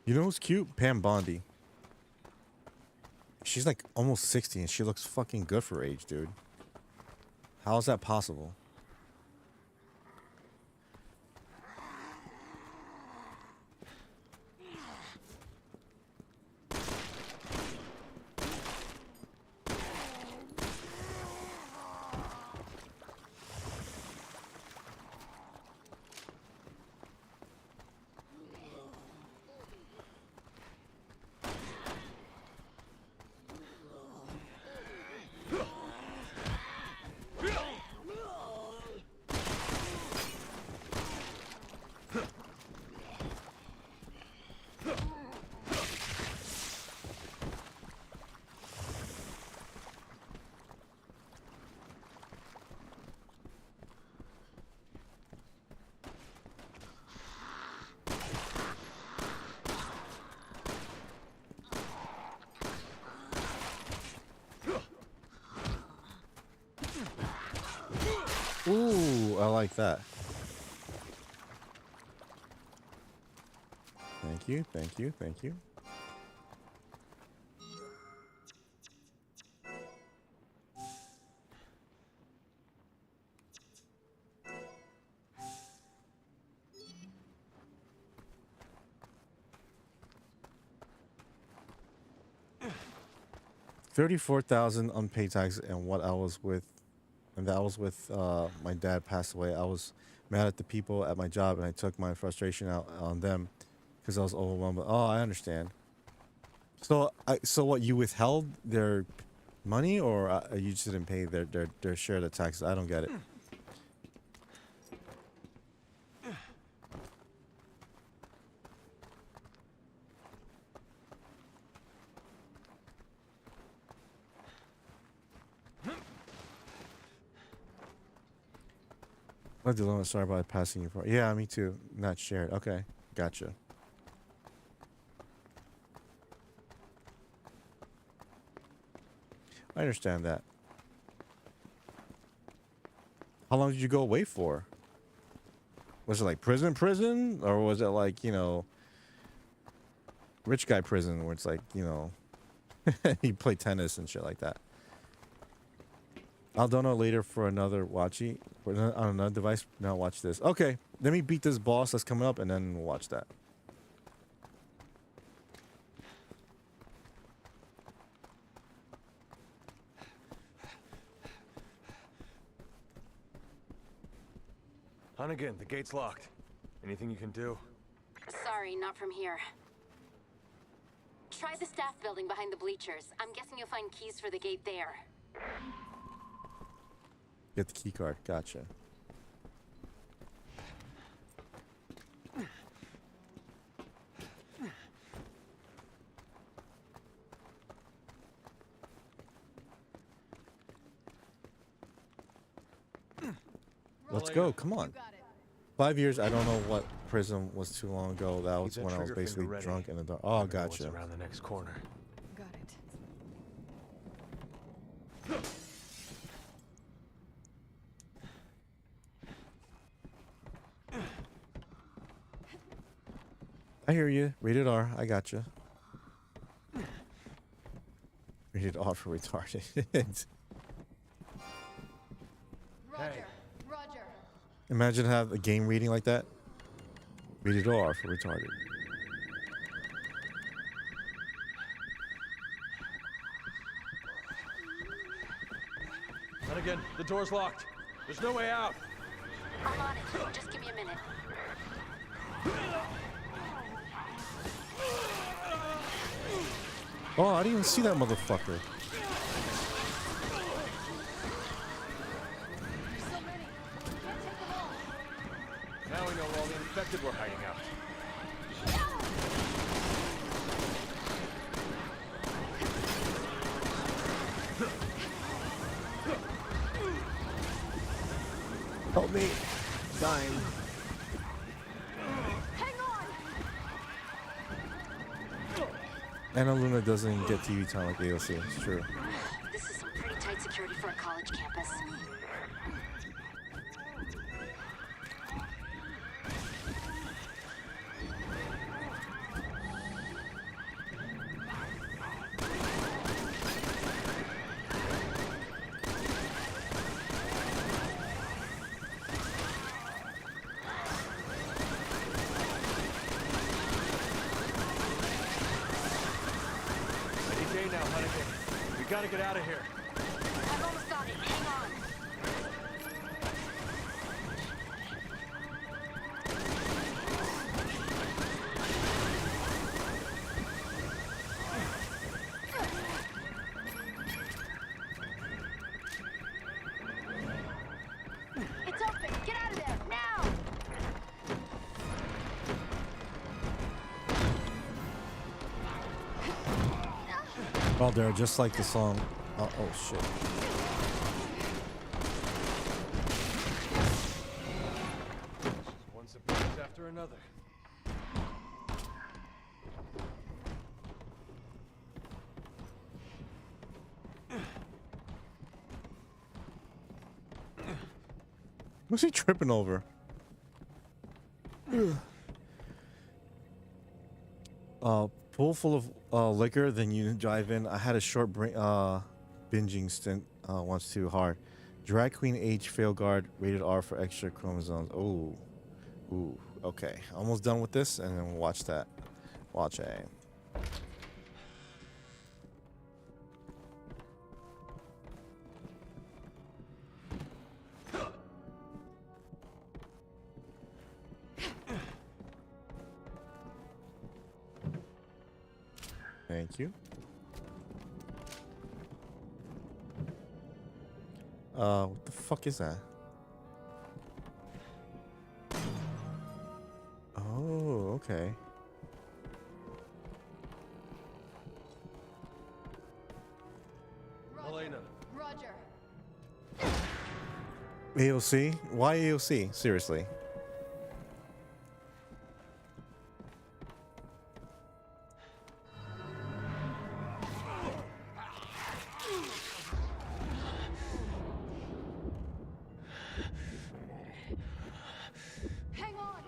You know who's cute? Pam Bondi. She's like almost 60 and she looks fucking good for her age, dude. How is that possible? Ooh, I like that. Thank you, thank you, thank you. $34,000 unpaid taxes, and what I was with, and that was with my dad passed away. I was mad at the people at my job, and I took my frustration out on them because I was overwhelmed. But, oh, I understand. So what you withheld their Money, or you just didn't pay their share of the taxes? I don't get it. What dilemma? Sorry about passing you for. Yeah, me too. Not shared. Okay, gotcha. I understand that. How long did you go away for? Was it like prison, or was it like, you know, rich guy prison where it's like, you know, you play tennis and shit like that? I'll donate later for another watchy on another device. Now watch this. Okay, let me beat this boss that's coming up, and then we'll watch that. Hunnigan, the gate's locked. Anything you can do? Sorry, not from here. Try the staff building behind the bleachers. I'm guessing you'll find keys for the gate there. Get the key card. Gotcha. Let's go. Come on. 5 years. I don't know what prison was too long ago. That was Keep that when I was trigger finger basically ready. drunk in the dark. Oh, Never know what's gotcha. around the next corner. Got it. I hear you. Rated R. I gotcha. Rated R for retarded. Roger. Roger. Imagine have a game reading like that. Rated R for retarded. Hunnigan, the door's locked. There's no way out. I'm on it. Just give me a minute. Oh, I didn't even see that motherfucker. Now we know where all the infected were hiding out. Help me. Dying. Hang on! Anna Luna doesn't get TV time like AOC. It's true. This is some pretty tight security for a college campus. Any day now, Hunnigan. We gotta get out of here. I've almost got it. Hang on. It's open. Get out of there now. Oh, they're just like the song. Oh shit. One surprise after another. What's he tripping over? Pool full of liquor, then you drive in. I had a short binging stint once too hard. Drag queen age fail guard, rated R for extra chromosomes. Oh, ooh, okay. Almost done with this, and then we'll watch that. Watch A. Thank you. What the fuck is that? Oh, okay. Elena. Roger. AOC? Why AOC? Seriously. Hang on.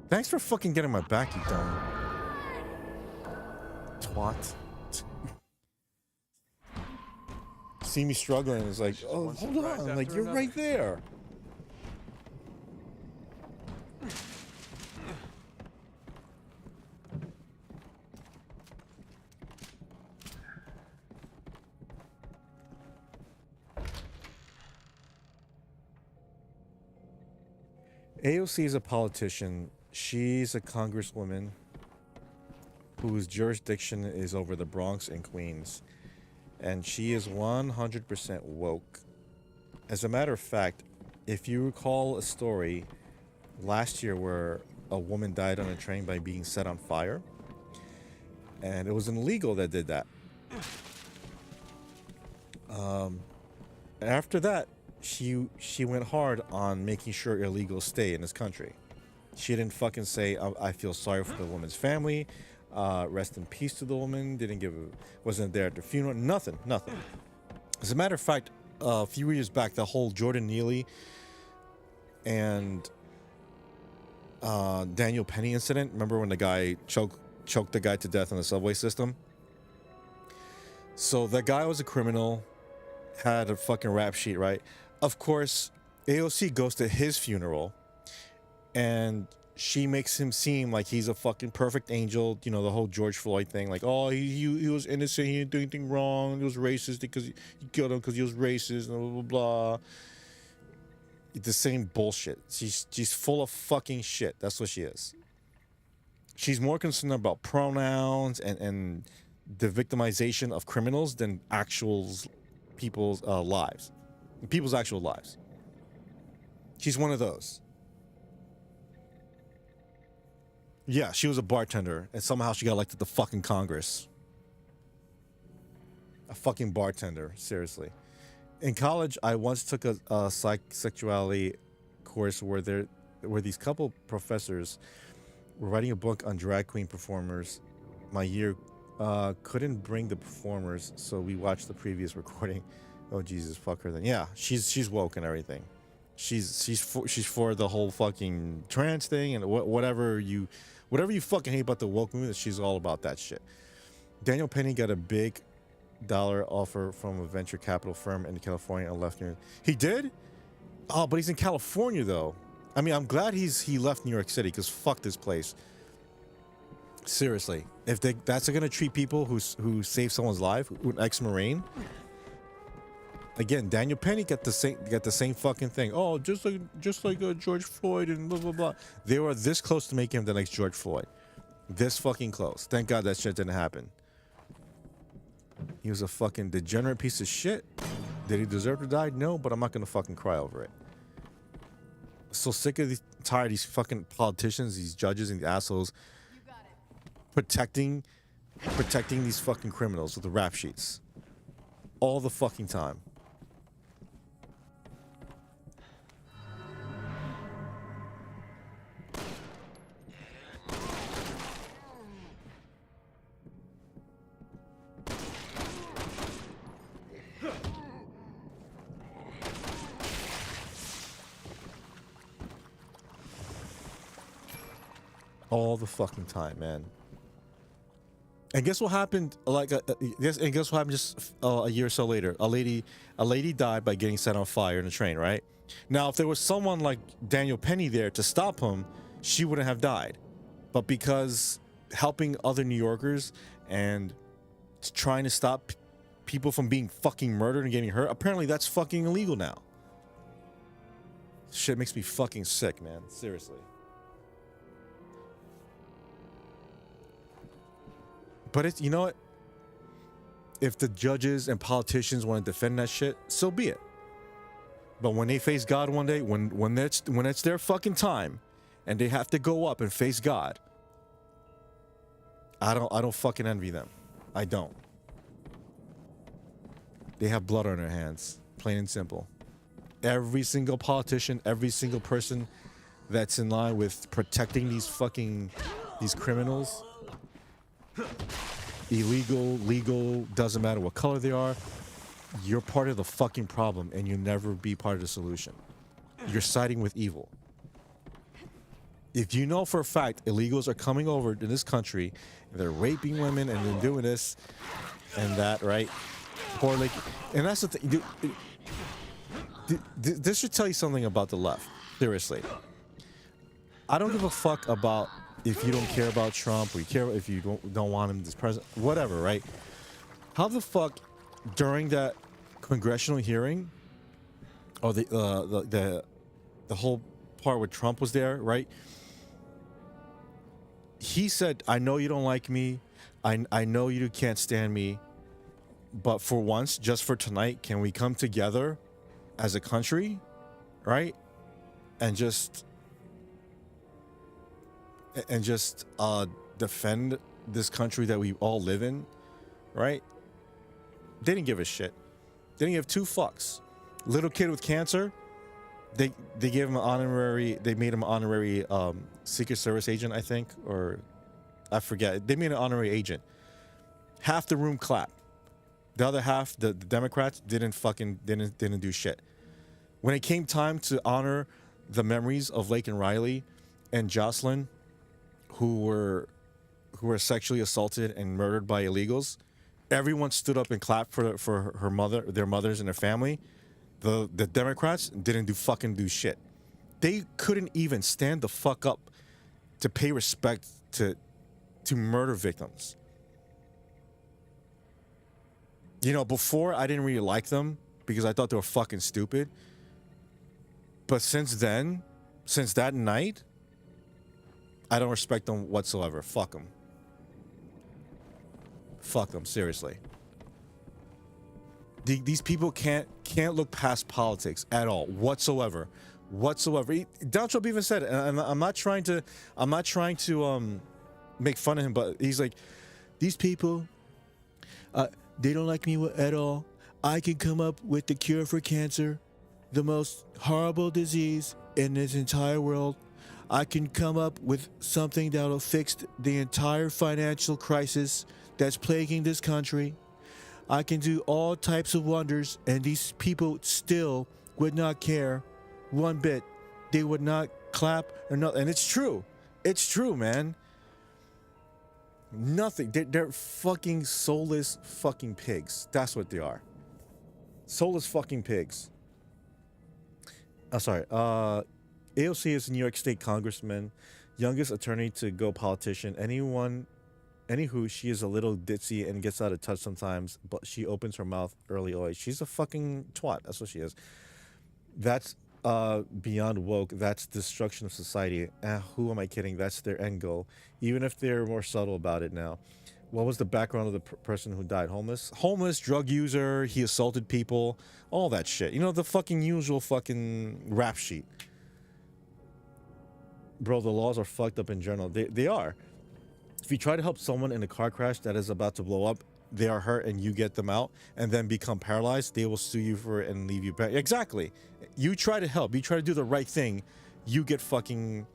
Thanks for fucking getting my back, you dumb twat. See me struggling, it's like, oh, one hold surprise on, like after you're another. right there. AOC is a politician. She's a congresswoman whose jurisdiction is over the Bronx and Queens. And she is 100% woke. As a matter of fact, if you recall a story last year where a woman died on a train by being set on fire, and it was an illegal that did that. After that, she went hard on making sure illegals stay in this country. She didn't fucking say, I feel sorry for the woman's family. Rest in peace to the woman. Wasn't there at the funeral. Nothing. As a matter of fact, a few years back, the whole Jordan Neely and Daniel Penny incident. Remember when the guy choked the guy to death on the subway system? So that guy was a criminal, had a fucking rap sheet, right? Of course, AOC goes to his funeral, and she makes him seem like he's a fucking perfect angel. You know, the whole George Floyd thing. Like, oh, he was innocent. He didn't do anything wrong. He was racist because he killed him because he was racist. And blah, blah, blah. The same bullshit. She's full of fucking shit. That's what she is. She's more concerned about pronouns and the victimization of criminals than people's lives. People's actual lives. She's one of those. Yeah, she was a bartender, and somehow she got elected to fucking Congress. A fucking bartender, seriously. In college, I once took a sexuality course where these couple professors were writing a book on drag queen performers. My year couldn't bring the performers, so we watched the previous recording. Oh Jesus, fuck her then. Yeah, she's woke and everything. She's for the whole fucking trans thing and whatever you fucking hate about the woke movement. She's all about that shit. Daniel Penny got a big dollar offer from a venture capital firm in California and left New York. He did? Oh, but he's in California though. I mean, I'm glad he left New York City because fuck this place. Seriously, if that's gonna treat people who save someone's life, an ex-Marine. Again, Daniel Penny got the same fucking thing. Oh, just like George Floyd and blah blah blah. They were this close to making him the next George Floyd. This fucking close. Thank God that shit didn't happen. He was a fucking degenerate piece of shit. Did he deserve to die? No, but I'm not gonna fucking cry over it. So sick of tired of these fucking politicians, these judges, and the assholes protecting these fucking criminals with the rap sheets all the fucking time. All the fucking time, man. And guess what happened? And guess what happened just a year or so later? A lady died by getting set on fire in a train, right? Now, if there was someone like Daniel Penny there to stop him, she wouldn't have died. But because helping other New Yorkers and trying to stop people from being fucking murdered and getting hurt, apparently that's fucking illegal now. Shit makes me fucking sick, man. Seriously. But it's, you know what? if the judges and politicians want to defend that shit, so be it. But when they face God one day, when it's their fucking time, and they have to go up and face God, I don't fucking envy them. I don't. They have blood on their hands, plain and simple. Every single politician, every single person that's in line with protecting these criminals, illegal, legal, doesn't matter what color they are, you're part of the fucking problem and you'll never be part of the solution. You're siding with evil. If you know for a fact illegals are coming over to this country, and they're raping women and they're doing this and that, right? Or like, and that's the thing. This should tell you something about the left. Seriously. I don't give a fuck about if you don't care about Trump or you care if you don't want him as president, whatever, right? How the fuck during that congressional hearing, or the whole part where Trump was there, right? He said, "I know you don't like me. I know you can't stand me, but for once, just for tonight, can we come together as a country, right? And just defend this country that we all live in, right?" They didn't give a shit. They didn't give two fucks. Little kid with cancer, they gave him an honorary. They made him an honorary Secret Service agent, I think, or I forget. They made an honorary agent. Half the room clapped. The other half, the Democrats, didn't do shit. When it came time to honor the memories of Lake and Riley and Jocelyn, who were sexually assaulted and murdered by illegals, everyone stood up and clapped for their mothers and their family. The Democrats didn't do shit. They couldn't even stand the fuck up to pay respect to murder victims. You know, before I didn't really like them because I thought they were fucking stupid. But since that night, I don't respect them whatsoever. Fuck them. Fuck them, seriously. These people can't look past politics at all, whatsoever. Donald Trump even said it, and I'm not trying to make fun of him, but he's like, these people, they don't like me at all. I can come up with the cure for cancer, the most horrible disease in this entire world. I can come up with something that'll fix the entire financial crisis that's plaguing this country. I can do all types of wonders, and these people still would not care one bit. They would not clap or nothing. And it's true. It's true, man. Nothing. They're fucking soulless fucking pigs. That's what they are. Soulless fucking pigs. Oh, sorry. AOC is a New York State congressman, youngest attorney to go politician. Anywho, she is a little ditzy and gets out of touch sometimes, but she opens her mouth early always. She's a fucking twat. That's what she is. That's beyond woke. That's destruction of society. Who am I kidding? That's their end goal. Even if they're more subtle about it now. What was the background of the person who died? Homeless, drug user, he assaulted people, all that shit. You know, the fucking usual fucking rap sheet. Bro, the laws are fucked up in general. They are. If you try to help someone in a car crash that is about to blow up, they are hurt and you get them out and then become paralyzed, they will sue you for it and leave you back. Exactly. You try to help, you try to do the right thing, you get fucking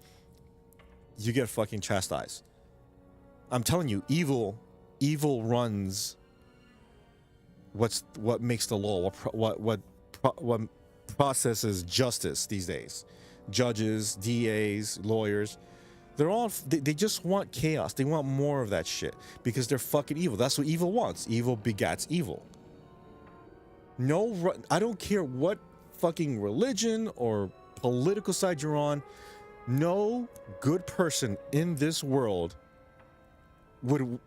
chastised. I'm telling you, evil runs what makes the law, what processes justice these days. Judges, DAs, lawyers, they just want chaos. They want more of that shit because they're fucking evil. That's what evil wants. Evil begats evil. No, I don't care what fucking religion or political side you're on. No good person in this world would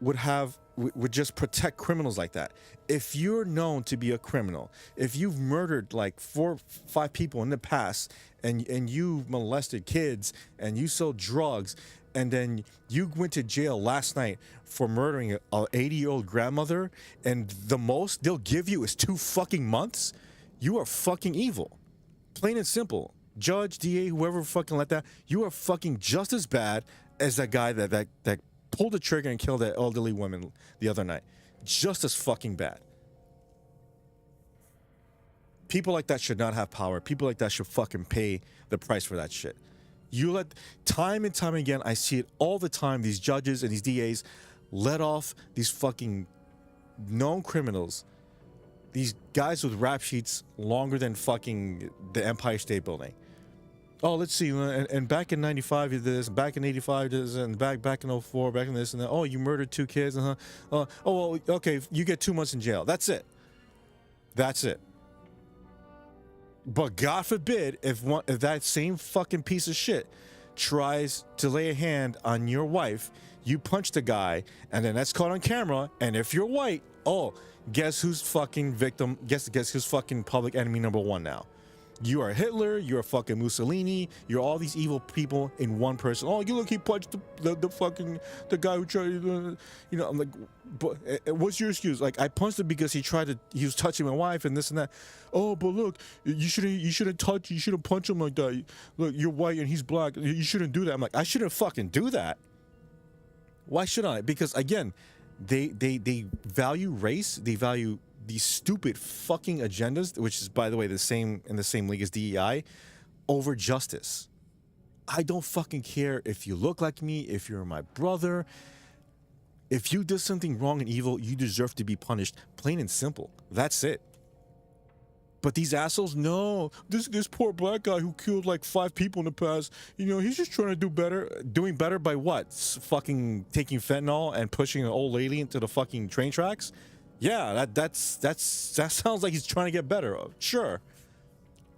just protect criminals like that. If you're known to be a criminal, if you've murdered like 4, 5 people in the past, and you molested kids and you sold drugs and then you went to jail last night for murdering a 80-year-old grandmother, and the most they'll give you is 2 fucking months, you are fucking evil. Plain and simple. Judge, DA, whoever fucking let that, you are fucking just as bad as that guy that pulled the trigger and killed that elderly woman the other night. Just as fucking bad. People like that should not have power. People like that should fucking pay the price for that shit. You let, time and time again, I see it all the time, these judges and these DAs let off these fucking known criminals, these guys with rap sheets longer than fucking the Empire State Building. Oh, let's see, and back in 95 you did this, back in 85 you did this, and back in 04, back in this and that. Oh, you murdered 2 kids, oh, well, okay, you get 2 months in jail. That's it. That's it. But God forbid if that same fucking piece of shit tries to lay a hand on your wife, you punch the guy, and then that's caught on camera, and if you're white, oh, guess who's fucking victim, guess who's fucking public enemy number 1 now. You are Hitler, you're fucking Mussolini, you're all these evil people in one person. Oh, you look, he punched the fucking, the guy who tried to, you know, I'm like, but what's your excuse? Like, I punched him because he was touching my wife and this and that. Oh, but look, you shouldn't punch him like that. Look, you're white and he's black, you shouldn't do that. I'm like, I shouldn't fucking do that. Why should I? Because again, they value race, they value these stupid fucking agendas, which is, by the way, in the same league as DEI, over justice. I don't fucking care if you look like me, if you're my brother. If you did something wrong and evil, you deserve to be punished. Plain and simple. That's it. But these assholes, no, this poor black guy who killed like 5 people in the past, you know, he's just trying to do better. Doing better by what? Fucking taking fentanyl and pushing an old lady into the fucking train tracks? Yeah, that sounds like he's trying to get better. Sure.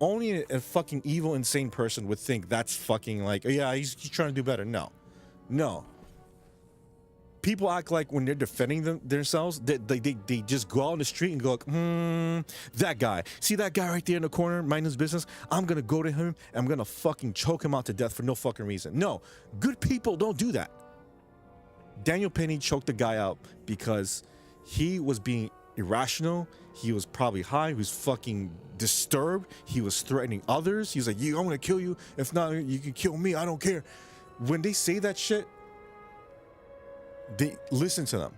Only a fucking evil, insane person would think that's fucking like, yeah, he's trying to do better. No. People act like when they're defending themselves, they just go out on the street and go like, that guy. See that guy right there in the corner, minding his business? I'm going to go to him and I'm going to fucking choke him out to death for no fucking reason. No, good people don't do that. Daniel Penny choked the guy out because he was being irrational. He was probably high. He was fucking disturbed. He was threatening others. He was like, I'm going to kill you. If not, you can kill me. I don't care. When they say that shit, they listen to them.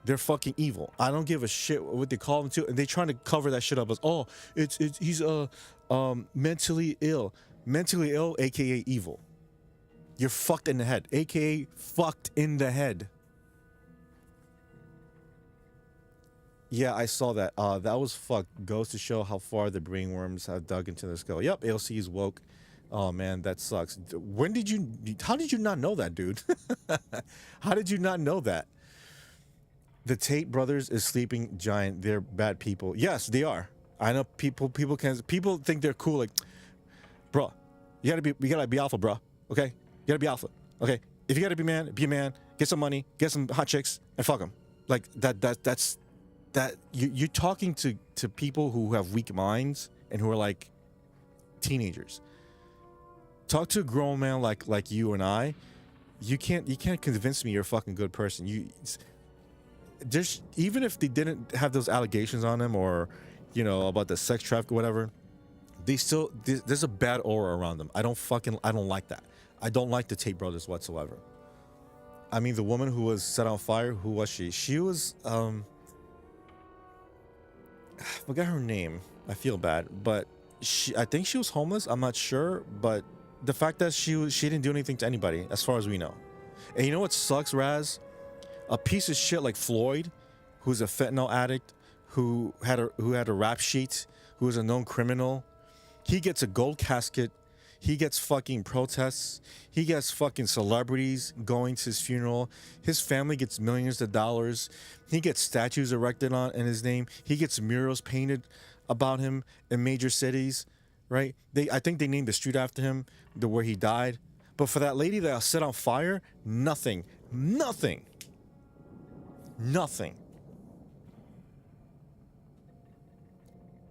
They're fucking evil. I don't give a shit what they call them to. And they trying to cover that shit up as, oh, he's mentally ill. Mentally ill, aka evil. You're fucked in the head, aka fucked in the head. Yeah, I saw that. That was fucked. Goes to show how far the brainworms have dug into the skull. Yep, ALC is woke. Oh man, that sucks. How did you not know that, dude? How did you not know that? The Tate brothers is sleeping giant. They're bad people. Yes, they are. I know people think they're cool. Like, bro, we gotta be alpha, bro. Okay, you gotta be alpha. Okay, if you gotta be man, be a man. Get some money, get some hot chicks, and fuck them. Like that's you're talking to people who have weak minds and who are like teenagers. Talk to a grown man like you and I. You can't convince me you're a fucking good person. Just even if they didn't have those allegations on them, or you know, about the sex traffic or whatever, there's a bad aura around them. I don't like that. I don't like the Tate brothers whatsoever. I mean, the woman who was set on fire, who was she? She was I forgot her name. I feel bad, but I think she was homeless. I'm not sure, but the fact that she didn't do anything to anybody, as far as we know. And you know what sucks, Raz? A piece of shit like Floyd, who's a fentanyl addict, who had a rap sheet, who was a known criminal, he gets a gold casket. He gets fucking protests. He gets fucking celebrities going to his funeral. His family gets millions of dollars. He gets statues erected in his name. He gets murals painted about him in major cities, right? I think they named the street after him, where he died. But for that lady that set on fire, nothing.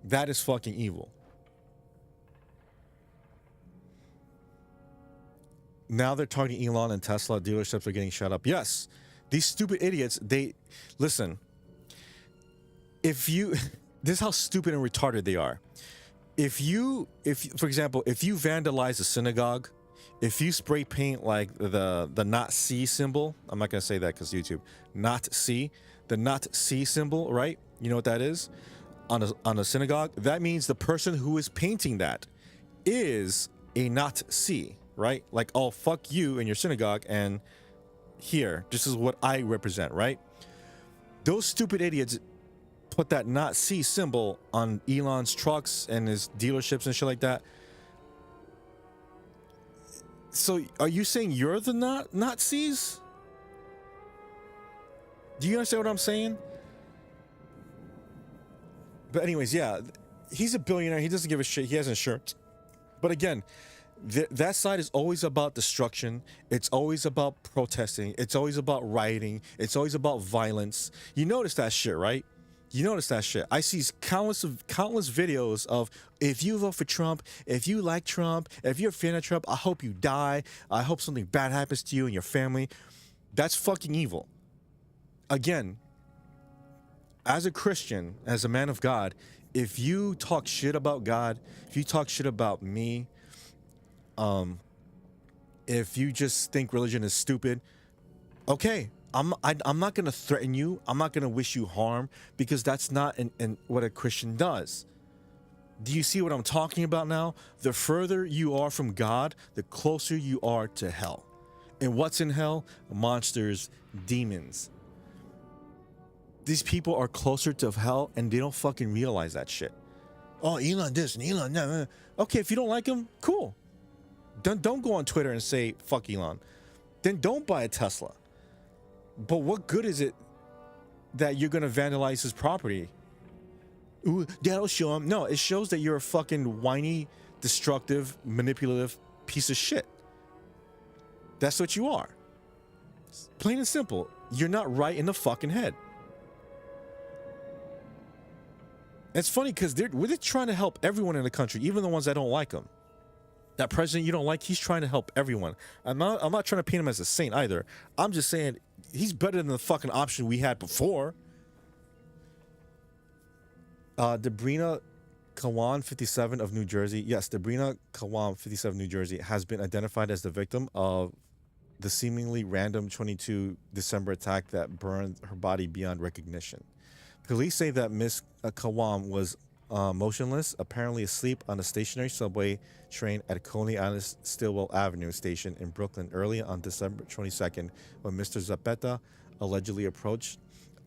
That is fucking evil. Now they're targeting Elon and Tesla. Dealerships are getting shut up. Yes, these stupid idiots. They listen. If you, this is how stupid and retarded they are. If for example, if you vandalize a synagogue, if you spray paint like the not C symbol, I'm not gonna say that because YouTube, not C, the not C symbol, right? You know what that is on a synagogue. That means the person who is painting that is a not C, right? Like, oh, fuck you and your synagogue, and here, this is what I represent, right? Those stupid idiots put that not C symbol on Elon's trucks and his dealerships and shit like that. So are you saying you're the Nazis? Do you understand what I'm saying? But anyways, yeah, he's a billionaire. He doesn't give a shit. He has insurance. But again, that side is always about destruction. It's always about protesting. It's always about rioting. It's always about violence. You notice that shit, right? You notice that shit. I see countless videos of, if you vote for Trump, if you like Trump, if you're a fan of Trump, I hope you die. I hope something bad happens to you and your family. That's fucking evil. Again, as a Christian, as a man of God, if you talk shit about God, if you talk shit about me, if you just think religion is stupid, okay, I'm not gonna threaten you. I'm not gonna wish you harm, because that's not what a Christian does. Do you see what I'm talking about now? The further you are from God, the closer you are to hell. And what's in hell? Monsters, demons. These people are closer to hell, and they don't fucking realize that shit. Oh, Elon this and Elon that. Okay, if you don't like him, cool. Don't go on Twitter and say fuck Elon. Then don't buy a Tesla. But what good is it that you're gonna vandalize his property? Ooh, that'll show him. No, it shows that you're a fucking whiny, destructive, manipulative piece of shit. That's what you are. Plain and simple. You're not right in the fucking head. It's funny because they're trying to help everyone in the country, even the ones that don't like him. That president you don't like, he's trying to help everyone. I'm not trying to paint him as a saint either. I'm just saying he's better than the fucking option we had before. Debrina Kawan, 57 of New Jersey. Yes, Debrina Kawan, 57, New Jersey, has been identified as the victim of the seemingly random 22 December attack that burned her body beyond recognition. Police say that Miss Kawan was motionless, apparently asleep on a stationary subway train at Coney Island Stillwell Avenue station in Brooklyn early on December 22nd when Mr. Zapata allegedly approached.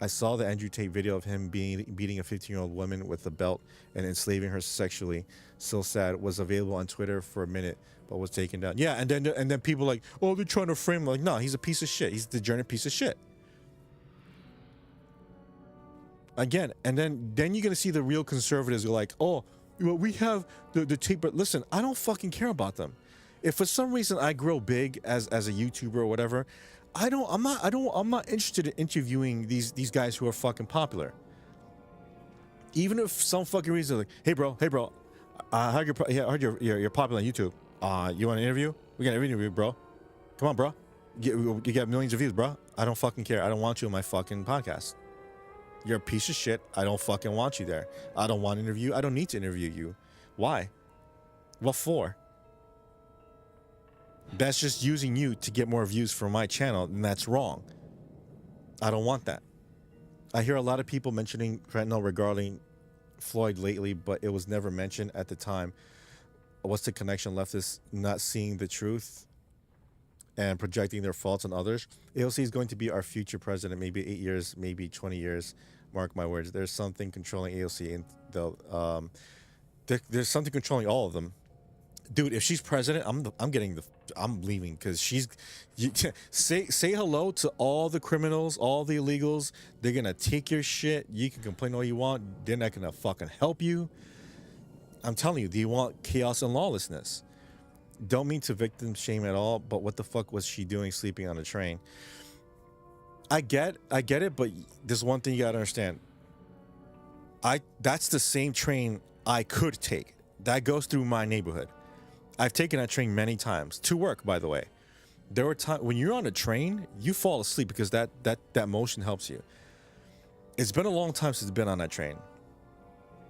I saw the Andrew Tate video of him beating a 15-year-old woman with a belt and enslaving her sexually. So sad. Was available on Twitter for a minute, but was taken down. Yeah, and then people like, oh, they're trying to frame him. Like, no, he's a piece of shit. He's a degenerate piece of shit. Again, and then you're gonna see the real conservatives are like, oh, well, we have the tape. But listen, I don't fucking care about them. If for some reason I grow big as a YouTuber or whatever, I'm not interested in interviewing these guys who are fucking popular. Even if some fucking reason like, hey bro, I heard you're popular on YouTube. You want an interview? We got an interview, bro. Come on, bro. You get millions of views, bro. I don't fucking care. I don't want you on my fucking podcast. You're a piece of shit. I don't fucking want you there. I don't want to interview you. I don't need to interview you. Why? What for? That's just using you to get more views for my channel, and that's wrong. I don't want that. I hear a lot of people mentioning fentanyl regarding Floyd lately, but it was never mentioned at the time. What's the connection? Leftists not seeing the truth and projecting their faults on others. AOC is going to be our future president, maybe 8 years, maybe 20 years. Mark my words. There's something controlling AOC, and there's something controlling all of them. Dude, if she's president, I'm leaving, because say hello to all the criminals, all the illegals. They're gonna take your shit. You can complain all you want. They're not gonna fucking help you. I'm telling you, they want chaos and lawlessness. Don't mean to victim shame at all, but what the fuck was she doing sleeping on a train? I get it, but there's one thing you gotta understand. That's the same train I could take. That goes through my neighborhood. I've taken that train many times to work, by the way. There were times when you're on a train, you fall asleep because that motion helps you. It's been a long time since I've been on that train.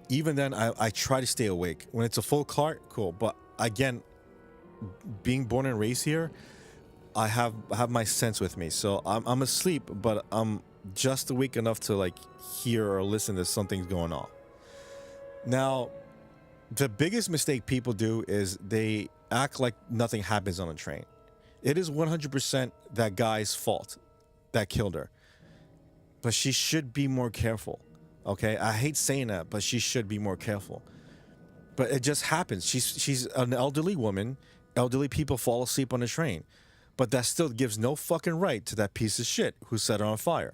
Even then, I try to stay awake. When it's a full cart, cool. But again, being born and raised here, I have my sense with me. So I'm asleep, but I'm just awake enough to like hear or listen that something's going on. Now, the biggest mistake people do is they act like nothing happens on a train. It is 100% that guy's fault that killed her. But she should be more careful. Okay? I hate saying that, but she should be more careful. But it just happens. She's an elderly woman. Elderly people fall asleep on a train. But that still gives no fucking right to that piece of shit who set her on fire.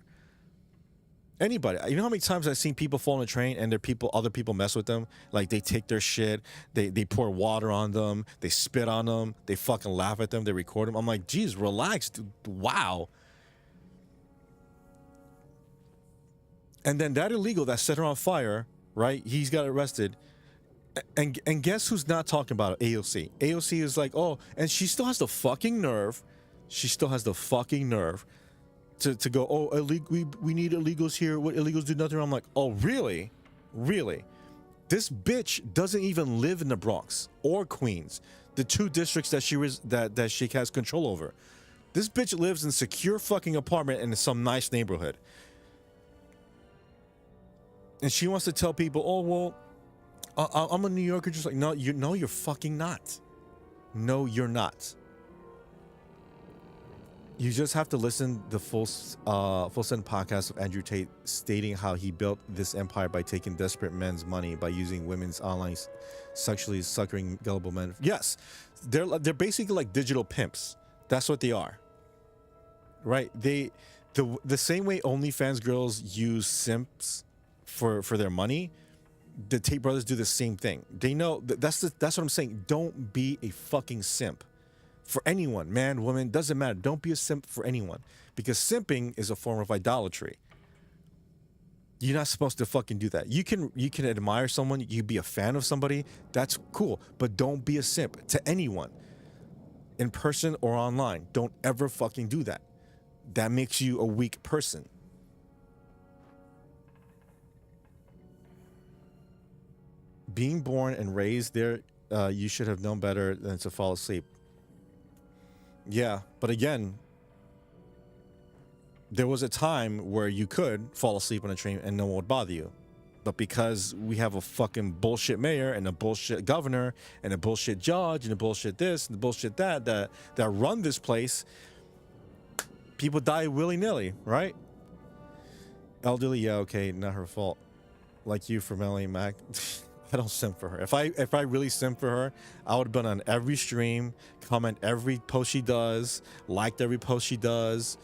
Anybody. You know how many times I've seen people fall on a train and other people mess with them? Like they take their shit, they pour water on them, they spit on them, they fucking laugh at them, they record them. I'm like, geez, relax, dude. Wow. And then that illegal that set her on fire, right? He's got arrested. And guess who's not talking about it? AOC. AOC is like, oh, and she still has the fucking nerve. She still has the fucking nerve to go, oh, we need illegals here. What illegals do nothing. I'm like, oh, really? Really? This bitch doesn't even live in the Bronx or Queens, the two districts that she has control over. This bitch lives in a secure fucking apartment in some nice neighborhood. And she wants to tell people, oh, well, I'm a New Yorker. Just like, no, you're fucking not. No, you're not. You just have to listen to the full send podcast of Andrew Tate stating how he built this empire by taking desperate men's money by using women's online sexually suckering gullible men. Yes, they're basically like digital pimps. That's what they are. Right? The same way OnlyFans girls use simps for their money, the Tate brothers do the same thing. They know that's what I'm saying. Don't be a fucking simp. For anyone, man, woman, doesn't matter. Don't be a simp for anyone. Because simping is a form of idolatry. You're not supposed to fucking do that. You can admire someone, you be a fan of somebody, that's cool. But don't be a simp to anyone. In person or online. Don't ever fucking do that. That makes you a weak person. Being born and raised there, you should have known better than to fall asleep. Yeah, but again, there was a time where you could fall asleep on a train and no one would bother you. But because we have a fucking bullshit mayor and a bullshit governor and a bullshit judge and a bullshit this and the bullshit that run this place, people die willy-nilly, right? Elderly, yeah, okay, not her fault. Like you for Melanie Mac. I don't simp for her. If I really simp for her, I would have been on every stream, comment every post she does, liked every post she does,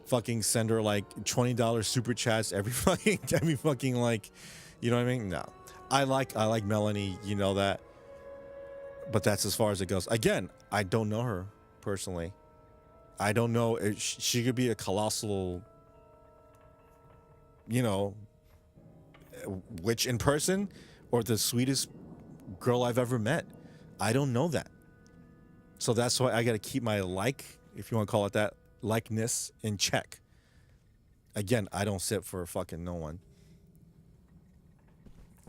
fucking send her like $20 super chats every fucking like, you know what I mean? No, I like Melanie, you know that, but that's as far as it goes. Again, I don't know her personally. I don't know if she could be a colossal, you know, witch in person. Or the sweetest girl I've ever met. I don't know that. So that's why I got to keep my if you want to call it that, likeness in check. Again, I don't sit for fucking no one.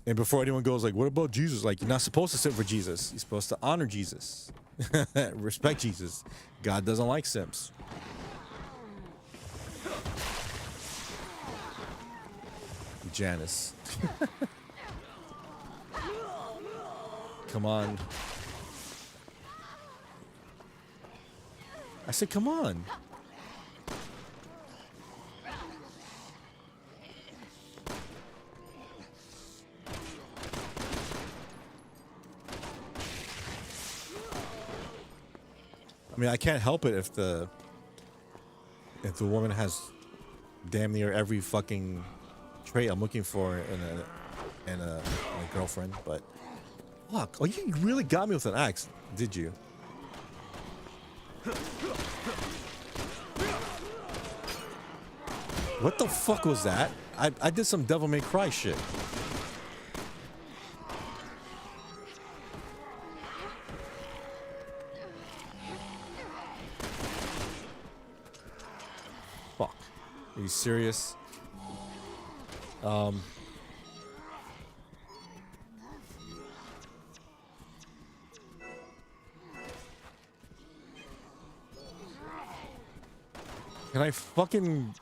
And before anyone goes like, what about Jesus? Like, you're not supposed to sit for Jesus. You're supposed to honor Jesus. Respect Jesus. God doesn't like simps. Janice. Come on. I said, come on. I mean, I can't help it if the woman has damn near every fucking trait I'm looking for in a girlfriend, but fuck. Oh, you really got me with an axe, did you? What the fuck was that? I did some Devil May Cry shit. Are you serious? Can I fucking...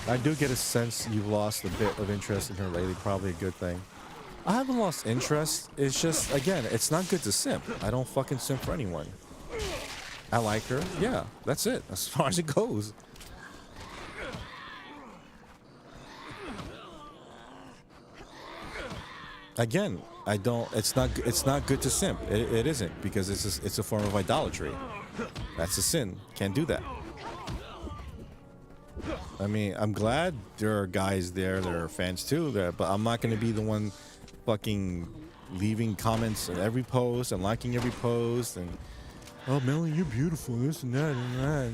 I do get a sense you've lost a bit of interest in her lately. Probably a good thing. I haven't lost interest. It's just, again, it's not good to simp. I don't fucking simp for anyone. I like her. Yeah, that's it. As far as it goes. Again, I don't. It's not good to simp. It isn't, because it's a form of idolatry. That's a sin. Can't do that. I mean, I'm glad there are guys there that are fans too, there, but I'm not going to be the one fucking leaving comments on every post and liking every post and, oh, Melanie, you're beautiful, this and that and that,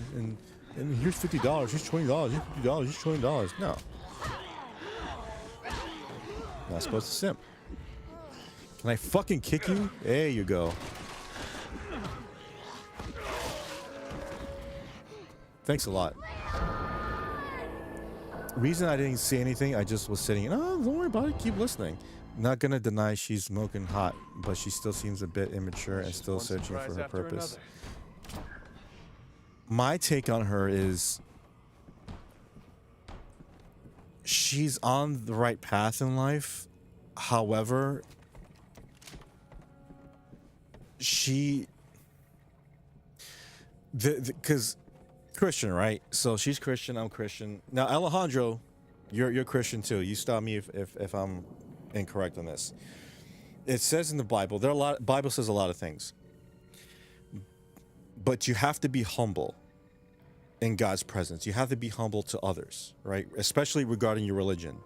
and here's $50, here's $20, here's $50, here's $20. No. Not supposed to simp. Can I fucking kick you? There you go. Thanks a lot. Reason I didn't say anything, I just was sitting, oh, don't worry about it, keep listening. Not gonna deny she's smoking hot, but she still seems a bit immature and still searching for her purpose. My take on her is she's on the right path in life. However, because Christian, right? So she's Christian, I'm Christian. Now, Alejandro, you're Christian too. You stop me if I'm incorrect on this. It says in the Bible, Bible says a lot of things. But you have to be humble in God's presence. You have to be humble to others, right? Especially regarding your religion.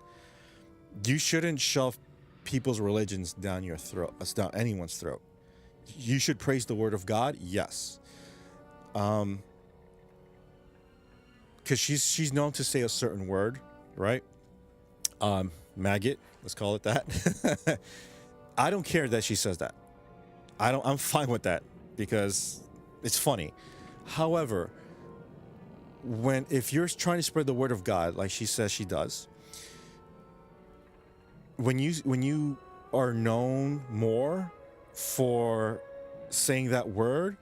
You shouldn't shove people's religions down your throat, down anyone's throat. You should praise the word of God, yes. Because she's known to say a certain word, right? Maggot, let's call it that. I don't care that she says that. I'm fine with that because it's funny. However, if you're trying to spread the word of God, like she says she does, when you are known more for saying that word,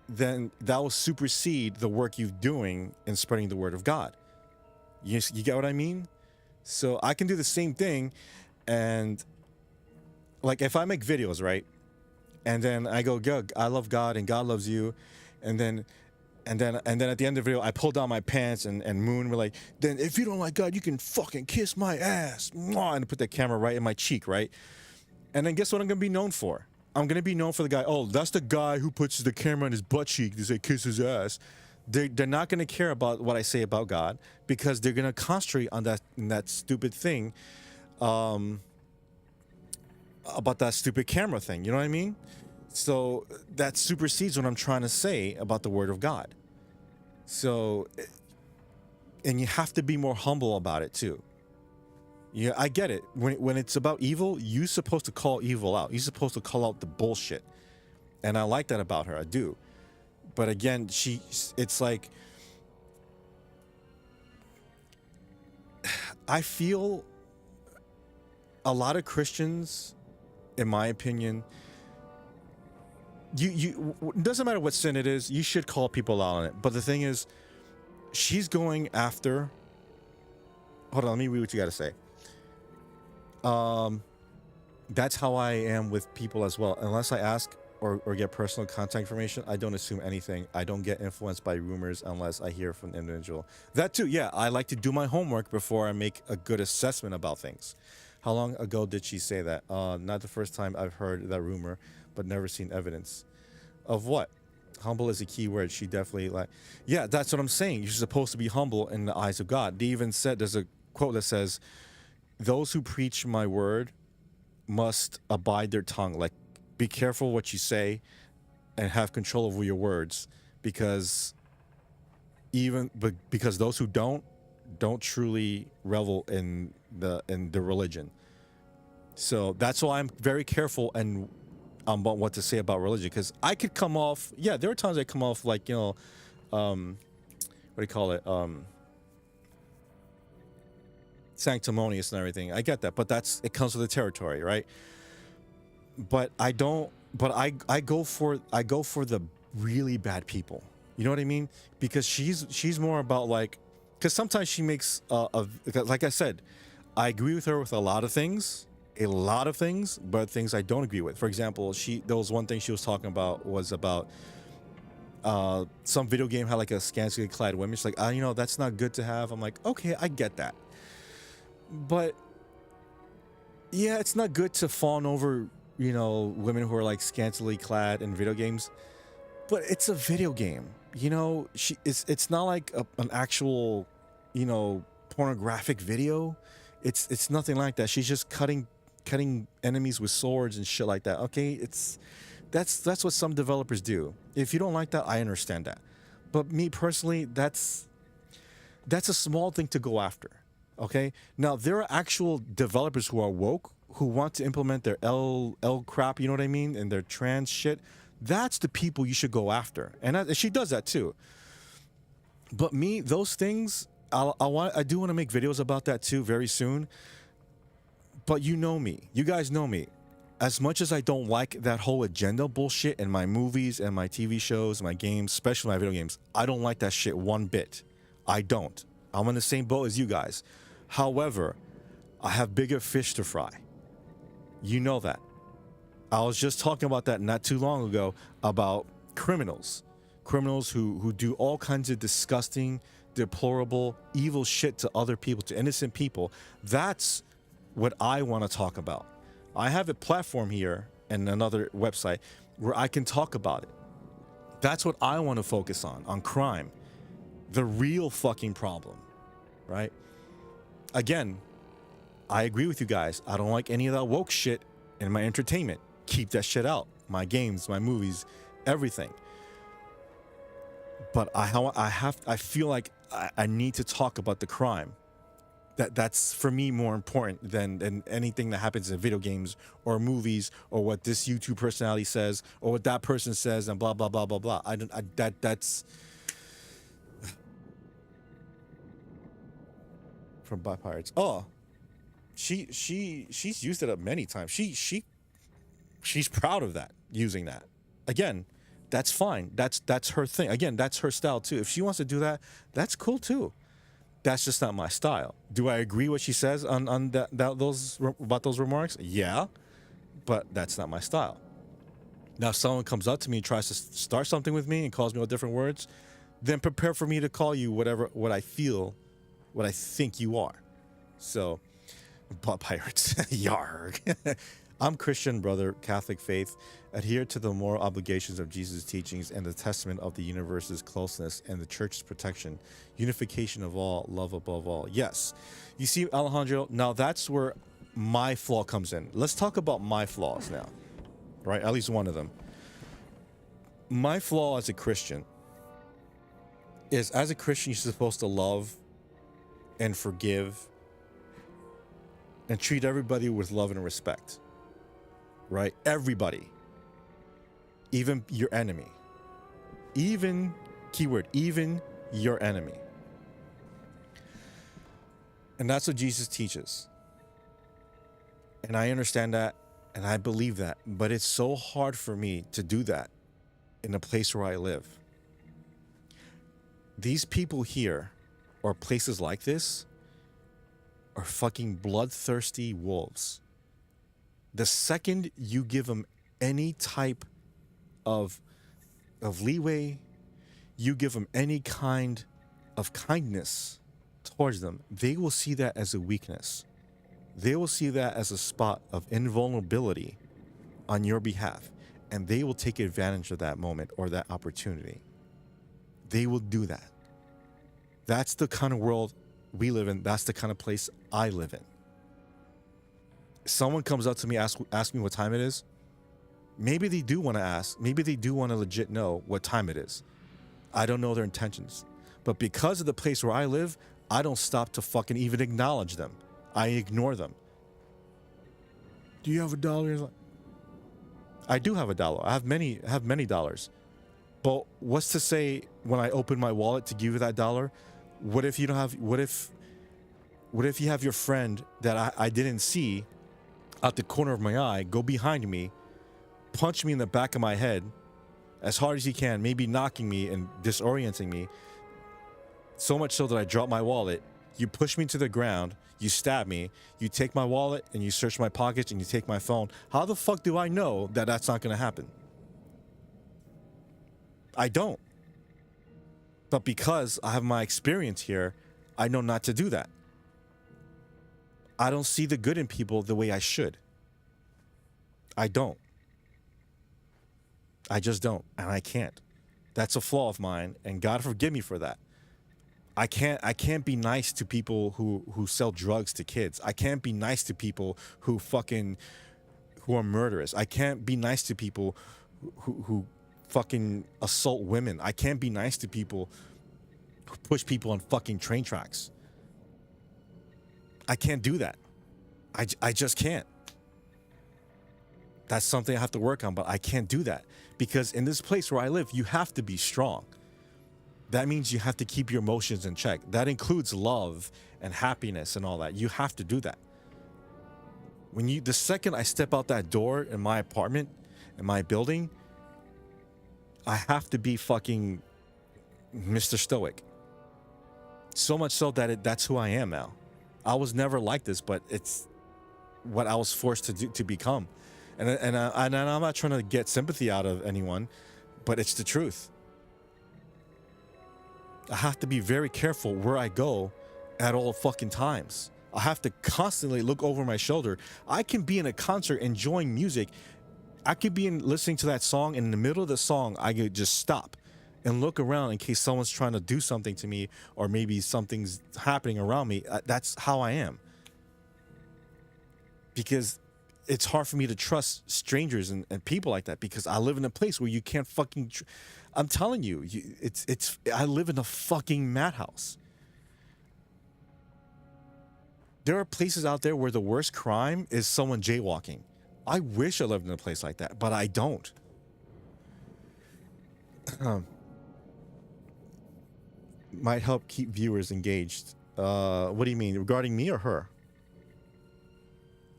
then that will supersede the work you're doing in spreading the word of God. You get what I mean? So I can do the same thing, and like if I make videos, right, and then I go, I love God and God loves you, and then at the end of the video I pull down my pants and Moon were like, then if you don't like God, you can fucking kiss my ass, mwah, and put the camera right in my cheek, right? And then guess what I'm gonna be known for? I'm going to be known for the guy, oh, that's the guy who puts the camera on his butt cheek to say kiss his ass. They're not going to care about what I say about God because they're going to concentrate on that stupid thing, about that stupid camera thing. You know what I mean? So that supersedes what I'm trying to say about the word of God. So, and you have to be more humble about it too. Yeah, I get it. When it's about evil, you're supposed to call evil out. You're supposed to call out the bullshit. And I like that about her. I do. But again, it's like, I feel a lot of Christians, in my opinion, you doesn't matter what sin it is, you should call people out on it. But the thing is, she's going after, hold on, let me read what you got to say. That's how I am with people as well. Unless I ask or get personal contact information, I don't assume anything. I don't get influenced by rumors unless I hear from an individual. That too, yeah, I like to do my homework before I make a good assessment about things. How long ago did she say that? Not the first time I've heard that rumor, but never seen evidence. Of what? Humble is a key word. She definitely yeah, that's what I'm saying. You're supposed to be humble in the eyes of God. They even said, there's a quote that says, those who preach my word must abide their tongue. Like, be careful what you say and have control over your words, because those who don't don't truly revel in the religion. So that's why I'm very careful and about what to say about religion, because I could come off. Yeah, there are times I come off like, you know, what do you call it? Sanctimonious and everything. I get that, but it comes with the territory, right? But I don't. But I go for the really bad people. You know what I mean? Because she's more about like, because sometimes she makes like I said, I agree with her with a lot of things, but things I don't agree with. For example, there was one thing she was talking about was about some video game had like a scantily clad women. She's like, you know, that's not good to have. I'm like, okay, I get that, but yeah, it's not good to fawn over, you know, women who are like scantily clad in video games. But it's a video game, you know. It's not like an actual, you know, pornographic video. It's nothing like that. She's just cutting enemies with swords and shit like that. Okay, that's what some developers do. If you don't like that, I understand that. But me personally, that's a small thing to go after. Okay, now there are actual developers who are woke, who want to implement their L crap, you know what I mean, and their trans shit. That's the people you should go after, and she does that too. But me, those things, I do want to make videos about that too very soon. But you know me, you guys know me. As much as I don't like that whole agenda bullshit in my movies and my TV shows, my games, especially my video games, I don't like that shit one bit. I don't. I'm in the same boat as you guys. However, I have bigger fish to fry. You know that. I was just talking about that not too long ago about criminals who do all kinds of disgusting, deplorable, evil shit to other people, to innocent people. That's what I want to talk about. I have a platform here and another website where I can talk about it. That's what I want to focus on crime, the real fucking problem, right? Again, I agree with you guys. I don't like any of that woke shit in my entertainment. Keep that shit out. My games, my movies, everything. But I feel like I need to talk about the crime. That's for me more important than anything that happens in video games or movies or what this YouTube personality says or what that person says and blah blah blah blah blah. That's from By Pirates. Oh, she's used it up many times. She's proud of that, using that. Again, that's fine. That's her thing. Again, that's her style too. If she wants to do that, that's cool too. That's just not my style. Do I agree what she says on those about those remarks? Yeah, but that's not my style. Now, if someone comes up to me and tries to start something with me and calls me with different words, then prepare for me to call you what I think you are. So, but pirates, yarg. I'm Christian, brother, Catholic faith, adhere to the moral obligations of Jesus' teachings and the testament of the universe's closeness and the church's protection, unification of all, love above all. Yes. You see, Alejandro, now that's where my flaw comes in. Let's talk about my flaws now, right? At least one of them. My flaw as a Christian is, as a Christian, you're supposed to love and forgive and treat everybody with love and respect. Right? Everybody. Even your enemy. Even, keyword, even your enemy. And that's what Jesus teaches. And I understand that and I believe that. But it's so hard for me to do that in the place where I live. These people here, or places like this, are fucking bloodthirsty wolves. The second you give them any type of leeway, you give them any kind of kindness towards them, they will see that as a weakness. They will see that as a spot of invulnerability on your behalf, and they will take advantage of that moment or that opportunity. They will do that. That's the kind of world we live in. That's the kind of place I live in. Someone comes up to me, ask me what time it is. Maybe they do want to ask. Maybe they do want to legit know what time it is. I don't know their intentions. But because of the place where I live, I don't stop to fucking even acknowledge them. I ignore them. Do you have $1? I do have $1. I have many dollars. But what's to say when I open my wallet to give you that $1? What if you don't have? What if you have your friend that I didn't see out the corner of my eye go behind me, punch me in the back of my head as hard as he can, maybe knocking me and disorienting me, so much so that I drop my wallet. You push me to the ground, you stab me, you take my wallet and you search my pockets and you take my phone. How the fuck do I know that that's not going to happen? I don't. But because I have my experience here, I know not to do that. I don't see the good in people the way I should. I don't. I just don't, and I can't. That's a flaw of mine, and God forgive me for that. I can't be nice to people who sell drugs to kids. I can't be nice to people who are murderous. I can't be nice to people who fucking assault women. I can't be nice to people who push people on fucking train tracks. I can't do that. I just can't. That's something I have to work on, but I can't do that. Because in this place where I live, you have to be strong. That means you have to keep your emotions in check. That includes love and happiness and all that. You have to do that. The second I step out that door in my apartment, in my building, I have to be fucking Mr. Stoic. So much so that that's who I am now. I was never like this, but it's what I was forced to become. And I'm not trying to get sympathy out of anyone, but it's the truth. I have to be very careful where I go at all fucking times. I have to constantly look over my shoulder. I can be in a concert enjoying music. I could be listening to that song, and in the middle of the song, I could just stop and look around in case someone's trying to do something to me, or maybe something's happening around me. That's how I am. Because it's hard for me to trust strangers and people like that, because I live in a place where you can't fucking... I'm telling you, I live in a fucking madhouse. There are places out there where the worst crime is someone jaywalking. I wish I lived in a place like that, but I don't. Might help keep viewers engaged. What do you mean? Regarding me or her?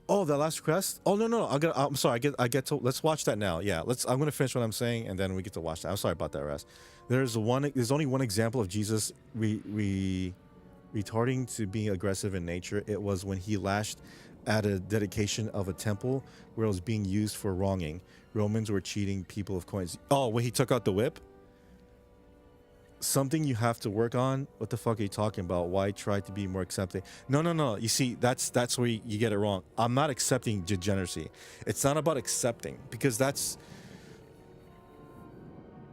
Oh, that last request? Oh, no. I'm sorry. I get to... Let's watch that now. Yeah, I'm going to finish what I'm saying, and then we get to watch that. I'm sorry about that, Raz. There's only one example of Jesus retarding to being aggressive in nature. It was when he lashed at a dedication of a temple where it was being used for wronging. Romans were cheating people of coins. Oh, when he took out the whip? Something you have to work on. What the fuck are you talking about? Why try to be more accepting? No. You see, that's where you get it wrong. I'm not accepting degeneracy. It's not about accepting, because that's...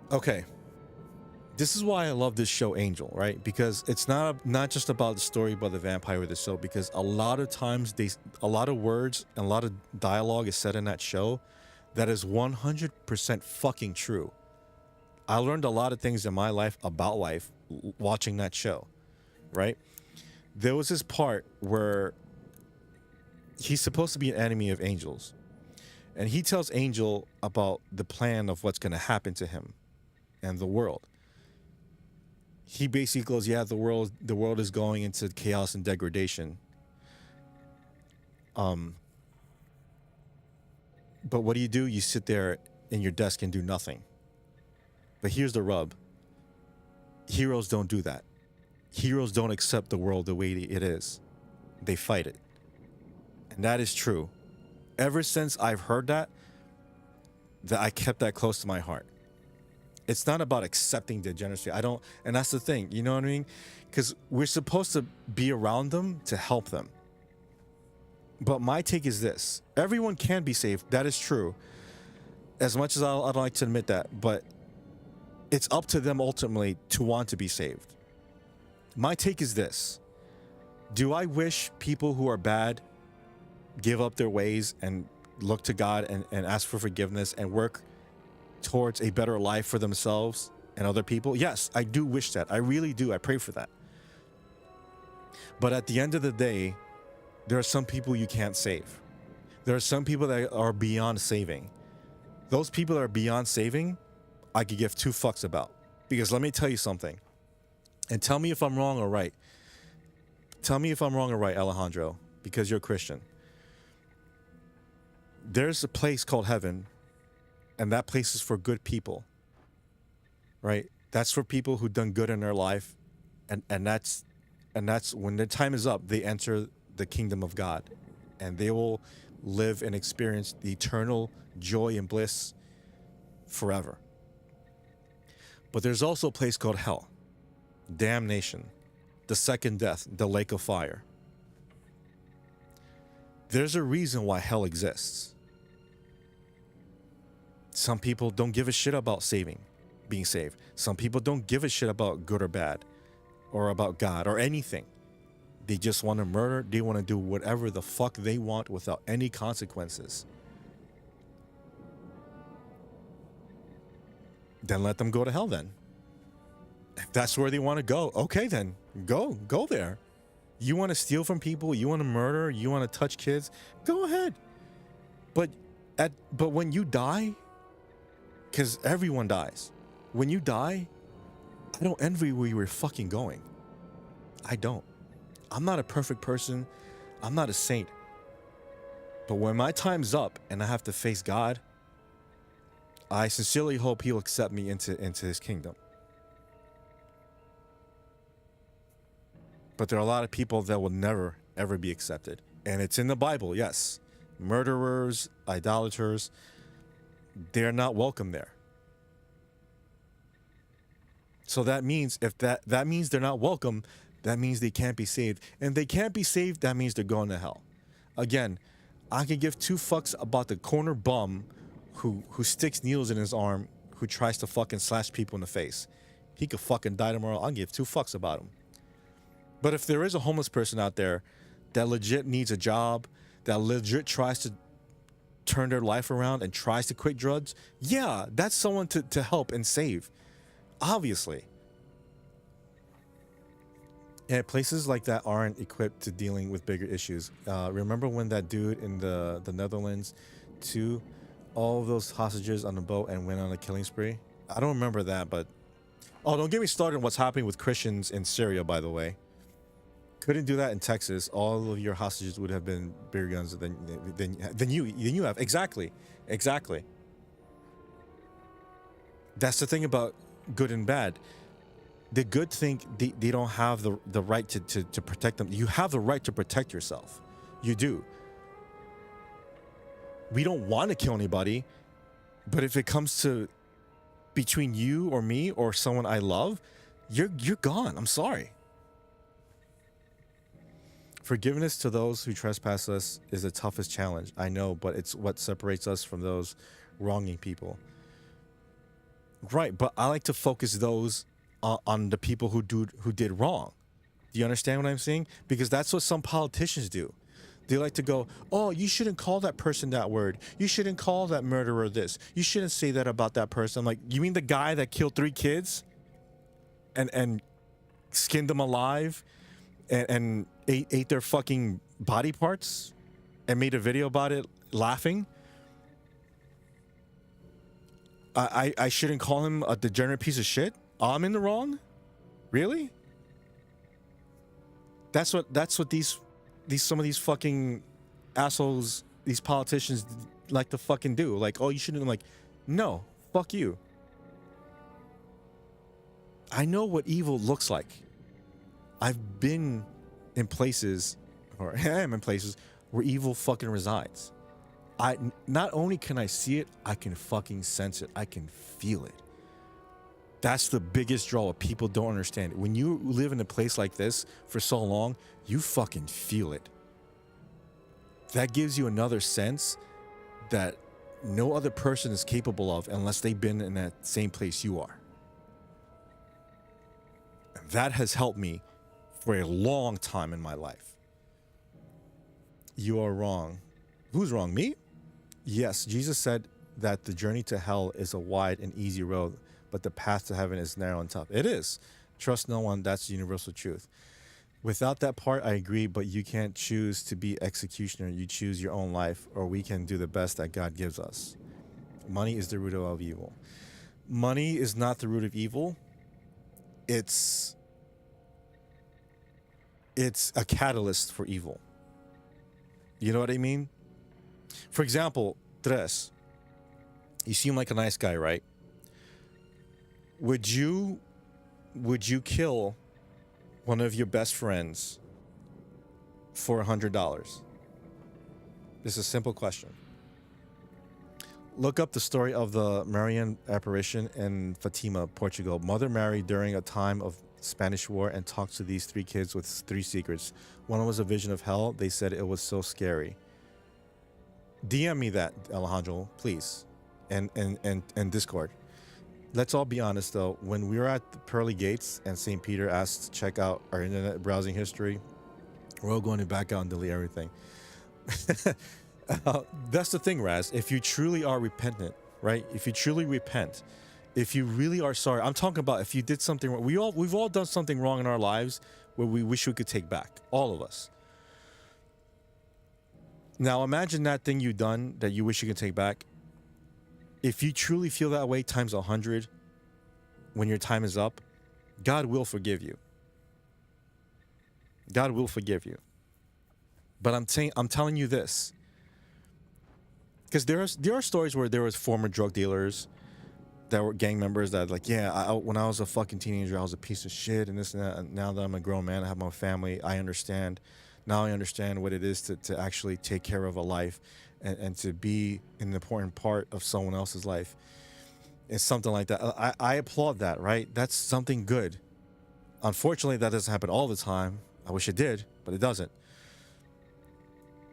Okay. This is why I love this show, Angel, right? Because it's not just about the story about the vampire or the soul, because a lot of times a lot of words and a lot of dialogue is said in that show that is 100% fucking true. I learned a lot of things in my life about life watching that show, right? There was this part where he's supposed to be an enemy of Angel's, and he tells Angel about the plan of what's going to happen to him and the world. He basically goes, yeah, the world is going into chaos and degradation. But what do? You sit there in your desk and do nothing. But here's the rub. Heroes don't do that. Heroes don't accept the world the way it is. They fight it. And that is true. Ever since I've heard that I kept that close to my heart. It's not about accepting degeneracy. And that's the thing, you know what I mean? Because we're supposed to be around them to help them. But my take is this. Everyone can be saved. That is true. As much as I don't like to admit that. But it's up to them ultimately to want to be saved. My take is this. Do I wish people who are bad give up their ways and look to God and ask for forgiveness and work towards a better life for themselves and other people? Yes, I do wish that. I really do. I pray for that. But at the end of the day, there are some people you can't save. There are some people that are beyond saving. Those people that are beyond saving, I could give two fucks about. Because let me tell you something. And tell me if I'm wrong or right. Tell me if I'm wrong or right, Alejandro, because you're a Christian. There's a place called heaven, and that place is for good people. Right? That's for people who've done good in their life, and that's when their time is up, they enter the kingdom of God, and they will live and experience the eternal joy and bliss forever. But there's also a place called hell, damnation, the second death, the lake of fire. There's a reason why hell exists. Some people don't give a shit about being saved. Some people don't give a shit about good or bad, or about God or anything. They just want to murder. They want to do whatever the fuck they want without any consequences. Then let them go to hell then. If that's where they want to go, okay then, go there. You want to steal from people, you want to murder, you want to touch kids, go ahead. But when you die, because everyone dies, when you die, I don't envy where you were fucking going. I don't. I'm not a perfect person. I'm not a saint. But when my time's up and I have to face God, I sincerely hope he'll accept me into his kingdom. But there are a lot of people that will never, ever be accepted. And it's in the Bible, yes. Murderers, idolaters, they're not welcome there. So that means if that means they're not welcome, that means they can't be saved. And if they can't be saved, that means they're going to hell. Again, I can give two fucks about the corner bum who sticks needles in his arm, who tries to fucking slash people in the face. He could fucking die tomorrow. I'll give two fucks about him. But if there is a homeless person out there that legit needs a job, that legit tries to turn their life around and tries to quit drugs, yeah, that's someone to help and save. Obviously. And places like that aren't equipped to dealing with bigger issues. Remember when that dude in the Netherlands took all of those hostages on the boat and went on a killing spree? I don't remember that, but... Oh, don't get me started on what's happening with Christians in Syria, by the way. Couldn't do that in Texas. All of your hostages would have been bigger guns than you have. Exactly. That's the thing about good and bad. The good think they don't have the right to protect them. You have the right to protect yourself. You do. We don't want to kill anybody, but if it comes to between you or me or someone I love, you're gone. I'm sorry. Forgiveness to those who trespass us is the toughest challenge. I know, but it's what separates us from those wronging people. Right, but I like to focus those on the people who did wrong. Do you understand what I'm saying? Because that's what some politicians do. They like to go, oh, you shouldn't call that person that word. You shouldn't call that murderer this. You shouldn't say that about that person. I'm like, you mean the guy that killed 3 kids and skinned them alive and ate their fucking body parts and made a video about it laughing? I shouldn't call him a degenerate piece of shit? I'm in the wrong? Really? That's what some of these fucking assholes, these politicians like to fucking do. Like, oh, you shouldn't. I'm like, no, fuck you. I know what evil looks like. I've been in places, or I am in places where evil fucking resides. Not only can I see it, I can fucking sense it. I can feel it. That's the biggest draw what people don't understand. When you live in a place like this for so long, you fucking feel it. That gives you another sense that no other person is capable of unless they've been in that same place you are. And that has helped me for a long time in my life. You are wrong. Who's wrong? Me? Yes, Jesus said that the journey to hell is a wide and easy road, but the path to heaven is narrow and tough. It is. Trust no one. That's the universal truth. Without that part, I agree, but you can't choose to be executioner. You choose your own life, or we can do the best that God gives us. Money is the root of all evil. Money is not the root of evil. It's a catalyst for evil. You know what I mean? For example, Tres, you seem like a nice guy, right? Would you kill one of your best friends for $100? This is a simple question. Look up the story of the Marian apparition in Fatima, Portugal. Mother Mary during a time of Spanish War and talked to these 3 kids with 3 secrets. One was a vision of hell. They said it was so scary. DM me that, Alejandro, please, and Discord. Let's all be honest, though. When we were at the pearly gates and St. Peter asked to check out our internet browsing history, we're all going to back out and delete everything. That's the thing, Raz. If you truly are repentant, right? If you truly repent, if you really are sorry, I'm talking about if you did something wrong. We've all done something wrong in our lives where we wish we could take back. All of us. Now imagine that thing you've done that you wish you could take back. If you truly feel that way times 100 when your time is up, God will forgive you. God will forgive you. But I'm telling you this. Because there are stories where there was former drug dealers that were gang members that like, yeah, when I was a fucking teenager, I was a piece of shit and this and that. And now that I'm a grown man, I have my family, I understand. Now I understand what it is to actually take care of a life and to be an important part of someone else's life. It's something like that. I applaud that, right? That's something good. Unfortunately, that doesn't happen all the time. I wish it did, but it doesn't.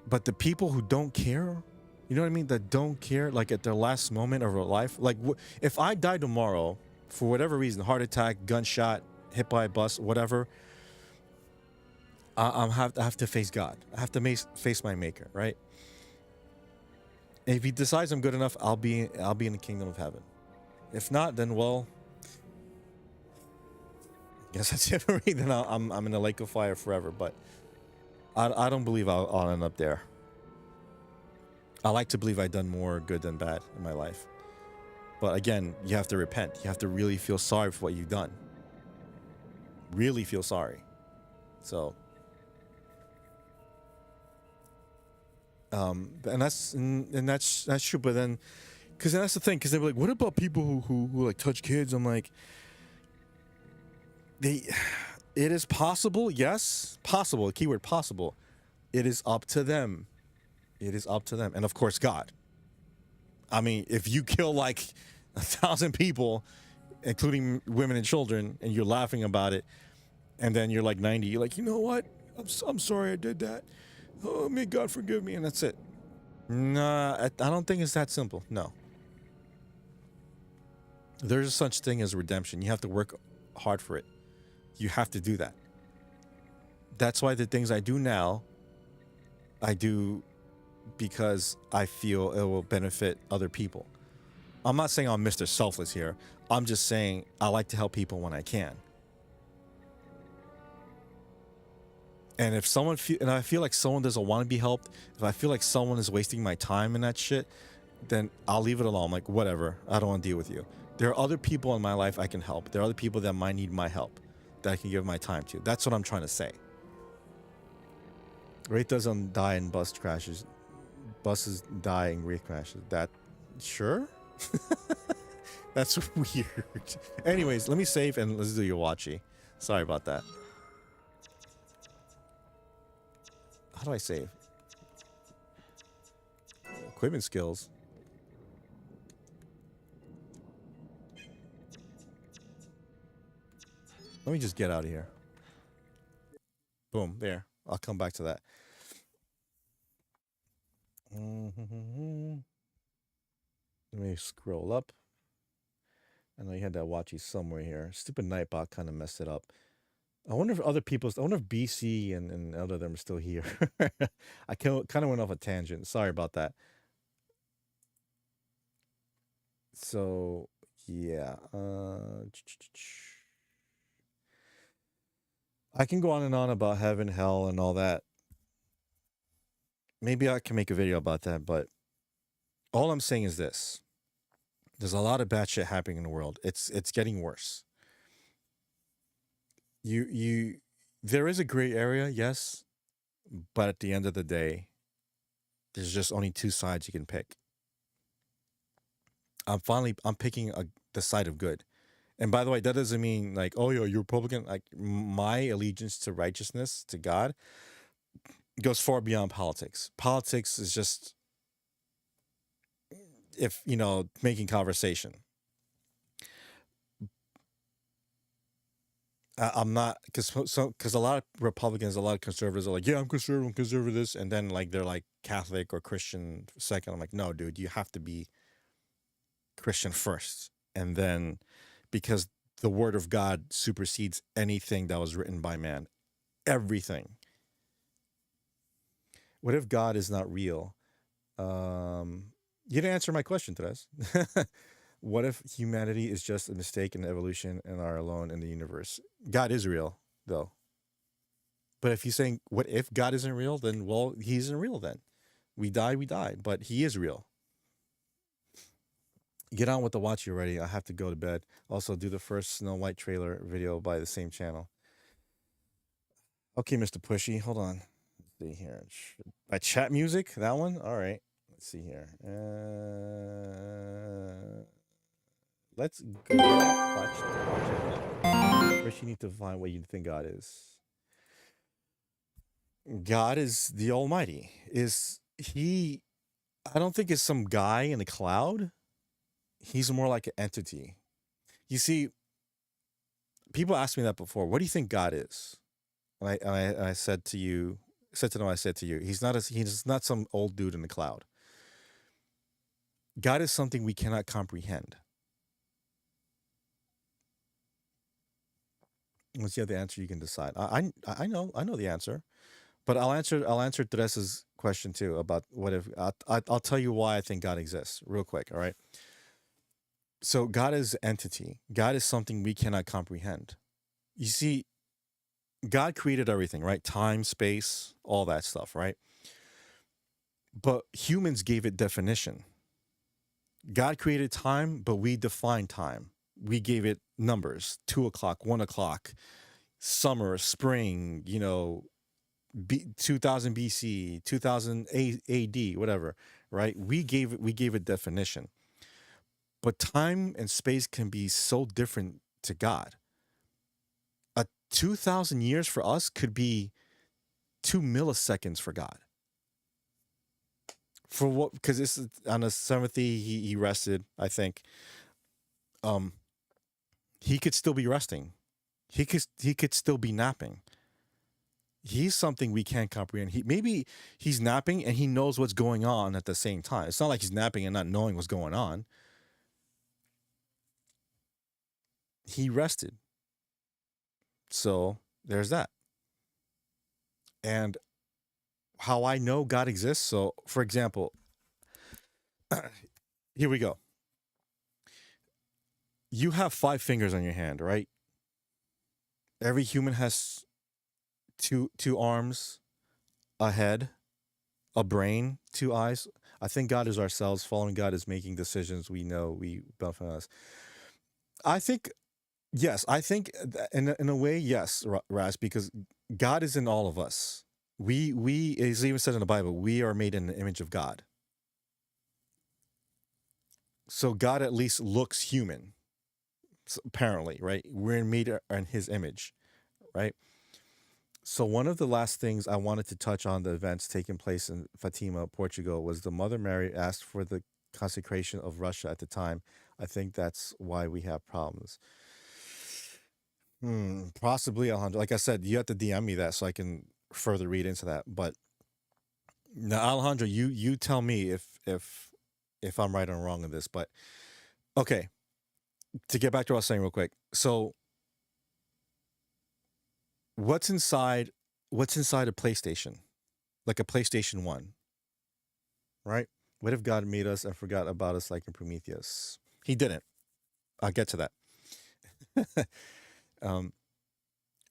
But the people who don't care, you know what I mean? That don't care, like at their last moment of their life. Like, if I die tomorrow, for whatever reason, heart attack, gunshot, hit by a bus, whatever, I have to face God. I have to face my Maker, right? And if He decides I'm good enough, I'll be in the kingdom of heaven. If not, then well, I guess that's it for me. Then I'm in the lake of fire forever. But I don't believe I'll end up there. I like to believe I've done more good than bad in my life. But again, you have to repent. You have to really feel sorry for what you've done. Really feel sorry. So, and that's true. But then, because that's the thing. Because they're like, what about people who like touch kids? I'm like, it is possible. Yes, possible. Keyword possible. It is up to them. It is up to them. And of course, God. I mean, if you kill like 1,000 people, including women and children, and you're laughing about it, and then you're like 90, you're like, you know what? I'm sorry I did that. Oh, may God forgive me, and that's it. Nah, I don't think it's that simple. No. There's such thing as redemption. You have to work hard for it. You have to do that. That's why the things I do now, I do because I feel it will benefit other people. I'm not saying I'm Mr. Selfless here. I'm just saying I like to help people when I can. And if someone and I feel like someone doesn't want to be helped, if I feel like someone is wasting my time in that shit, then I'll leave it alone. I'm like, whatever, I don't want to deal with you. There are other people in my life I can help. There are other people that might need my help that I can give my time to. That's what I'm trying to say. Wraith doesn't die in bus crashes. Buses die in Wraith crashes. That, sure? That's weird. Anyways, let me save and let's do your watchy. Sorry about that. How do I save? Equipment skills. Let me just get out of here. Boom, there. I'll come back to that. Let me scroll up. I know you had that watchy somewhere here. Stupid Nightbot kind of messed it up. I wonder if BC and other of them are still here. I kind of went off a tangent. Sorry about that. So, yeah. I can go on and on about heaven, hell, and all that. Maybe I can make a video about that, but all I'm saying is this. There's a lot of bad shit happening in the world. It's getting worse. There is a gray area, yes, but at the end of the day, there's just only two sides you can pick. I'm picking the side of good. And by the way, that doesn't mean like, oh, you're Republican. Like my allegiance to righteousness, to God, goes far beyond politics. Politics is just, if making conversation. I'm not, because a lot of Republicans, a lot of conservatives are like, yeah, I'm conservative this, and then like they're like Catholic or Christian second. I'm like, no, dude, you have to be Christian first, and then because the word of God supersedes anything that was written by man, everything. What if God is not real? You didn't answer my question, Therese. What if humanity is just a mistake in evolution and are alone in the universe? God is real, though. But if you're saying, what if God isn't real? Then, well, he isn't real then. We die, but he is real. Get on with the watch already. I have to go to bed. Also, do the first Snow White trailer video by the same channel. Okay, Mr. Pushy, hold on. Let's see here. By chat music, that one? All right. Let's see here. Let's go watch it. First, you need to find what you think God is. God is the Almighty. Is he? I don't think it's some guy in a cloud. He's more like an entity. You see, people asked me that before. What do you think God is? And I said to you, I said to you, he's not some old dude in the cloud. God is something we cannot comprehend. Once you have the answer, you can decide. I know the answer, but I'll answer Teresa's question too about what if. I'll tell you why I think God exists real quick. All right. So God is entity. God is something we cannot comprehend. You see, God created everything, right? Time, space, all that stuff, right? But humans gave it definition. God created time, but we defined time. We gave it numbers: 2 o'clock, 1 o'clock, summer, spring, 2000 BC, 2000 AD, whatever, right? We gave it definition. But time and space can be so different to God. 2,000 years for us could be 2 milliseconds for God. For what? Because this is on the seventh day he rested, I think. He could still be resting. He could still be napping. He's something we can't comprehend. Maybe he's napping and he knows what's going on at the same time. It's not like he's napping and not knowing what's going on. He rested. So there's that. And how I know God exists. So, for example, here we go. You have 5 fingers on your hand, right? Every human has two arms, a head, a brain, 2 eyes. I think God is ourselves. Following God is making decisions we know we benefit us. I think, yes. I think in a way, yes, Raz, because God is in all of us. We it's even said in the Bible, we are made in the image of God. So God at least looks human, apparently, right? We're made in his image, right? So one of the last things I wanted to touch on the events taking place in Fatima, Portugal, was the Mother Mary asked for the consecration of Russia at the time. I think that's why we have problems. Possibly, Alejandro. Like I said, you have to DM me that so I can further read into that. But now, Alejandro, you tell me if I'm right or wrong in this. But okay, to get back to what I was saying real quick. So what's inside a PlayStation? Like a PlayStation 1, right? What if God made us and forgot about us like in Prometheus? He didn't. I'll get to that.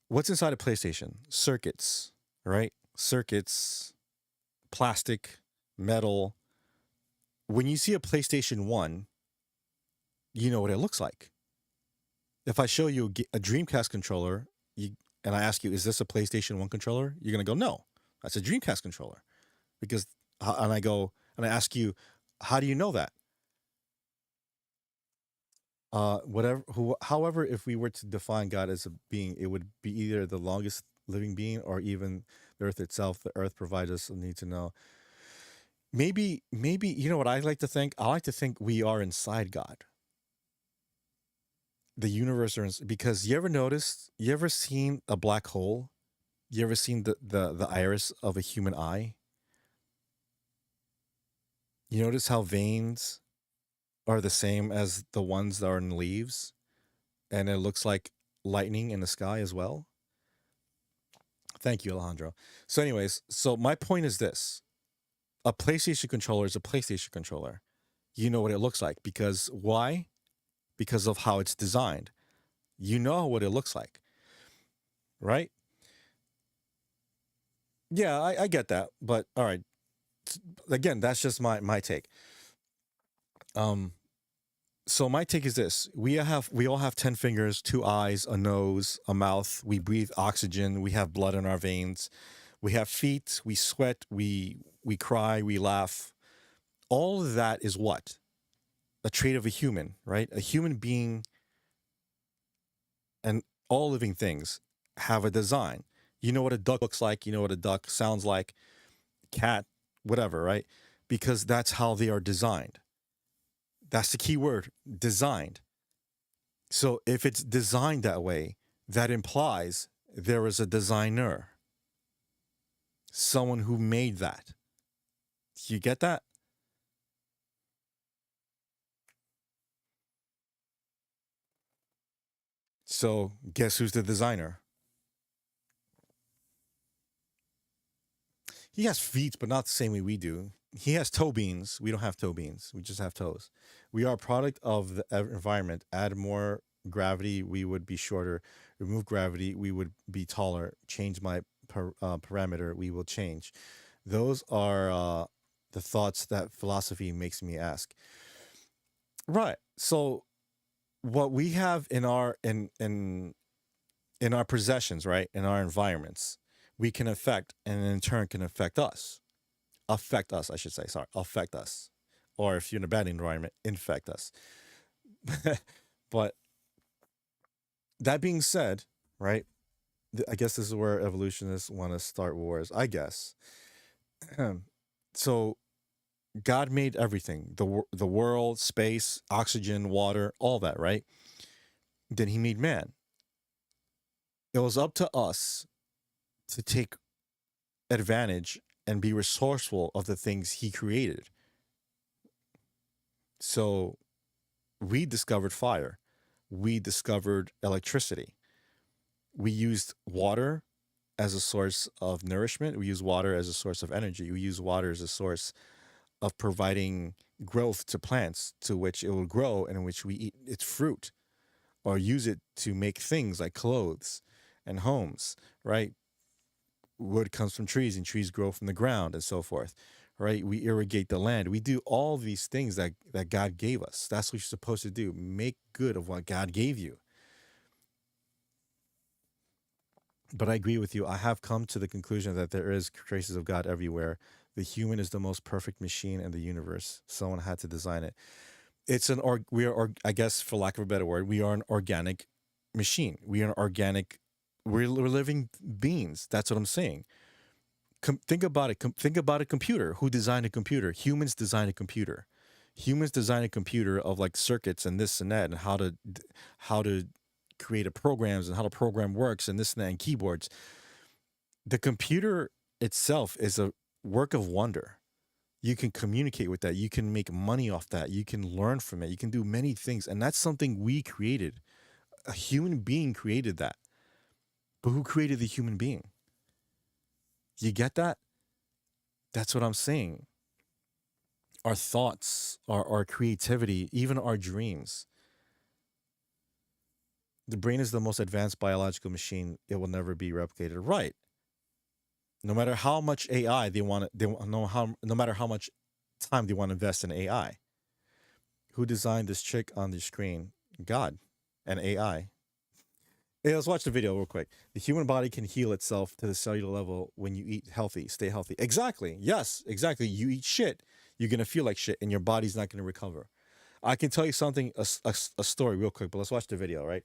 what's inside a PlayStation? Circuits, right? Circuits, plastic, metal. When you see a PlayStation 1, you know what it looks like. If I show you a Dreamcast controller, and I ask you, is this a PlayStation 1 controller? You're going to go, no, that's a Dreamcast controller. And I ask you, how do you know that? However, if we were to define God as a being, it would be either the longest living being or even the earth itself. The earth provides us a need to know. Maybe, you know what I like to think? I like to think we are inside God. The universe because you ever seen a black hole? You ever seen the iris of a human eye? You notice how veins are the same as the ones that are in leaves, and it looks like lightning in the sky as well. Thank you, Alejandro. So anyways, my point is this. A PlayStation controller is a PlayStation controller. You know what it looks like. Because why? Because of how it's designed. You know what it looks like. Right? Yeah, I get that. But all right. Again, that's just my take. So my take is this. We all have 10 fingers, 2 eyes, a nose, a mouth. We breathe oxygen. We have blood in our veins. We have feet. We sweat. We cry. We laugh. All of that is what? A trait of a human, right? A human being and all living things have a design. You know what a duck looks like. You know what a duck sounds like. Cat, whatever, right? Because that's how they are designed. That's the key word, designed. So if it's designed that way, that implies there is a designer. Someone who made that. You get that? So guess who's the designer? He has feet, but not the same way we do. He has toe beans. We don't have toe beans. We just have toes. We are a product of the environment. Add more gravity, we would be shorter. Remove gravity, we would be taller. Change my parameter, we will change. Those are the thoughts that philosophy makes me ask. Right. So what we have in our possessions, right, in our environments, we can affect, and in turn can affect us. Affect us, I should say. Sorry, affect us. Or if you're in a bad environment, infect us. But that being said, right, I guess this is where evolutionists want to start wars, I guess. So God made everything, the world, space, oxygen, water, all that, right? Then he made man. It was up to us to take advantage and be resourceful of the things he created. So we discovered fire. We discovered electricity. We used water as a source of nourishment. We use water as a source of energy. We use water as a source of providing growth to plants, to which it will grow and in which we eat its fruit, or use it to make things like clothes and homes, right? Wood comes from trees and trees grow from the ground and so forth, right? We irrigate the land. We do all these things that God gave us. That's what you're supposed to do. Make good of what God gave you. But I agree with you. I have come to the conclusion that there is traces of God everywhere. The human is the most perfect machine in the universe. Someone had to design it. I guess for lack of a better word, we are an organic machine. We are an organic, we're living beings. That's what I'm saying. Think about it. Think about a computer. Who designed a computer? Humans designed a computer. Humans designed a computer of like circuits and this and that, and how to create programs and how the program works and this and that, and keyboards. The computer itself is a work of wonder. You can communicate with that. You can make money off that. You can learn from it. You can do many things. And that's something we created. A human being created that. But who created the human being? You get that? That's what I'm saying. Our thoughts, our creativity, even our dreams. The brain is the most advanced biological machine. It will never be replicated. Right. No matter how much AI they want, no matter how much time they want to invest in AI. Who designed this chick on the screen? God, and AI. Hey, let's watch the video real quick. The human body can heal itself to the cellular level when you eat healthy, stay healthy. Exactly. Yes, exactly. You eat shit, you're gonna feel like shit, and your body's not gonna recover. I can tell you something, a story real quick, but let's watch the video, right?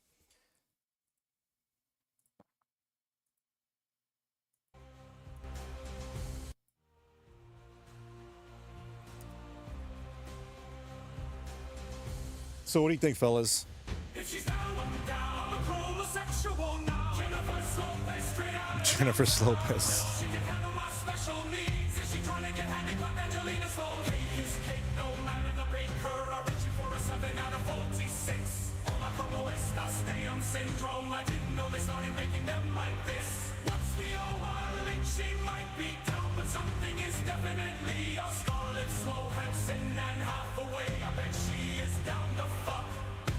So what do you think, fellas? Jennifer Lopez. Syndrome. I didn't know they started making them like this. What's the overlink? She might be down, but something is definitely a scarlet slow Hudson and half away. I bet she is down to fuck.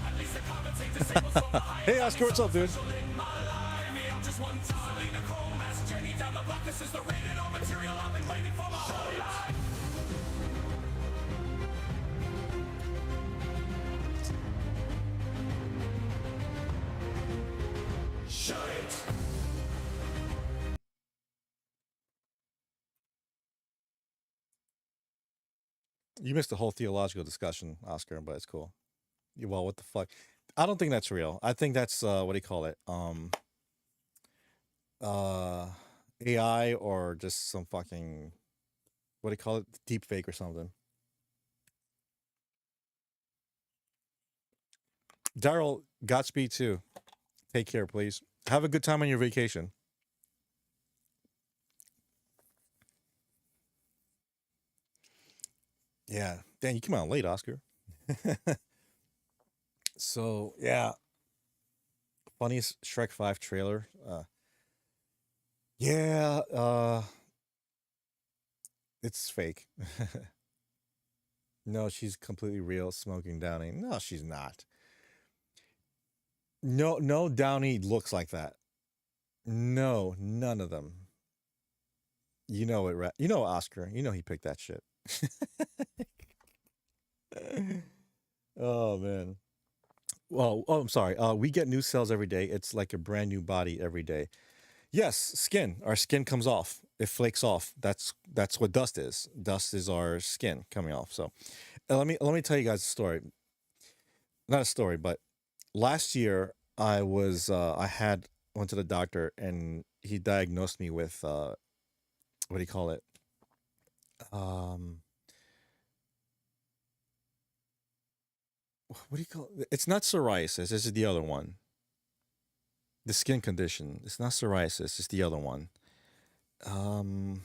At least the commentate disables from the high. Hey, Oscar, what's up, dude? I'm just one Selena Chrome as Jenny down the block. This is the rated R material I've been waiting for my whole life. Shut it. You missed the whole theological discussion, Oscar, but it's cool. Well, what the fuck? I don't think that's real. I think that's what do you call it? AI or just some fucking what do you call it? Deep fake or something. Daryl, Godspeed too. Take care, please. Have a good time on your vacation. Yeah. Dang, you came out late, Oscar. So, yeah. Funniest Shrek 5 trailer. Yeah, it's fake. No, she's completely real, smoking Downey. No, she's not. No Downey looks like that. No, none of them. You know it, you know Oscar. You know he picked that shit. Oh man. Well, oh, I'm sorry. We get new cells every day. It's like a brand new body every day. Yes, skin. Our skin comes off. It flakes off. That's what dust is. Dust is our skin coming off. So, let me tell you guys a story. Not a story, but last year I went to the doctor and he diagnosed me with what do you call it? Um, what do you call it? It's not psoriasis. This is the other one. The skin condition. It's not psoriasis. It's the other one. Um,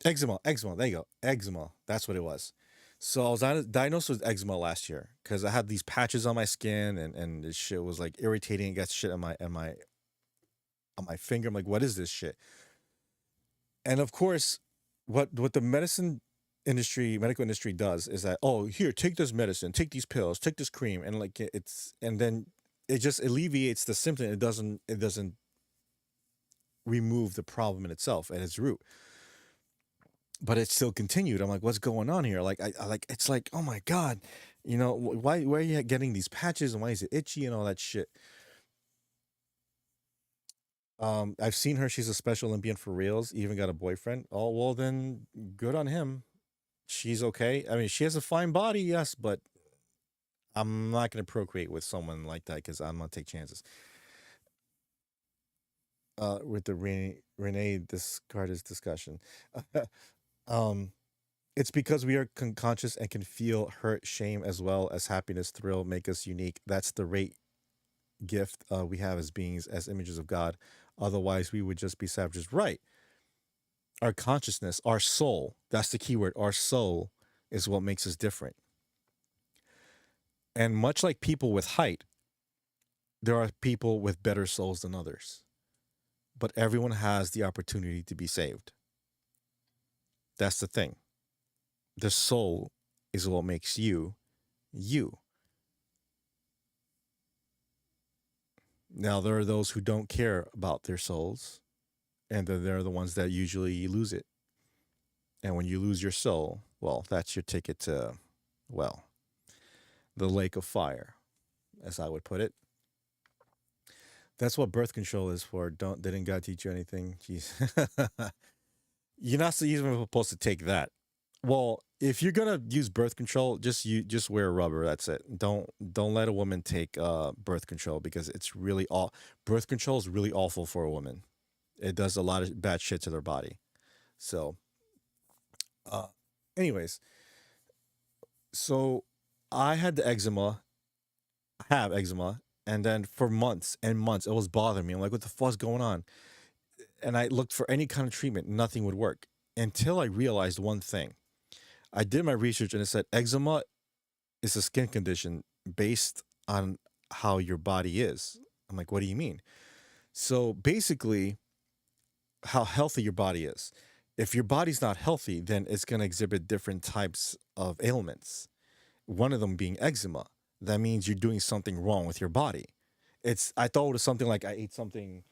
eczema. Eczema. There you go. Eczema. That's what it was. So I was diagnosed with eczema last year because I had these patches on my skin and this shit was like irritating. It got shit on my finger. I'm like, what is this shit? And of course, what the medical industry does is that, oh, here, take this medicine, take these pills, take this cream, and like and then it just alleviates the symptom. It doesn't remove the problem in itself at its root. But it still continued. I'm like, what's going on here? Like, I like, it's like, oh my God, why are you getting these patches and why is it itchy and all that shit? I've seen her. She's a Special Olympian for reals. Even got a boyfriend. Oh, well, then good on him. She's okay. I mean, she has a fine body, yes, but I'm not going to procreate with someone like that because I'm going to take chances. With the Renee Descartes discussion. It's because we are conscious and can feel hurt, shame, as well as happiness, thrill, make us unique. That's the great gift we have as beings, as images of God. Otherwise, we would just be savages. Right. Our consciousness, our soul, that's the key word. Our soul is what makes us different. And much like people with height, there are people with better souls than others. But everyone has the opportunity to be saved. That's the thing. The soul is what makes you you. Now, there are those who don't care about their souls, and then they're the ones that usually lose it. And when you lose your soul, well, that's your ticket to, well, the lake of fire, as I would put it. That's what birth control is for. Didn't God teach you anything? Jeez. You're not even supposed to take that. Well, if you're gonna use birth control, just wear rubber. That's it. Don't let a woman take birth control, because it's really birth control is really awful for a woman. It does a lot of bad shit to their body. So, anyways, so I had the eczema. I have eczema, and then for months and months it was bothering me. I'm like, what the fuck's going on? And I looked for any kind of treatment, nothing would work, until I realized one thing. I did my research, and it said eczema is a skin condition based on how your body is. I'm like, what do you mean? So basically, how healthy your body is. If your body's not healthy, then it's going to exhibit different types of ailments. One of them being eczema. That means you're doing something wrong with your body. I thought it was something like I ate something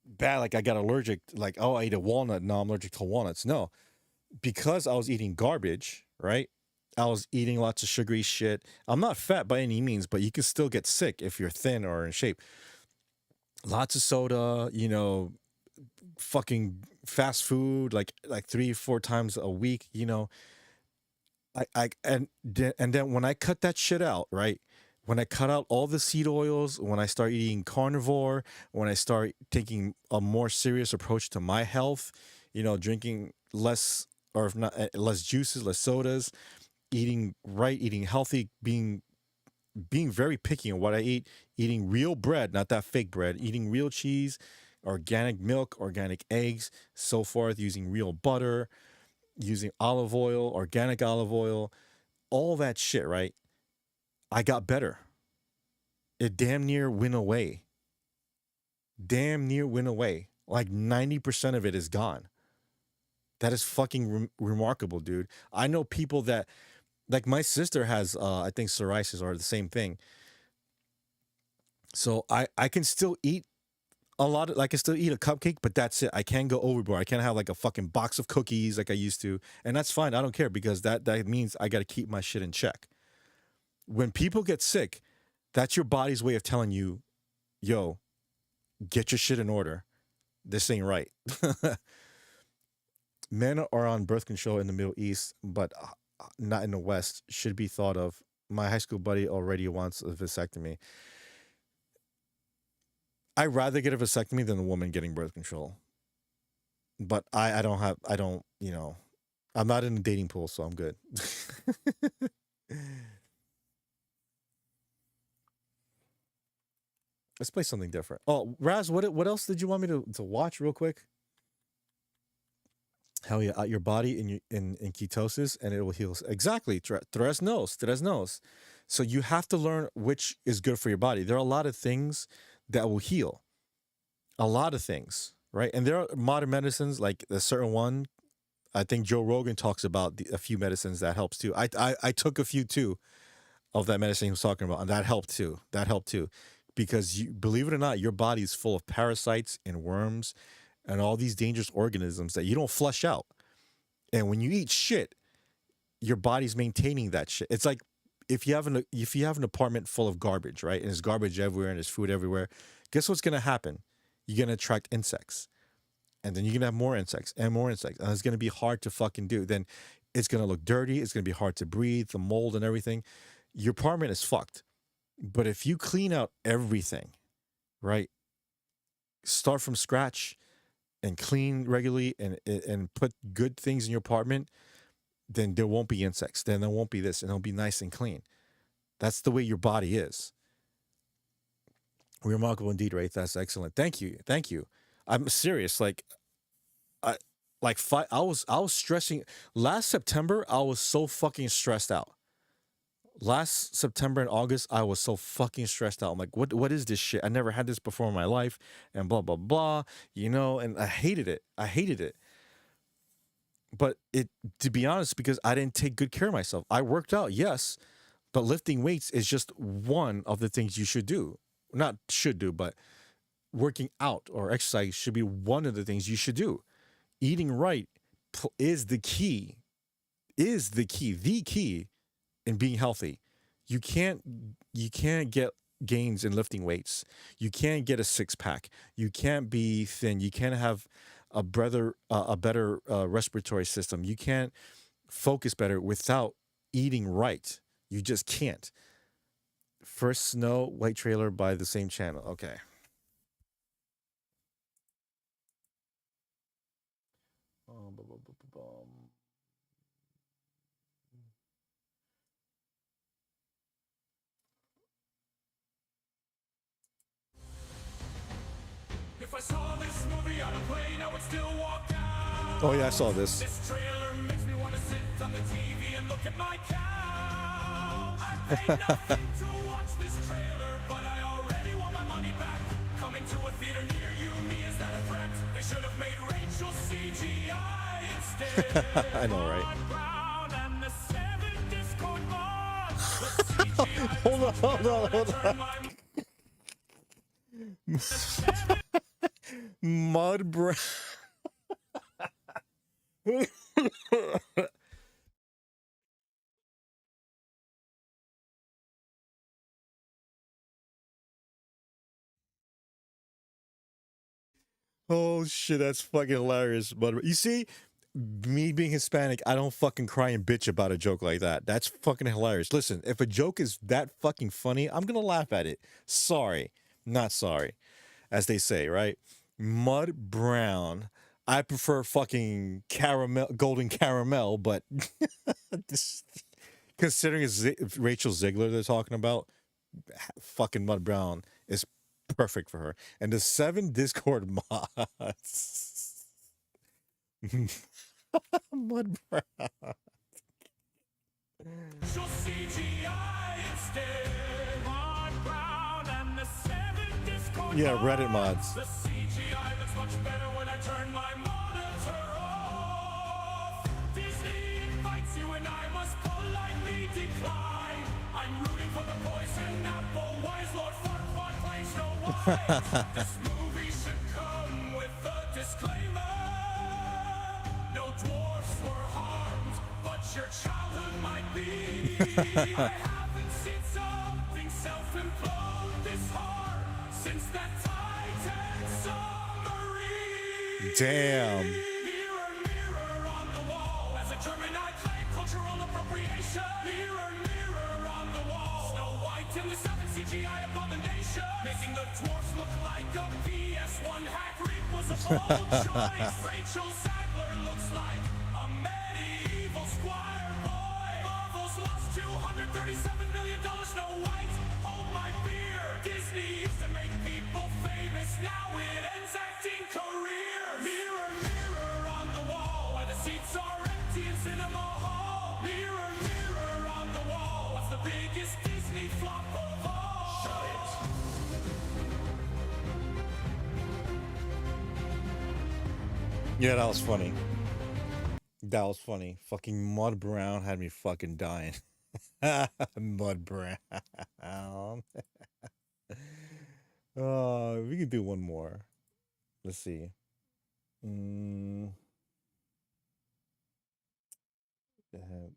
bad, like I got allergic, like, oh, I ate a walnut, now I'm allergic to walnuts. No, because I was eating garbage, right? I was eating lots of sugary shit. I'm not fat by any means, but you can still get sick if you're thin or in shape. Lots of soda, fucking fast food, like 3-4 times a week, and then when I cut that shit out, right? When I cut out all the seed oils, when I start eating carnivore, when I start taking a more serious approach to my health, drinking less, or if not less juices, less sodas, eating right, eating healthy, being very picky on what I eat, eating real bread, not that fake bread, eating real cheese, organic milk, organic eggs, so forth, using real butter, using olive oil, organic olive oil, all that shit, right? I got better. It damn near went away. Like 90% of it is gone. That is fucking remarkable, dude. I know people that, like my sister has, I think psoriasis or the same thing. So I can still eat I can still eat a cupcake, but that's it. I can't go overboard. I can't have like a fucking box of cookies like I used to. And that's fine. I don't care, because that means I got to keep my shit in check. When people get sick, that's your body's way of telling you, yo, get your shit in order. This ain't right. Men are on birth control in the Middle East, but not in the West. Should be thought of. My high school buddy already wants a vasectomy. I'd rather get a vasectomy than a woman getting birth control. But I'm not in the dating pool, so I'm good. Let's play something different. Oh, Raz, what else did you want me to watch real quick? How your body in ketosis, and it will heal. Exactly. Tres nos. So you have to learn which is good for your body. There are a lot of things that will heal. A lot of things, right? And there are modern medicines, like a certain one. I think Joe Rogan talks about a few medicines that helps too. I took a few too of that medicine he was talking about, and that helped too. Because believe it or not, your body is full of parasites and worms and all these dangerous organisms that you don't flush out. And when you eat shit, your body's maintaining that shit. It's like if you have an apartment full of garbage, right? And there's garbage everywhere and there's food everywhere. Guess what's gonna happen? You're gonna attract insects. And then you're gonna have more insects and more insects. And it's gonna be hard to fucking do. Then it's gonna look dirty, it's gonna be hard to breathe, the mold and everything. Your apartment is fucked. But if you clean out everything, right? Start from scratch and clean regularly and put good things in your apartment, then there won't be insects. Then there won't be this, and it'll be nice and clean. That's the way your body is. Remarkable indeed, Wraith. That's excellent. Thank you. I'm serious. I was stressing. Last September, I was so fucking stressed out. Last September and August, I was so fucking stressed out. I'm like, what is this shit? I never had this before in my life, and blah, blah, blah, and I hated it. But to be honest, because I didn't take good care of myself. I worked out, yes, But lifting weights is just one of the things you should do. Not should do, but working out or exercise should be one of the things you should do. Eating right is the key. The key in being healthy. You can't get gains in lifting weights. You can't get a six pack. You can't be thin. You can't have a better respiratory system. You can't focus better without eating right. You just can't. First Snow White trailer by the same channel. Okay. If I saw this movie on a plane, I would still walk out. Oh yeah, I saw this. This trailer makes me want to sit on the TV and look at my cow. I paid nothing to watch this trailer, but I already want my money back. Coming to a theater near you, me, is that a threat? They should have made Rachel CGI instead. I know, right? Brown and the 7 Discord mods. Hold on. Mud brown. Oh shit, that's fucking hilarious. But you see, me being Hispanic, I don't fucking cry and bitch about a joke like that. That's fucking hilarious. Listen, if a joke is that fucking funny, I'm gonna laugh at it. Sorry, not sorry, as they say, right? Mud brown. I prefer fucking caramel, golden caramel, but this, considering it's Rachel Ziegler they're talking about, fucking mud brown is perfect for her. And the 7 Discord mods. Mud brown. Yeah, Reddit mods. The CGI looks much better when I turn my monitor off. Disney invites you and I must politely decline. I'm rooting for the poison apple. Why is Lord Farquaad playing Snow White? This movie should come with a disclaimer. No dwarfs were harmed, but your childhood might be. I haven't seen something self-implode this hard since that Titan submarine. Damn. Mirror, mirror on the wall. As a German, I claim cultural appropriation. Mirror, mirror on the wall. Snow White in the 7 CGI abomination. Making the dwarfs look like a PS1 Hagrid was a bold choice. Rachel Sadler looks like a medieval squire boy. Marvel's lost $237 million. Snow White, hold my beer. Disney used to make people famous. Now it ends acting career. Mirror, mirror on the wall. Why the seats are empty in cinema hall. Mirror, mirror on the wall. What's the biggest Disney flop of all? Shut it. Yeah, that was funny. That was funny. Fucking Mud Brown had me fucking dying. Mud Brown. We can do one more. Let's see.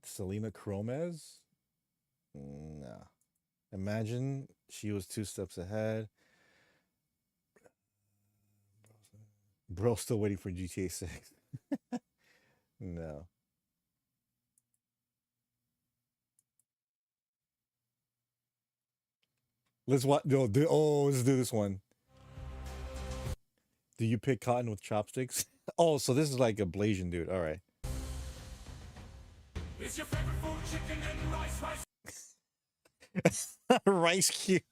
Selena Gomez? Nah. Imagine she was 2 steps ahead. Bro, still waiting for GTA 6. No. Let's watch. No, let's do this one. Do you pick cotton with chopsticks? Oh, so this is like a Blasian dude. All right. Is your favorite food chicken and rice? Rice cube.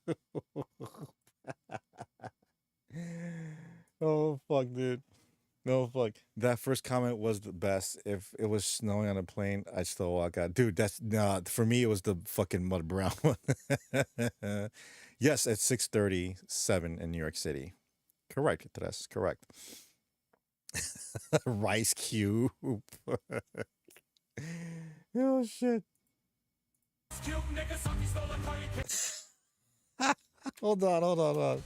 Oh fuck, dude. No fuck. That first comment was the best. If it was snowing on a plane, I'd still walk out. Dude, that's for me it was the fucking Mud Brown one. Yes, at 6:37 in New York City. Correct, Tres. Correct. Rice cube. Oh shit. Cube nigga, Saki stole a car, you can't. Hold on, hold on, hold on.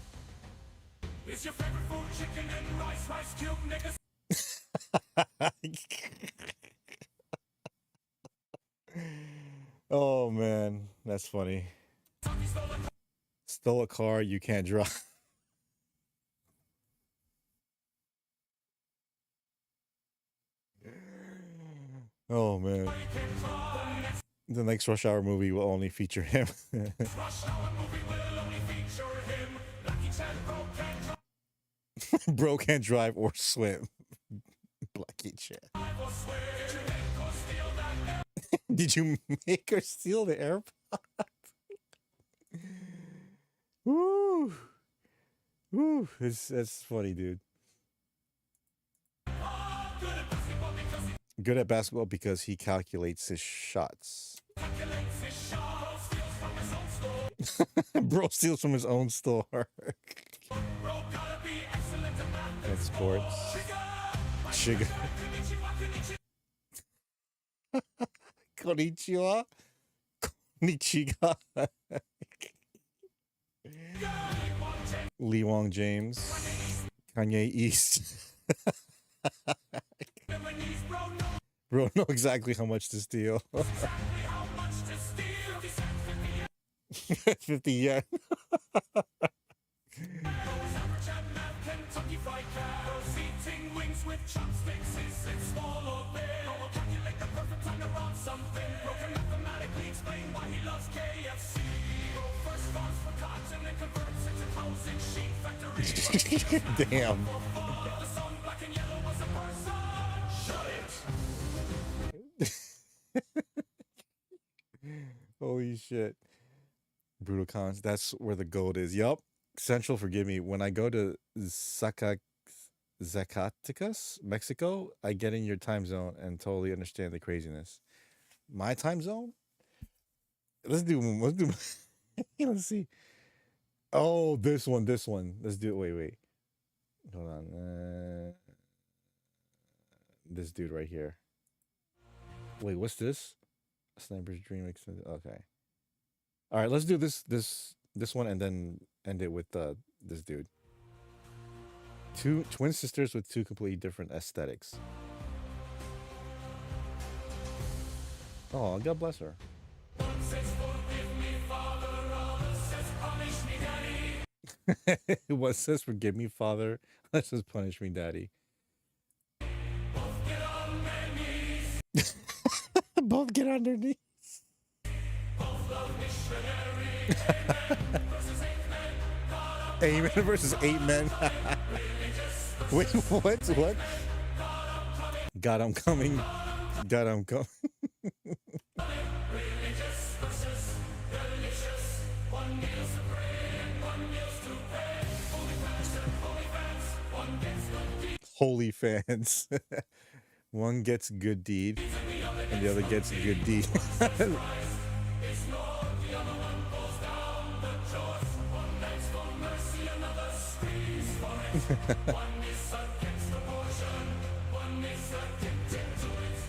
Is your favorite food chicken and rice? Rice Cube nigga. Oh man, that's funny. Stole a car you can't drive. Oh man. The next Rush Hour movie will only feature him. Rush Hour movie will only feature him. Lucky Chan Bro can't drive or swim. Blackie Chan. or swear. Did you make her steal the AirPod? Woo! Woo! That's funny, dude. Good at basketball because he calculates his shots. Bro steals from his own store. And sports. Sugar. Konnichiwa. Konnichiwa. Lee Wong James. Kanye East. Bro, know exactly how much to steal. 50 yen. Damn. Holy shit. Brutal cons. That's where the gold is. Yup. Central, forgive me. When I go to Zacatecas, Mexico, I get in your time zone and totally understand the craziness. My time zone? Let's do let's see. Oh, this one. Let's do it. Wait. Hold on. This dude right here. Wait, what's this? Sniper's Dream Extended. Okay. All right, let's do this one and then end it with this dude. Two twin sisters with two completely different aesthetics. Oh, God bless her. One says forgive me, Father. One says punish me, Daddy. Both get on their knees. Amen versus 8 men. Wait, what? God, I'm coming. God, I'm coming. Holy fans. One gets good deed and the other gets good deed.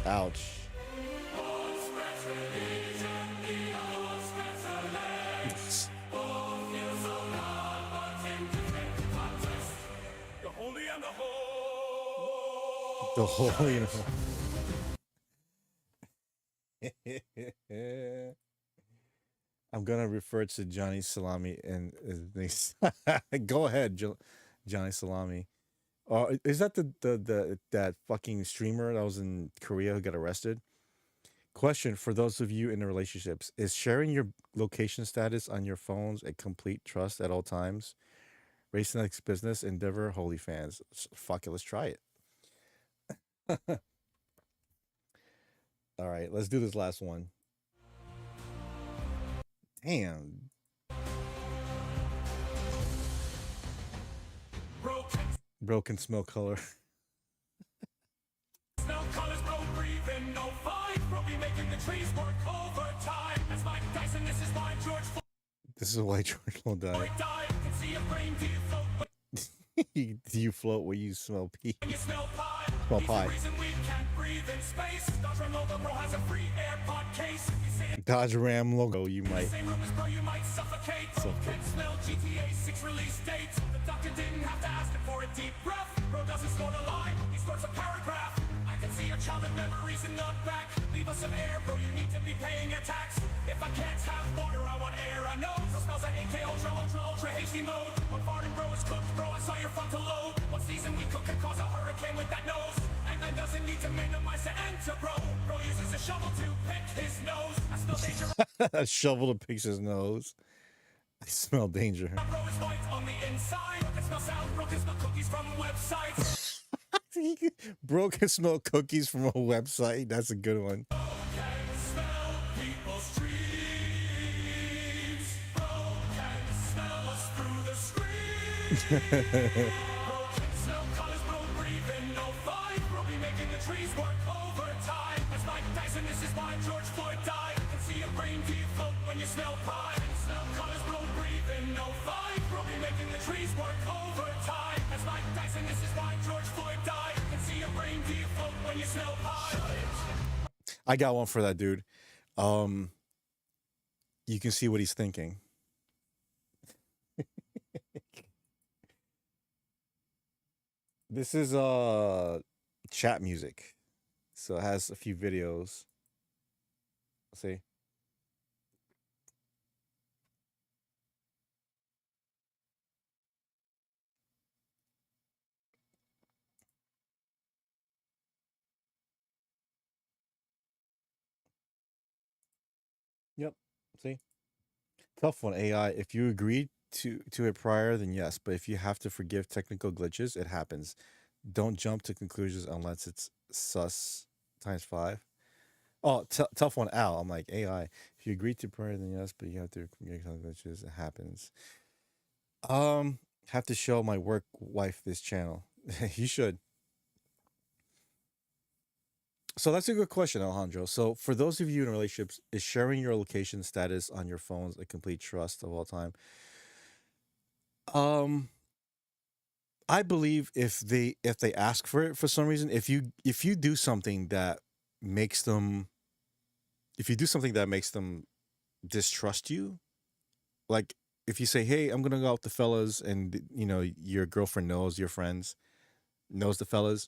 Ouch. The whole, you know. I'm gonna refer to Johnny Salami and go ahead, Johnny Salami. Is that the that fucking streamer that was in Korea who got arrested? Question for those of you in the relationships: is sharing your location status on your phones a complete trust at all times? Racing X business endeavor. Holy fans, fuck it, let's try it. All right, let's do this last one. Damn. Bro can smell color. Smell colors, bro, breathing, no fight. Bro be making the trees work overtime. That's Mike Tyson, this is why George This is why George will die. Floyd died. Can see a brain deflate. Do you float where you smell pee? You smell pie. Smell He's pie. the reason we can't breathe in space. Dodge Ram logo bro has a free AirPod case. You say it Dodge Ram logo, you in the might. same room as bro, you might suffocate. Can't smell GTA 6 release date. The doctor didn't have to ask him for a deep breath. Bro doesn't snort a line, he snorts a paragraph. I can see your childhood memories and not back. Leave us some air, bro, you need to be paying your tax. If I can't have water, I want air, I know. So smells like AK Ultra HD mode. When farting bro is cooked, bro, I saw your frontal lobe. What season we cook can cause a hurricane with that nose. And that doesn't need to minimize the enter, bro. Bro uses a shovel to pick his nose. I smell danger. A shovel to pick his nose. I smell danger. Bro is white on the inside. I smell sour, bro can smell cookies from websites. Bro can smell cookies from a website. That's a good one. Can smell people's dreams. Bro can smell us through the screen. Bro can smell colors, bro breathing no fight. Bro be making the trees work overtime. That's Mike Tyson, this is why George Floyd died. Can see a brain default when you smell pie. Smell colors, bro breathing no fight. Bro be making the trees work overtime. That's Mike Tyson, this is why George Floyd died. Can see a brain default when you smell pie. I got one for that dude. You can see what he's thinking. This is chat music. So it has a few videos. See? Yep. See? Tough one, AI. If you agreed to it prior, then yes. But if you have to forgive technical glitches, it happens. Don't jump to conclusions unless it's sus times 5. Oh, tough one, Al. I'm like, AI. If you agreed to prior, then yes. But you have to forgive technical glitches, it happens. Have to show my work wife this channel. You should. So that's a good question, Alejandro. So for those of you in relationships, is sharing your location status on your phones a complete trust of all time? I believe if they ask for it for some reason, if you do something that makes them distrust you, like if you say, "Hey, I'm gonna go out with the fellas," and you know your girlfriend knows, your friends knows the fellas,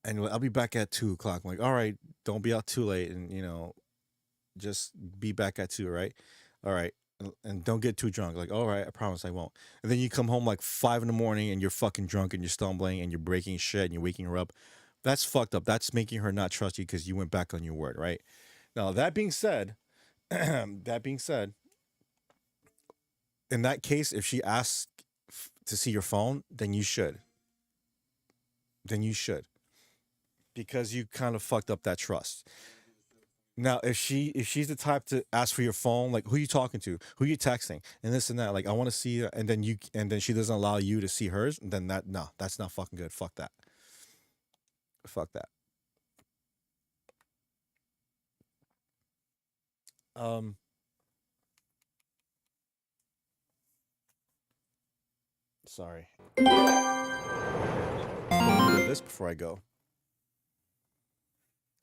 and I'll be back at 2 o'clock. I'm like, all right, don't be out too late, and you know, just be back at 2, right? All right, and don't get too drunk. Like, all right, I promise I won't. And then you come home like 5 in the morning, and you're fucking drunk, and you're stumbling, and you're breaking shit, and you're waking her up. That's fucked up. That's making her not trust you because you went back on your word, right? Now that being said, in that case, if she asks to see your phone, then you should. Because you kind of fucked up that trust. Now, if she's the type to ask for your phone, like who you talking to, who you texting, and this and that, like I want to see, and then she doesn't allow you to see hers, then that's not fucking good. Fuck that. Fuck that. Sorry. This before I go.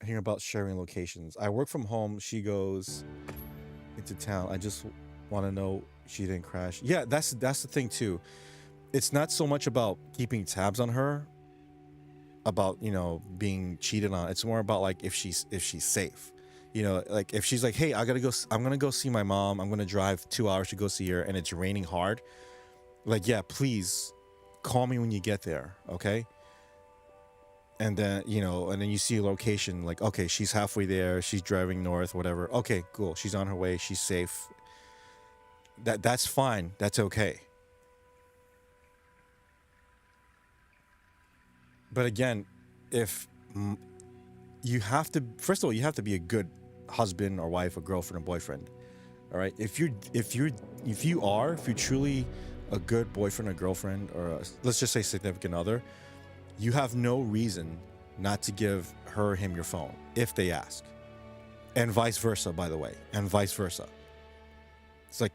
I hear about sharing locations. I work from home. She goes into town. I just want to know she didn't crash. Yeah, that's the thing too. It's not so much about keeping tabs on her, about being cheated on. It's more about like if she's safe. Like if she's like, hey, I'm gonna go see my mom. I'm gonna drive 2 hours to go see her, and it's raining hard. Like, yeah, please call me when you get there, okay? And then, and then you see a location, like, okay, she's halfway there, she's driving north, whatever. Okay, cool. She's on her way, she's safe. That's fine. That's okay. But again, if you have to, first of all, you have to be a good husband or wife or girlfriend or boyfriend. All right? If you're truly a good boyfriend or girlfriend, or let's just say significant other, you have no reason not to give her or him your phone if they ask. And vice versa, by the way. And vice versa. It's like,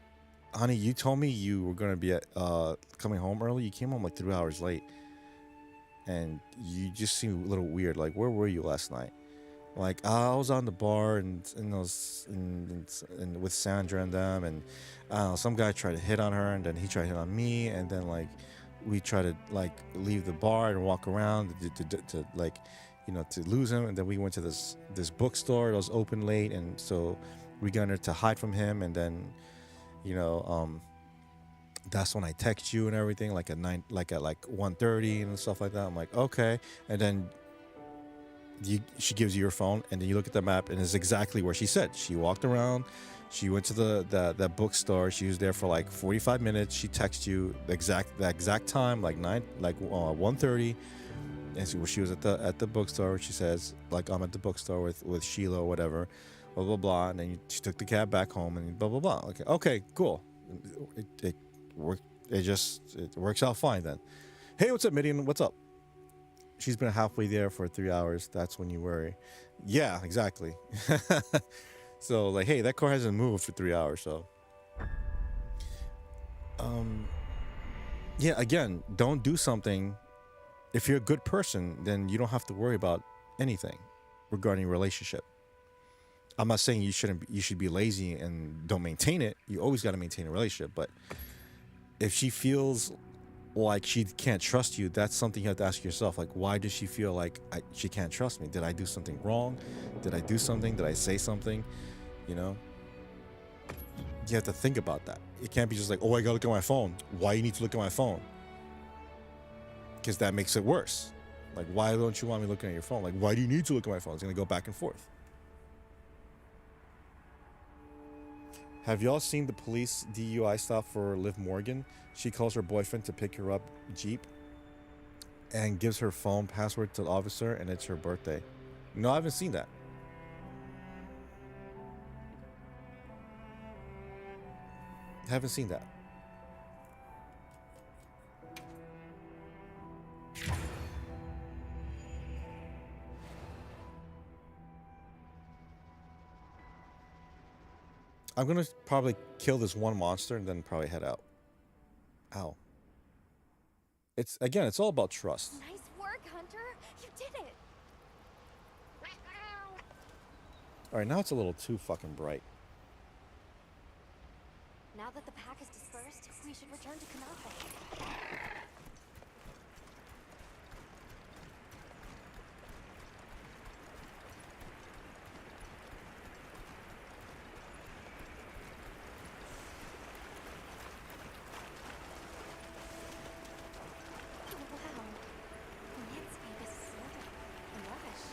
honey, you told me you were gonna be coming home early. You came home like 3 hours late, and you just seem a little weird. Like, where were you last night? Like, I was on the bar and I was and with Sandra and them, and some guy tried to hit on her, and then he tried to hit on me, and then like we tried to like leave the bar and walk around to like, to lose him, and then we went to this bookstore. It was open late, and so we got her to hide from him, and then you know um that's when I text you and everything, like at 1:30 and stuff like that. I'm like, okay, and then she gives you your phone, and then you look at the map, and it's exactly where she said. She walked around, she went to that bookstore. She was there for like 45 minutes. She texted you the exact time, like 1:30, and she was at the bookstore. She says like, I'm at the bookstore with Sheila or whatever, blah blah blah, and then she took the cab back home, and blah blah blah. Okay, cool. It worked. It works out fine then. Hey, what's up, Midian? What's up? She's been halfway there for 3 hours. That's when you worry. Yeah, exactly. So like, hey, that car hasn't moved for 3 hours. So, yeah. Again, don't do something. If you're a good person, then you don't have to worry about anything regarding relationship. I'm not saying you should be lazy and don't maintain it. You always got to maintain a relationship. But if she feels like she can't trust you, that's something you have to ask yourself. Like, why does she feel like she can't trust me? Did I do something wrong? Did I do something? Did I say something? You have to think about that. It can't be just like, oh, I gotta look at my phone. Why you need to look at my phone? Because that makes it worse. Like, why don't you want me looking at your phone? Like, why do you need to look at my phone? It's gonna go back and forth. Have y'all seen the police DUI stop for Liv Morgan? She calls her boyfriend to pick her up Jeep and gives her phone password to the officer, and it's her birthday. No, I haven't seen that. Haven't seen that. I'm gonna probably kill this one monster and then probably head out. Ow. It's all about trust. Nice work, Hunter. You did it. All right, now it's a little too fucking bright. Now that the pack is dispersed, we should return to Kanafe. Wow. The landscape is so lush.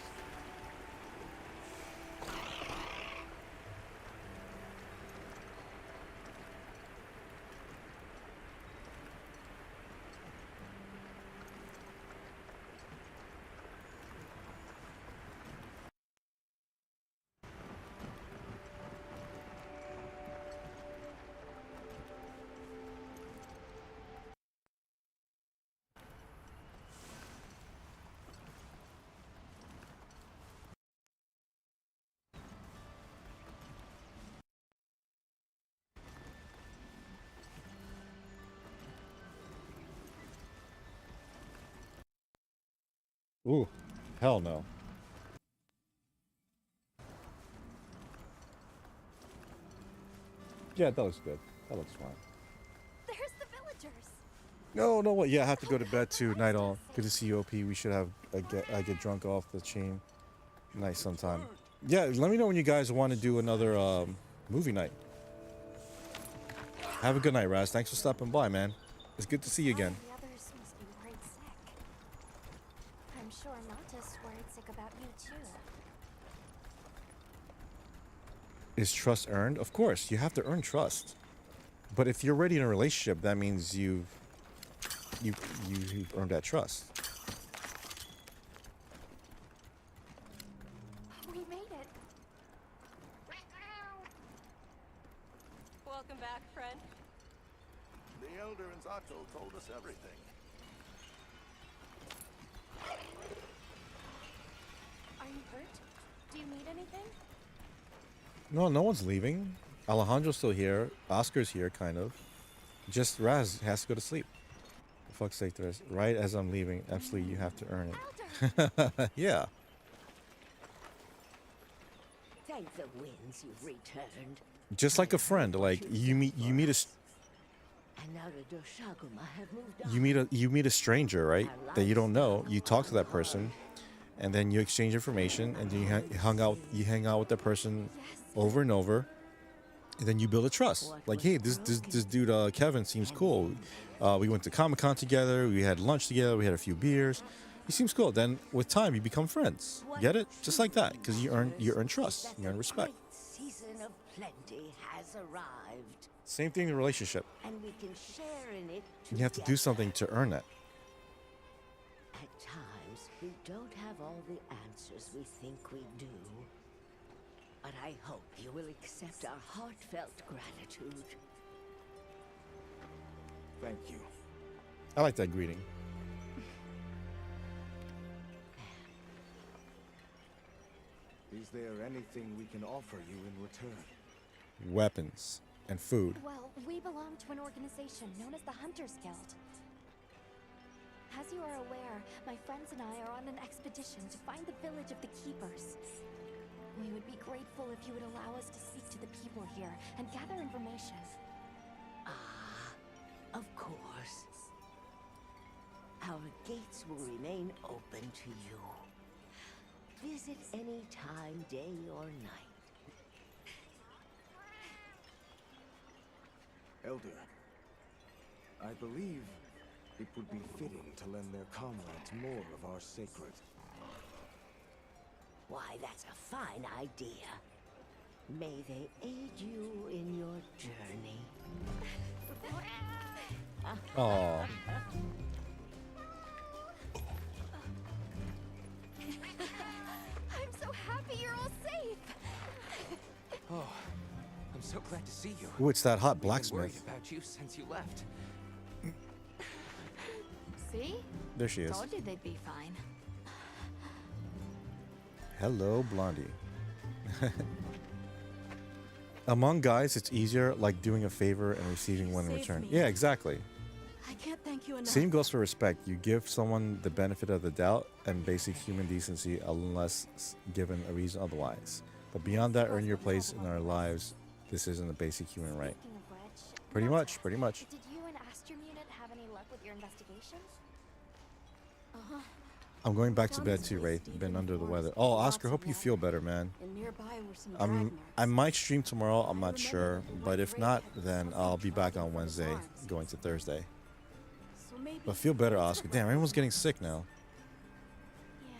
Ooh, hell no. Yeah, that looks good. That looks fine. There's the villagers. No, what? Yeah, I have to go to bed too. Night all. Good to see you, OP. We should have I get drunk off the chain. Nice sometime. Yeah, let me know when you guys want to do another movie night. Have a good night, Raz. Thanks for stopping by, man. It's good to see you again. The others must be worried sick. I'm sure Nauta's worried sick about you too. Is trust earned? Of course, you have to earn trust. But if you're already in a relationship, that means you've earned that trust. We made it. Welcome back, friend. The Elder and Zato told us everything. Are you hurt? Do you need anything? No one's leaving. Alejandro's still here. Oscar's here, kind of. Just Raz has to go to sleep. For fuck's sake, Therese. Right as I'm leaving, absolutely, you have to earn it. Yeah. Thank the winds you've returned. Just like a friend. Like you meet And now the Doshaguma have moved on. you meet a stranger, right? That you don't know. You talk to that person, and then you exchange information, and then you hang out with that person over and over, and then you build a trust. Like, hey, this dude Kevin seems cool. We went to Comic-Con together. We had lunch together. We had a few beers. He seems cool. Then with time, you become friends. Get it? Just like that, because you earn trust. You earn respect. Season of plenty has arrived, Same thing in a relationship. and we can share in it. You have to do something to earn that. At times, we don't have all the answers we think we do. But I hope you will accept our heartfelt gratitude. Thank you. I like that greeting. Is there anything we can offer you in return? Weapons and food. Well, we belong to an organization known as the Hunters Guild. As you are aware, my friends and I are on an expedition to find the village of the Keepers. We would be grateful if you would allow us to speak to the people here and gather information. Of course. Our gates will remain open to you. Visit any time, day or night. Elder, I believe it would be fitting to lend their comrades more of our sacred. Why, that's a fine idea. May they aid you in your journey. Oh, I'm so happy you're all safe! Oh, I'm so glad to see you. ooh, it's that hot I've been worried blacksmith. about you since you left. See? There she is. Told you they'd be fine. Hello, Blondie. Among guys, it's easier, like doing a favor and receiving one in saved return. me. Yeah, exactly. I can't thank you enough. Same goes for respect. You give someone the benefit of the doubt and basic human decency unless given a reason otherwise. But beyond that, earn your place in our lives. This isn't a basic human right. Speaking of which, Pretty much, pretty much. did you and Astrum Unit have any luck with your investigations? Uh-huh. I'm going back to bed too, Wraith. Been under the weather. Oh, Oscar, hope you feel better, man. And nearby were some drag marks. I might stream tomorrow. I'm not sure. But if not, then I'll be back on Wednesday, going to Thursday. So maybe But feel better, Oscar. Damn, everyone's getting sick now. Yeah.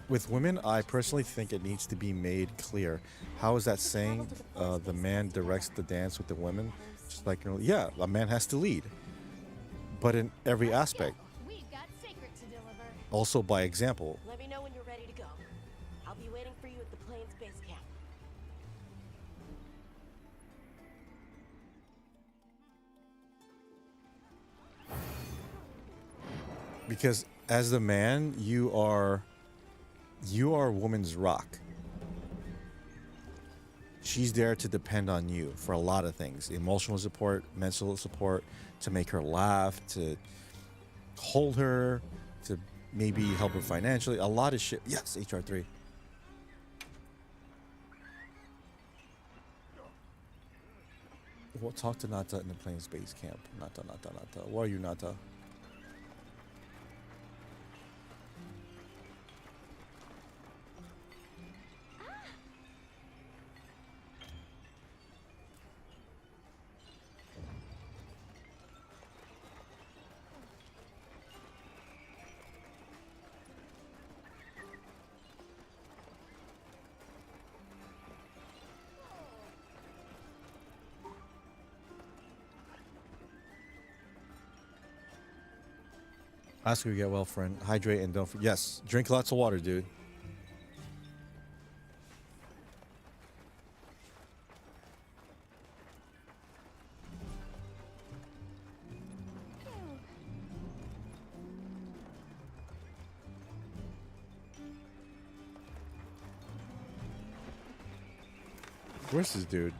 With women, I personally think it needs to be made clear. How is that saying? The man directs the dance with the women. Just like, yeah, a man has to lead, but in every aspect. We've got secret to deliver. Also by example. Let me know when you're ready to go. I'll be waiting for you at the Plains base camp. Because as the man, you are a woman's rock. She's there to depend on you for a lot of things. Emotional support, mental support, to make her laugh, to hold her, to maybe help her financially. A lot of shit. Yes, HR3. We'll talk to Nata in the Plains base camp. Nata. Where are you, Nata? Oscar, you get well, friend. Hydrate and don't forget. Yes, drink lots of water, dude. Where's this dude?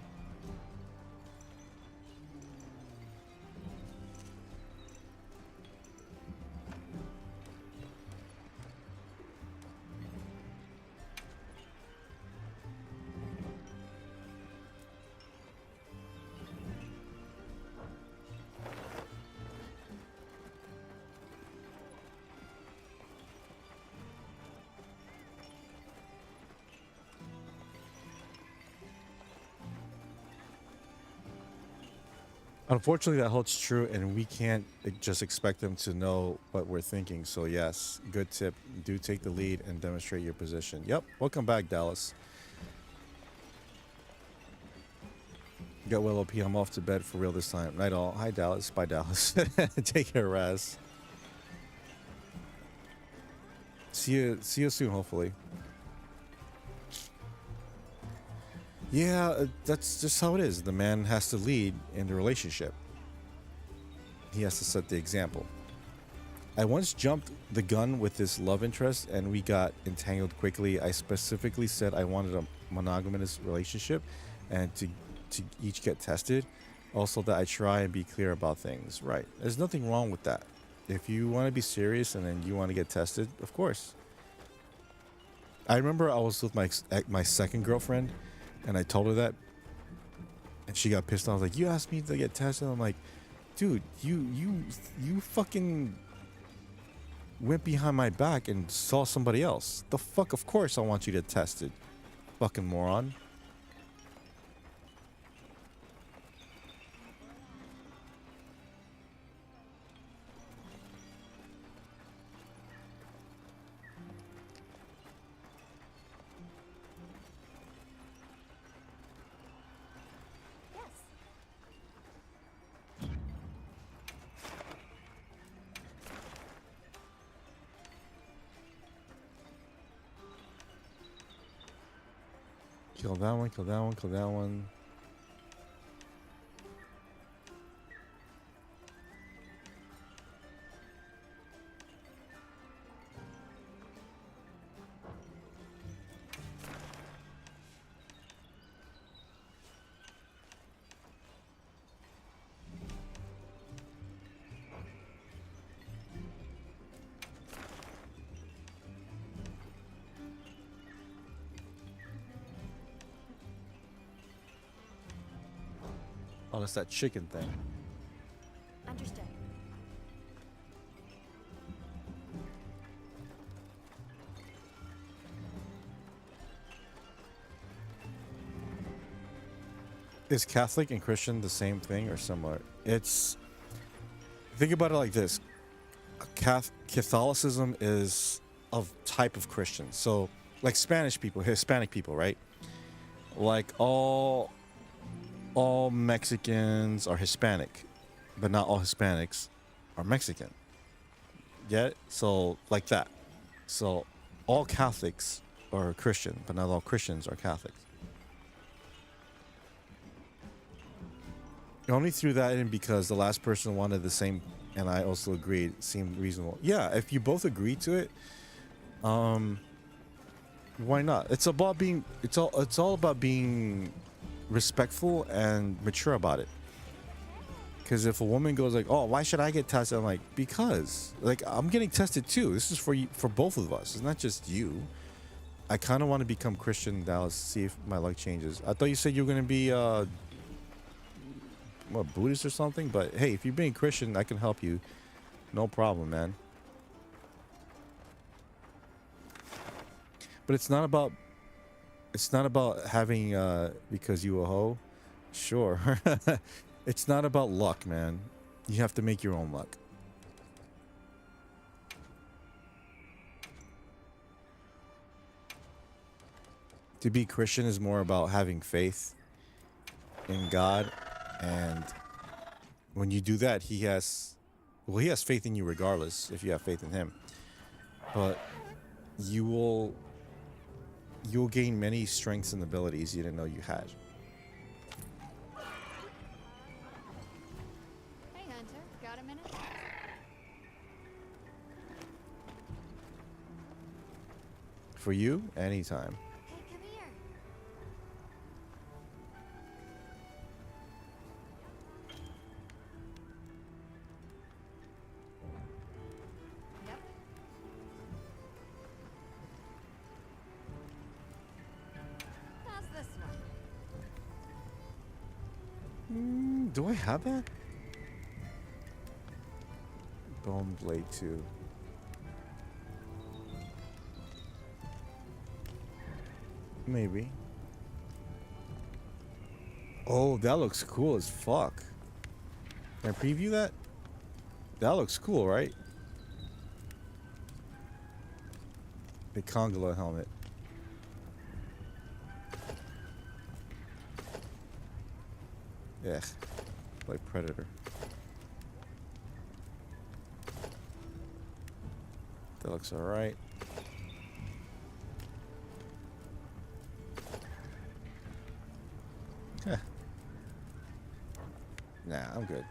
Unfortunately, that holds true, and we can't just expect them to know what we're thinking. So yes, good tip. Do take the lead and demonstrate your position. Yep. Welcome back, Dallas. Got well OP. I'm off to bed for real this time. Night all. Hi, Dallas. Bye, Dallas. Take care, Raz. See you soon, hopefully. Yeah, that's just how it is. The man has to lead in the relationship. He has to set the example. I once jumped the gun with this love interest and we got entangled quickly. I specifically said I wanted a monogamous relationship and to each get tested. Also that I try and be clear about things. Right. There's nothing wrong with that. If you want to be serious and then you want to get tested, of course. I remember I was with my second girlfriend and I told her that and she got pissed off. Like, you asked me to get tested. I'm like, dude, you fucking went behind my back and saw somebody else. The fuck, of course I want you to get tested. Fucking moron. Kill that one, kill that one, kill that one. Oh, that's that chicken thing. Understood. Is Catholic and Christian the same thing or similar? It's... Think about it like this. Catholicism is a type of Christian. So, like Spanish people, Hispanic people, right? Like all Mexicans are Hispanic, but not all Hispanics are Mexican. Get it? So, like that. So, all Catholics are Christian, but not all Christians are Catholics. I only threw that in because the last person wanted the same, and I also agreed. It seemed reasonable. Yeah, if you both agree to it, why not? It's about being. It's all about being respectful and mature about it. Because if a woman goes like, "Oh, why should I get tested?" I'm like, because like I'm getting tested too. This is for you, for both of us. It's not just you. I kind of want to become Christian, Dallas. See if my luck changes. I thought you said you were gonna be what, Buddhist or something, but hey, if you're being Christian, I can help you. No problem, man. But it's not about having because you a hoe. Sure. It's not about luck, man. You have to make your own luck. To be Christian is more about having faith in God. And when you do that, he has faith in you regardless if you have faith in him. But you'll gain many strengths and abilities you didn't know you had. Hey, Hunter. Got a minute? For you, anytime. Hey, come here. Yep. How's this one? Do I have that? Bone Blade 2. Maybe. Oh, that looks cool as fuck. Can I preview that? That looks cool, right? The Congola helmet. Yeah, like Predator. That looks alright. Huh. Nah, I'm good.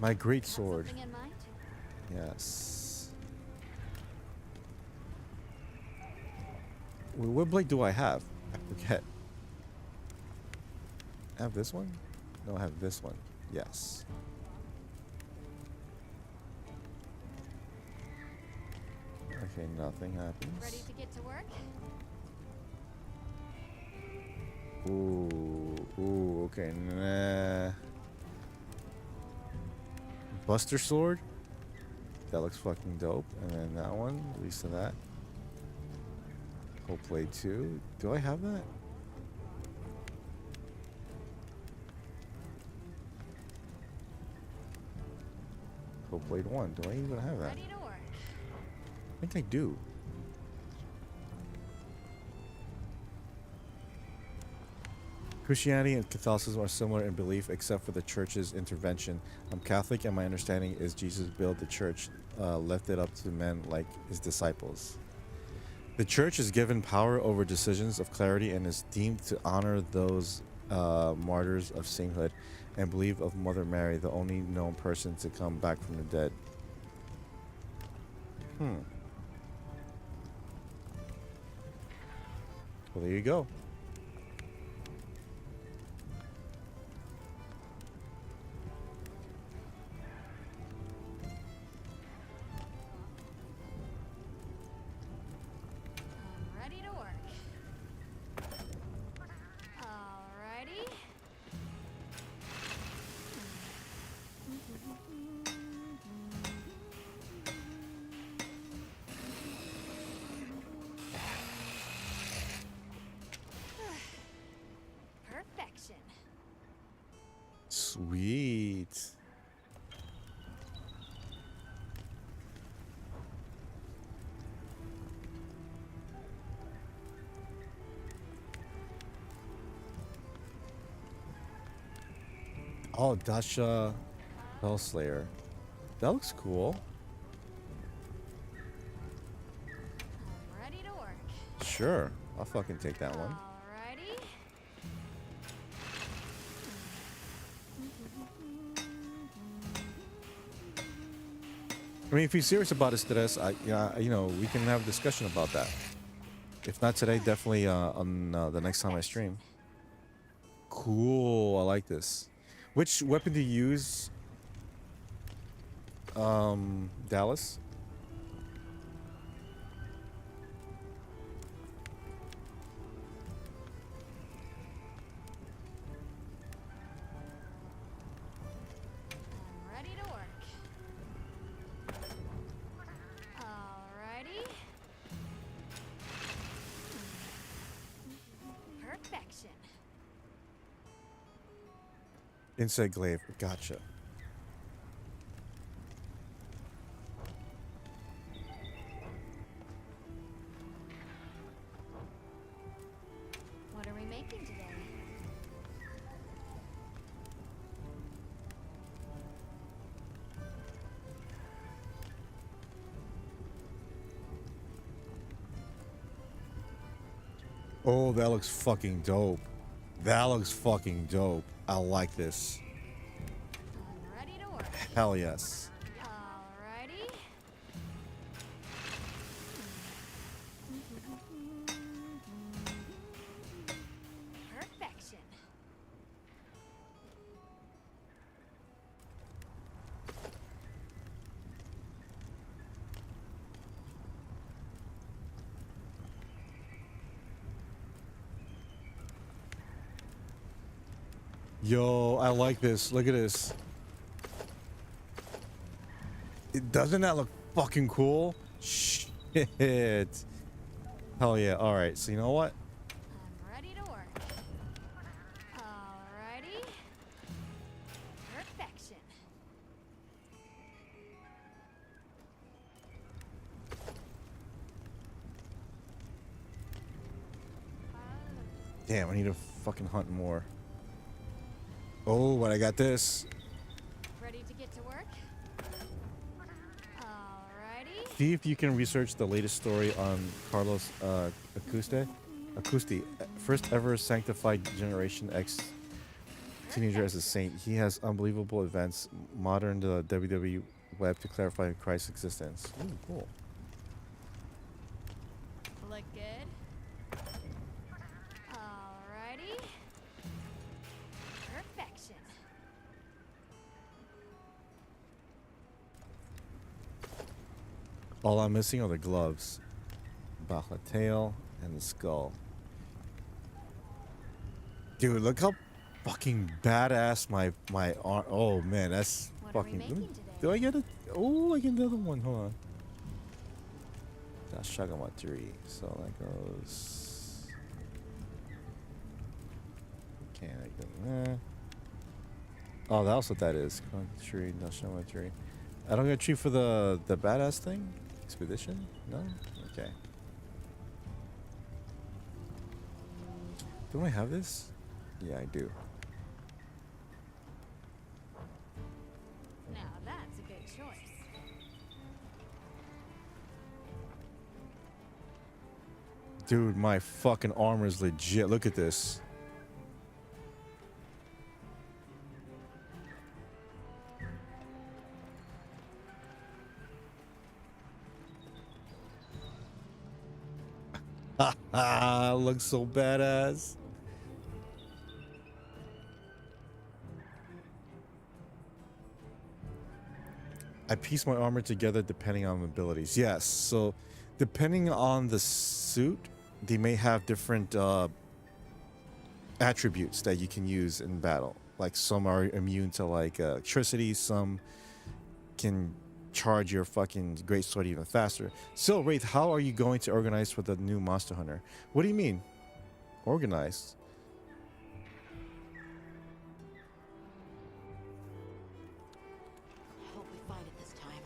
My great sword. Something in mind? Yes. What blade do I have? I forget. I have this one? No, I have this one. Yes. Okay, nothing happens. Ready to get to work? Ooh, okay, nah. Buster Sword? That looks fucking dope. And then that one, release of that. Whole Blade 2. Do I have that? Whole Blade 1. Do I even have that? Ready to work. I think I do. Christianity and Catholicism are similar in belief except for the church's intervention. I'm Catholic and my understanding is Jesus built the church, left it up to men like his disciples. The church is given power over decisions of clarity and is deemed to honor those martyrs of sainthood and believe of Mother Mary, the only known person to come back from the dead. Well, there you go. I'm ready to work. Alrighty. Perfection. Sweet. Oh, Dasha Hellslayer. That looks cool. I'm ready to work. Sure. I'll fucking take that one. Alrighty. I mean, if you're serious about Estrés, you know, we can have a discussion about that. If not today, definitely on the next time I stream. Cool. I like this. Which weapon do you use, Dallas? I'm ready to work. Alrighty. Perfection. Inside glaive. Gotcha. What are we making today? Oh, that looks fucking dope. That looks fucking dope. I like this. I'm ready to work. Hell yes. Alrighty. Perfection. Yo, I like this. Look at this. Doesn't that look fucking cool? Shit. Hell yeah. All right. So you know what? I'm ready to work. Alrighty. Damn, I need to fucking hunt more. Oh, but I got this. Ready to get to work? Alrighty. See if you can research the latest story on Carlos Acoste, first ever sanctified Generation X teenager as a saint. He has unbelievable events, modern the WWE web to clarify Christ's existence. Ooh, cool. Look good. Alrighty. Perfection. All I'm missing are the gloves, Baja tail, and the skull. Dude, look how fucking badass my arm. Oh man, that's What are we fucking. making today? Do I get it? Oh, I get another one. Hold on. That's Shagamaturi. So that goes. Okay, I go there. Oh, that's what that is. Tree, no Shagamaturi. I don't get a tree for the badass thing. Expedition? No. Okay. Don't I have this? Yeah, I do. Now that's a good choice. Dude, my fucking armor is legit. Look at this. Haha, looks so badass. I piece my armor together depending on abilities. Yes, so depending on the suit, they may have different attributes that you can use in battle. Like some are immune to like electricity, some can charge your fucking great sword even faster. So Wraith, how are you going to organize for the new Monster Hunter? What do you mean? Organize? I hope we find it this time.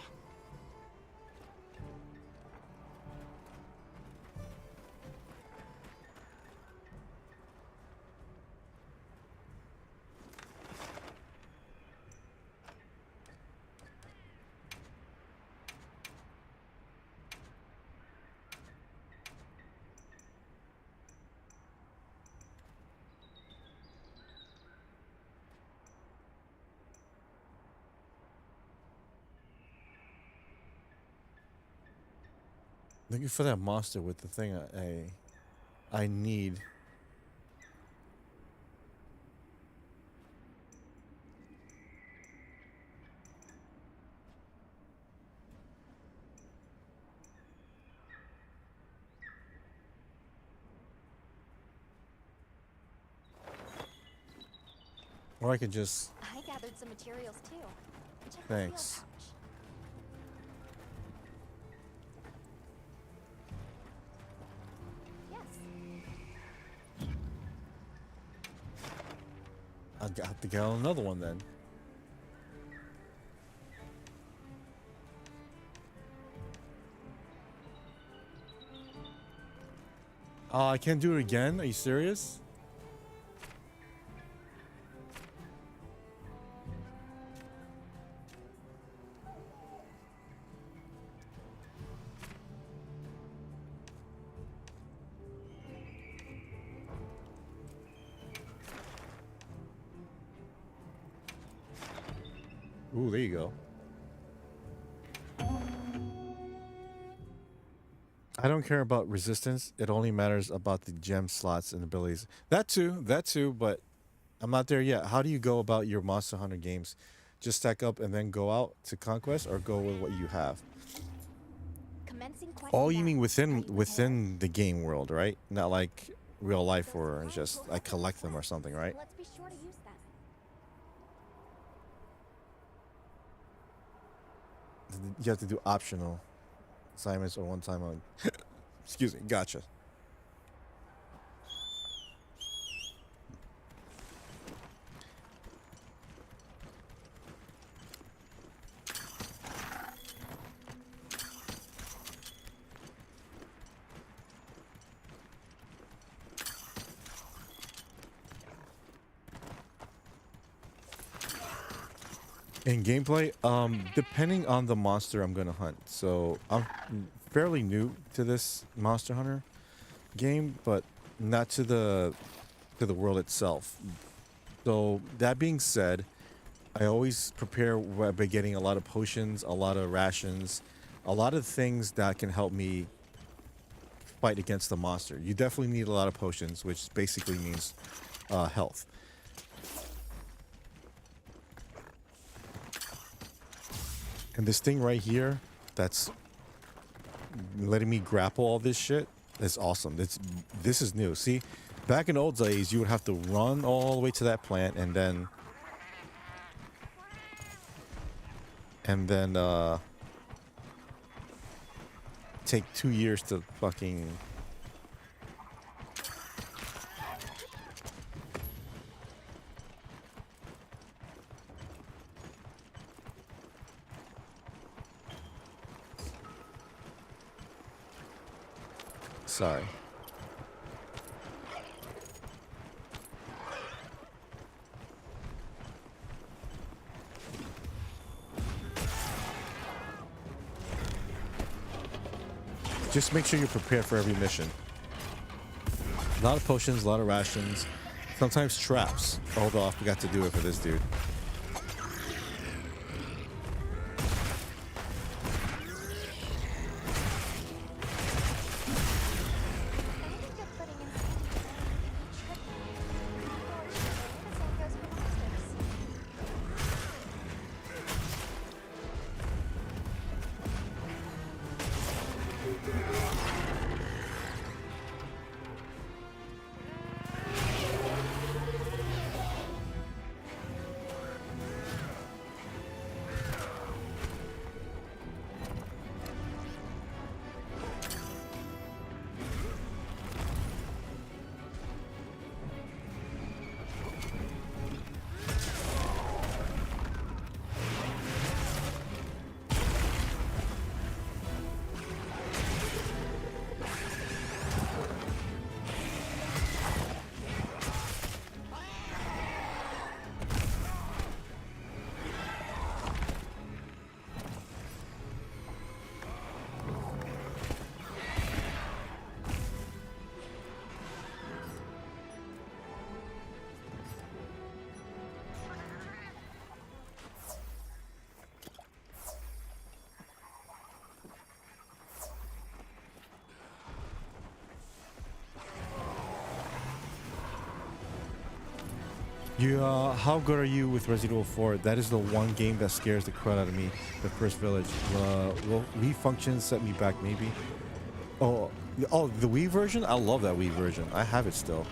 Looking for that monster with the thing I need. Or I could just. I gathered some materials too. Check the Thanks. wheel pouch. Yes. I'll have to get on another one then. Oh, I can't do it again? Are you serious? Ooh, there you go. I don't care about resistance. It only matters about the gem slots and abilities. That too, but I'm not there yet. How do you go about your Monster Hunter games? Just stack up and then go out to Conquest, or go with what you have? Commencing quest Oh, you now. mean Are you within the game world, right? Not like real life or just I collect them or something, right? Let's be sure to use them. You have to do optional assignments or one time on. Excuse me, gotcha. In gameplay, depending on the monster I'm gonna hunt. So I'm fairly new to this Monster Hunter game, but not to the world itself. So that being said, I always prepare by getting a lot of potions, a lot of rations, a lot of things that can help me fight against the monster. You definitely need a lot of potions, which basically means health. And this thing right here that's letting me grapple all this shit is awesome. This is new. See, back in old days, you would have to run all the way to that plant and then take 2 years to fucking sorry. Just make sure you're prepared for every mission. A lot of potions, a lot of rations, sometimes traps. Although I forgot to do it for this dude. How good are you with Resident Evil 4? That is the one game that scares the crud out of me. The first village. Will Wii function set me back? Maybe. Oh, the Wii version. I love that Wii version. I have it still.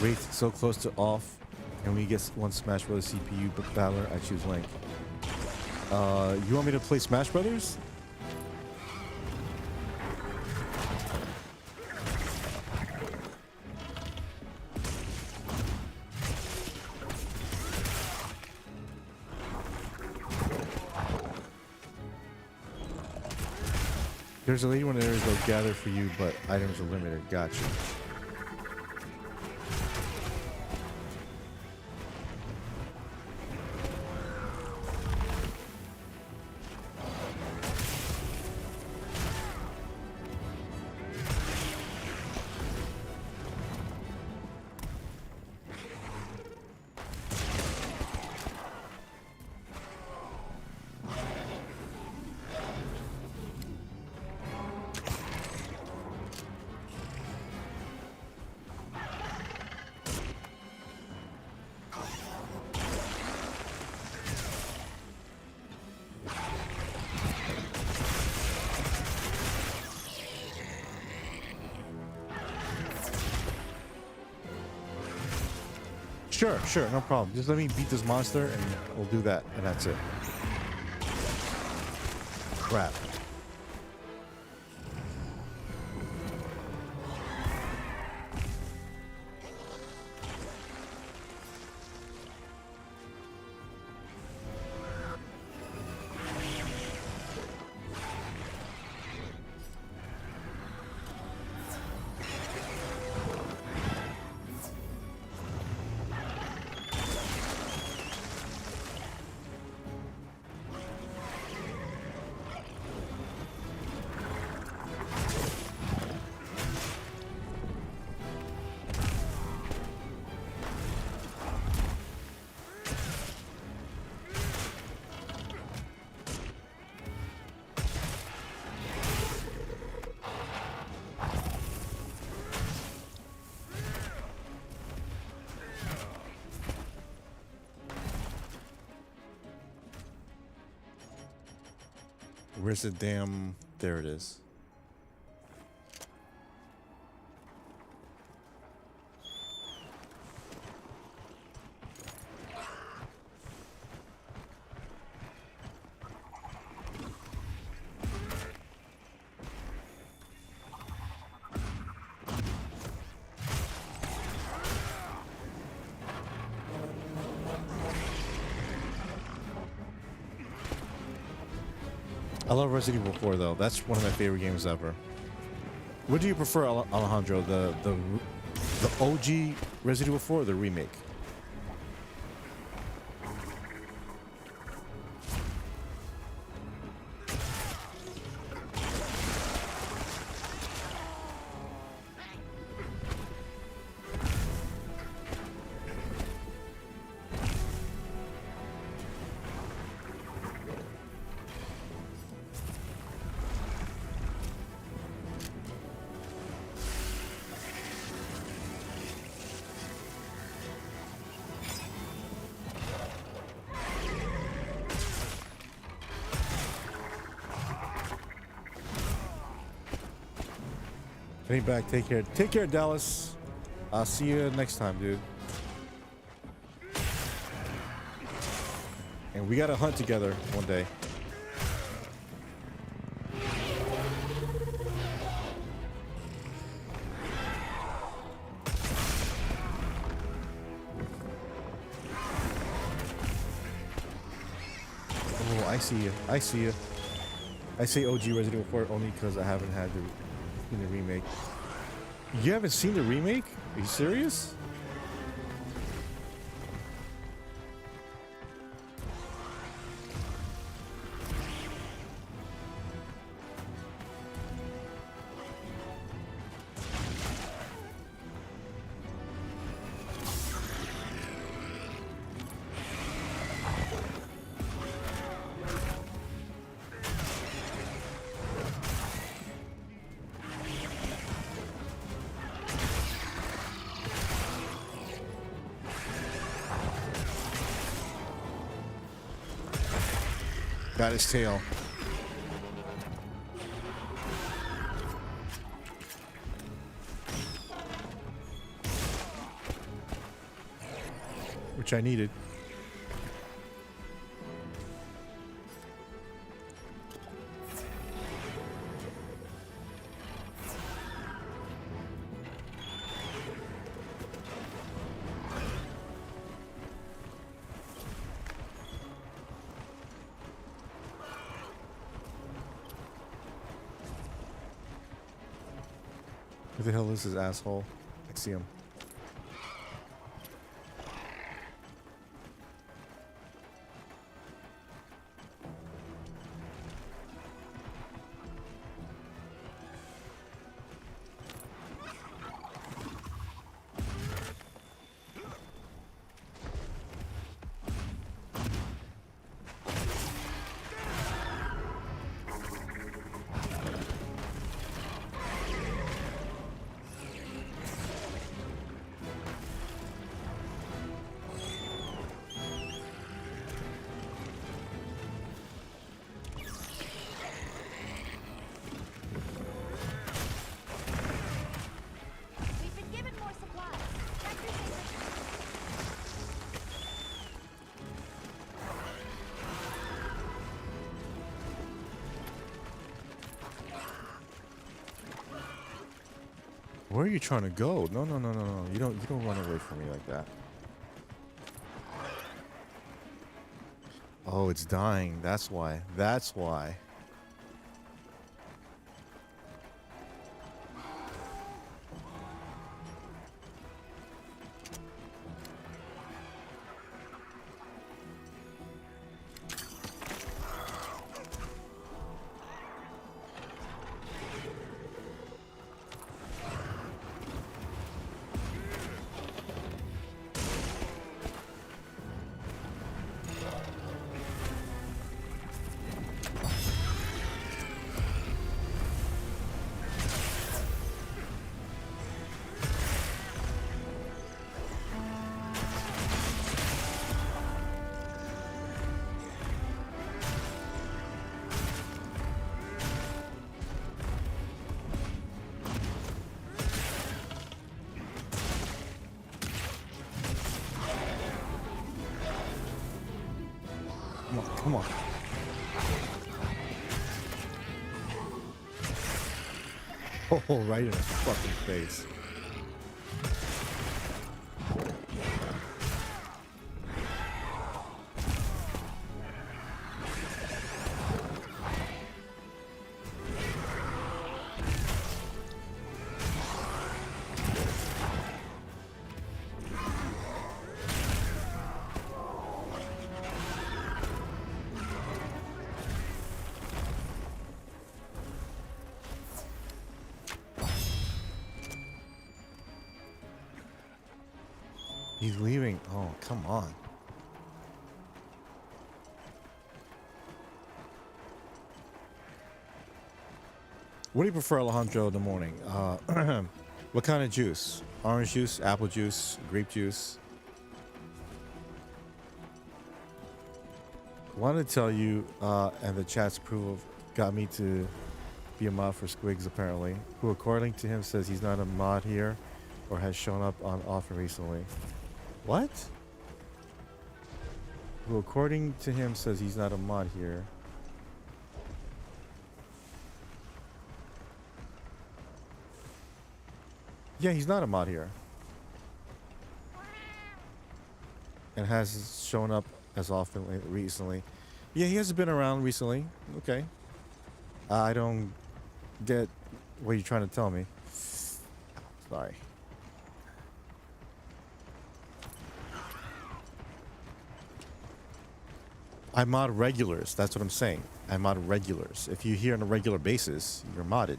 Wraith so close to off, and when you get one Smash Brothers CPU battler, I choose Link. You want me to play Smash Brothers? There's a lady one areas they'll gather for you, but items are limited. Gotcha. Sure, no problem. Just let me beat this monster and we'll do that, and that's it. Crap. Where's the damn... There it is. I love Resident Evil 4 though. That's one of my favorite games ever. What do you prefer, Alejandro? The OG Resident Evil 4 or the remake? Getting back. Take care. Take care, Dallas. I'll see you next time, dude. And we gotta hunt together one day. Oh, I see you. I see you. I say OG Resident Evil 4 only because I haven't had the remake. You haven't seen the remake? Are you serious? Got his tail. Which I needed. Who the hell is this asshole? I see him. Where are you trying to go? No, no, no, no, no. You don't run away from me like that. Oh, it's dying. That's why. That's why. come on. Oh, right in his fucking face. He's leaving. Oh, come on. What do you prefer, Alejandro, in the morning? What kind of juice? Orange juice, apple juice, grape juice? Wanted to tell you, and the chat's approval got me to be a mod for Squigs, apparently, who, according to him, says he's not a mod here or has shown up on often recently. What? Who, according to him, says he's not a mod here. Yeah, he's not a mod here. And has shown up as often recently. Yeah, he hasn't been around recently. Okay. I don't get what you're trying to tell me. Sorry. I mod regulars. That's what I'm saying. I mod regulars. If you're here on a regular basis, you're modded.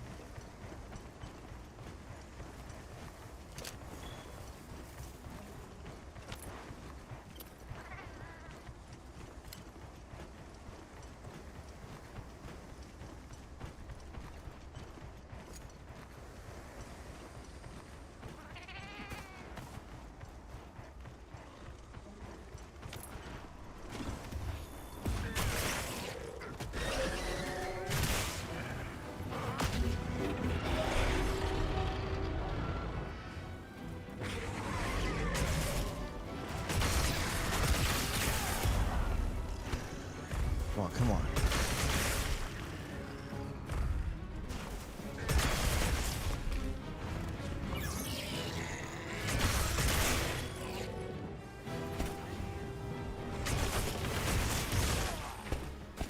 Come on.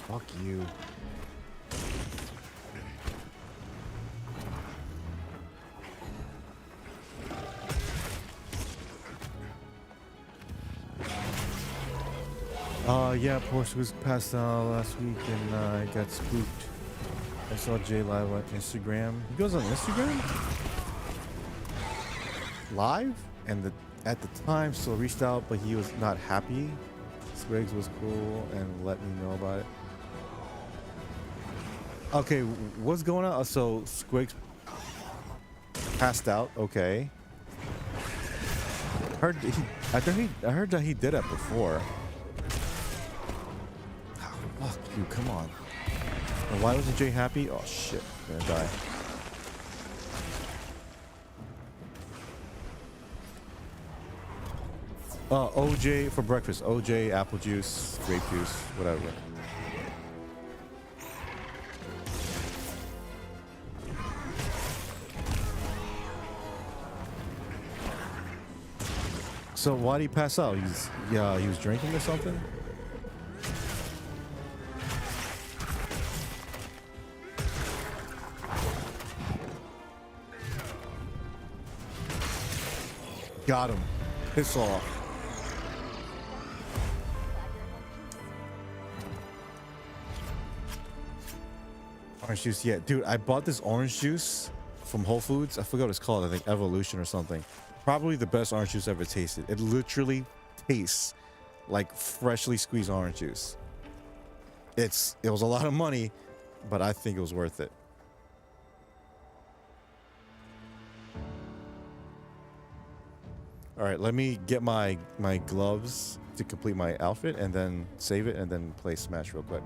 Fuck you. Yeah, Porsche was passed out last week and I got spooked. I saw Jay live on Instagram. He goes on Instagram? Live? And at the time still reached out, but he was not happy. Squigs was cool and let me know about it. Okay, what's going on? So Squigs passed out, okay. I heard that he did it before. Fuck you, come on. And why wasn't Jay happy? Oh shit, I'm gonna die. OJ for breakfast. OJ, apple juice, grape juice, whatever. So why did he pass out? He was drinking or something? Got him. Piss off. Orange juice, yeah. Dude, I bought this orange juice from Whole Foods. I forgot what it's called. I think Evolution or something. Probably the best orange juice I've ever tasted. It literally tastes like freshly squeezed orange juice. It was a lot of money, but I think it was worth it. All right, let me get my gloves to complete my outfit and then save it and then play Smash real quick.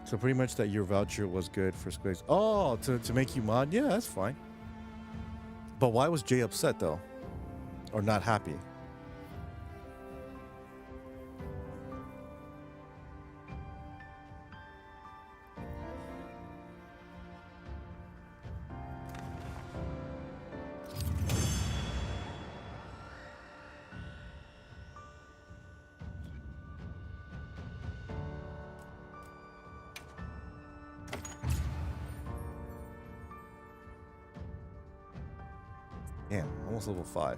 So pretty much that your voucher was good for Squigs. Oh, to make you mod? Yeah, that's fine. But why was Jay upset though? Or not happy? Damn, almost level 5.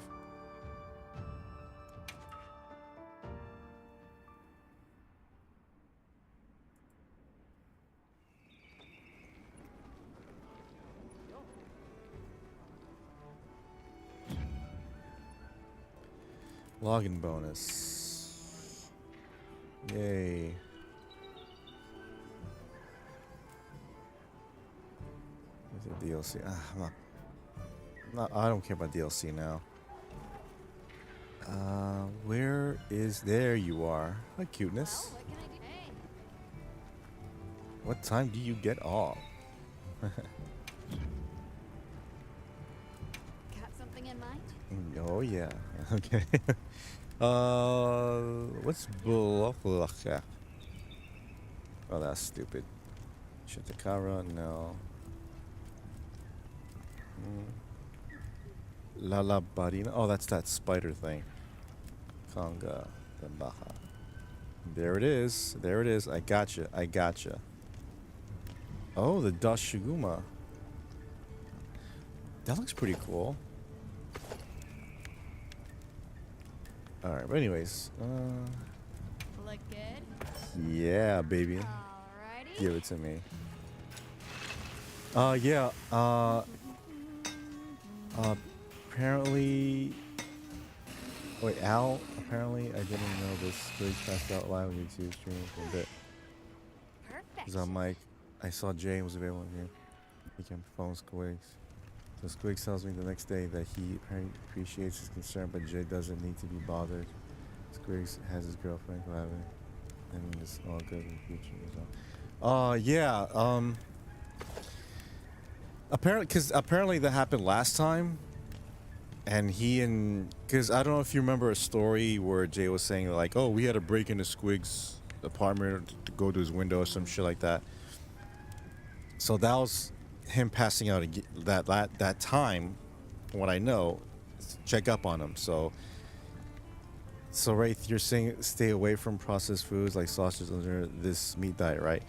Login bonus. Yay. Where's the DLC? I don't care about DLC now. Where is... There you are. Hi, cuteness. What time do you get off? Got something in mind? Oh, yeah. Okay. What's Blocklaka? Oh, that's stupid. Shitakara, no. Lalabarina. Oh, that's that spider thing. Conga Baja. There it is. There it is. I gotcha. I gotcha. Oh, the Dashiguma. That looks pretty cool. Alright, but anyways. Look good? Yeah, baby. Alrighty. Give it to me. Yeah. Apparently... Wait, Al, apparently I didn't know this. Squiggs passed out live on YouTube streaming for a bit. Because I'm like, I saw Jay was available here. He can phone Squiggs. So Squiggs tells me the next day that he appreciates his concern, but Jay doesn't need to be bothered. Squiggs has his girlfriend collaborating, and it's all good in the future as well. Yeah, apparently that happened last time. And because I don't know if you remember a story where Jay was saying like, oh, we had to break into Squig's apartment to go to his window or some shit like that. So that was him passing out that time, from what I know, check up on him. So Wraith, you're saying stay away from processed foods like sausage under this meat diet, right?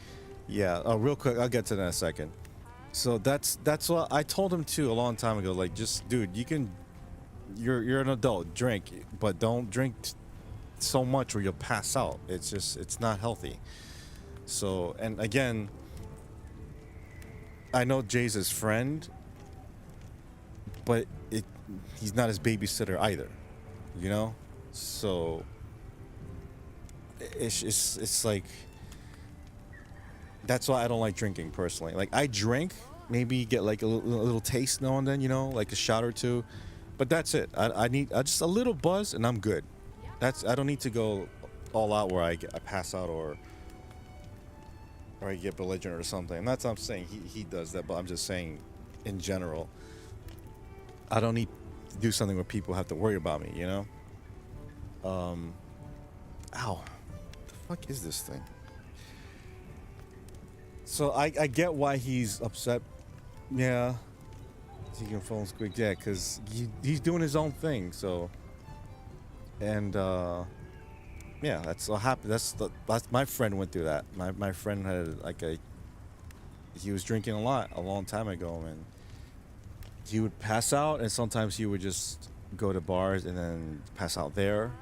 Yeah. Oh, real quick, I'll get to that in a second. So that's what I told him too a long time ago. Like, just dude, you're an adult, drink, but don't drink so much or you'll pass out. It's not healthy. So, and again, I know Jay's his friend, but he's not his babysitter either, you know? So it's like, that's why I don't like drinking personally. Like, I drink, maybe get like a little taste now and then, you know, like a shot or two. But that's it. I need just a little buzz and I'm good. I don't need to go all out where I pass out or I get belligerent or something. And that's what I'm saying. He does that, but I'm just saying in general, I don't need to do something where people have to worry about me, you know? Ow. What the fuck is this thing? So I get why he's upset. Yeah. He can phone Squig, yeah, because he's doing his own thing. So, and yeah, that's what happened. That's my friend went through that. My friend had he was drinking a lot a long time ago, and he would pass out, and sometimes he would just go to bars and then pass out there,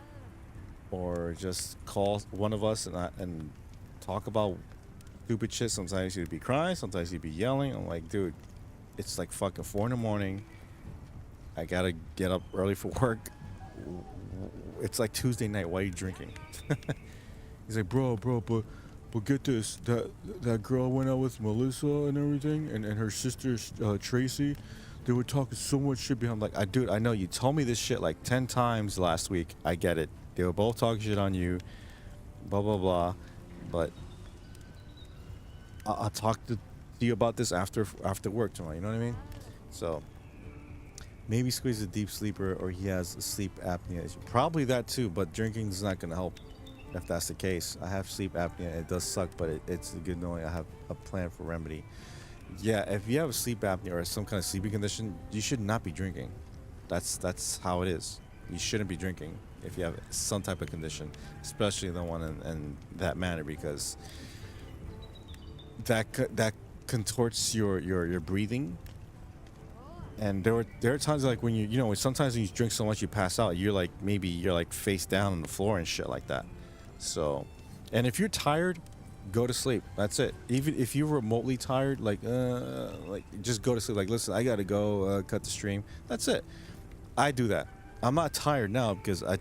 or just call one of us and talk about stupid shit. Sometimes he'd be crying, sometimes he'd be yelling. I'm like, dude, it's like fucking 4 in the morning. I gotta get up early for work. It's like Tuesday night. Why are you drinking? He's like, bro, but get this. That girl went out with Melissa and everything, and her sister Tracy. They were talking so much shit behind. I'm like, dude, I know you told me this shit like 10 times last week. I get it. They were both talking shit on you. Blah blah blah. But I'll talk to you about this after work tomorrow. You know what I mean? So maybe Squeeze a deep sleeper or he has a sleep apnea issue. Probably that too, but drinking is not going to help if that's the case. I have sleep apnea. It does suck, but it's good knowing I have a plan for remedy. Yeah, if you have a sleep apnea or some kind of sleeping condition, you should not be drinking. That's how it is. You shouldn't be drinking if you have some type of condition, especially the one in that manner, because that contorts your breathing, And there are times like when you know, sometimes when you drink so much you pass out, you're like, maybe you're like face down on the floor and shit like that. So, and if you're tired, go to sleep. That's it. Even if you're remotely tired, like just go to sleep. Like, listen, I gotta go cut the stream. That's it. I do that. I'm not tired now because I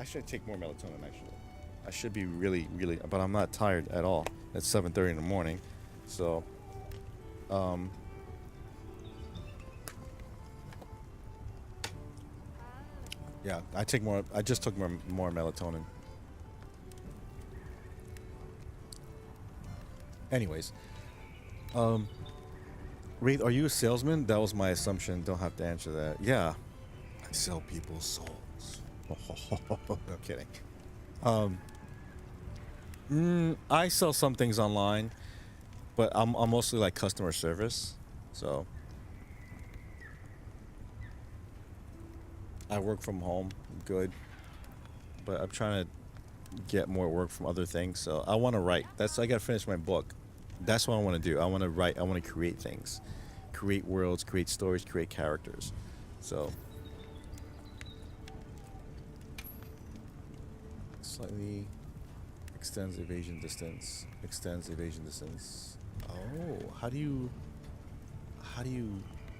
should take more melatonin actually. I should be really, but I'm not tired at all. It's 7:30 in the morning, so yeah, I just took more melatonin. Anyways, Wraith, are you a salesman? That was my assumption. Don't have to answer that. Yeah, I sell people's souls. No kidding. I sell some things online, but I'm mostly like customer service, so I work from home, good, but I'm trying to get more work from other things. So I want to write. I gotta finish my book. That's what I want to do. I want to write. I want to create things, create worlds, create stories, create characters. So slightly extends evasion distance. Extends evasion distance. Oh, how do you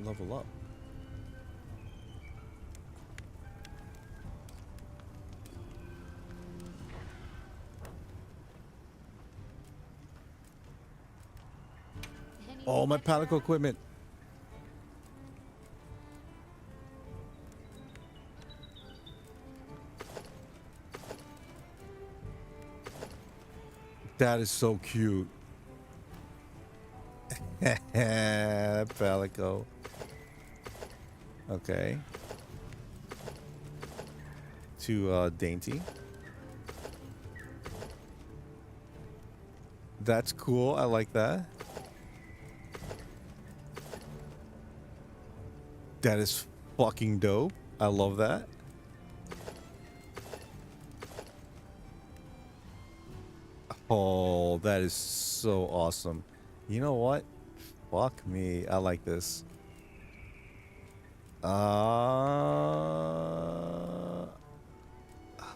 level up? Oh, my palico equipment. That is so cute. Palico. Okay. To dainty. That's cool. I like that. That is fucking dope. I love that. Oh, that is so awesome. You know what? Fuck me. I like this.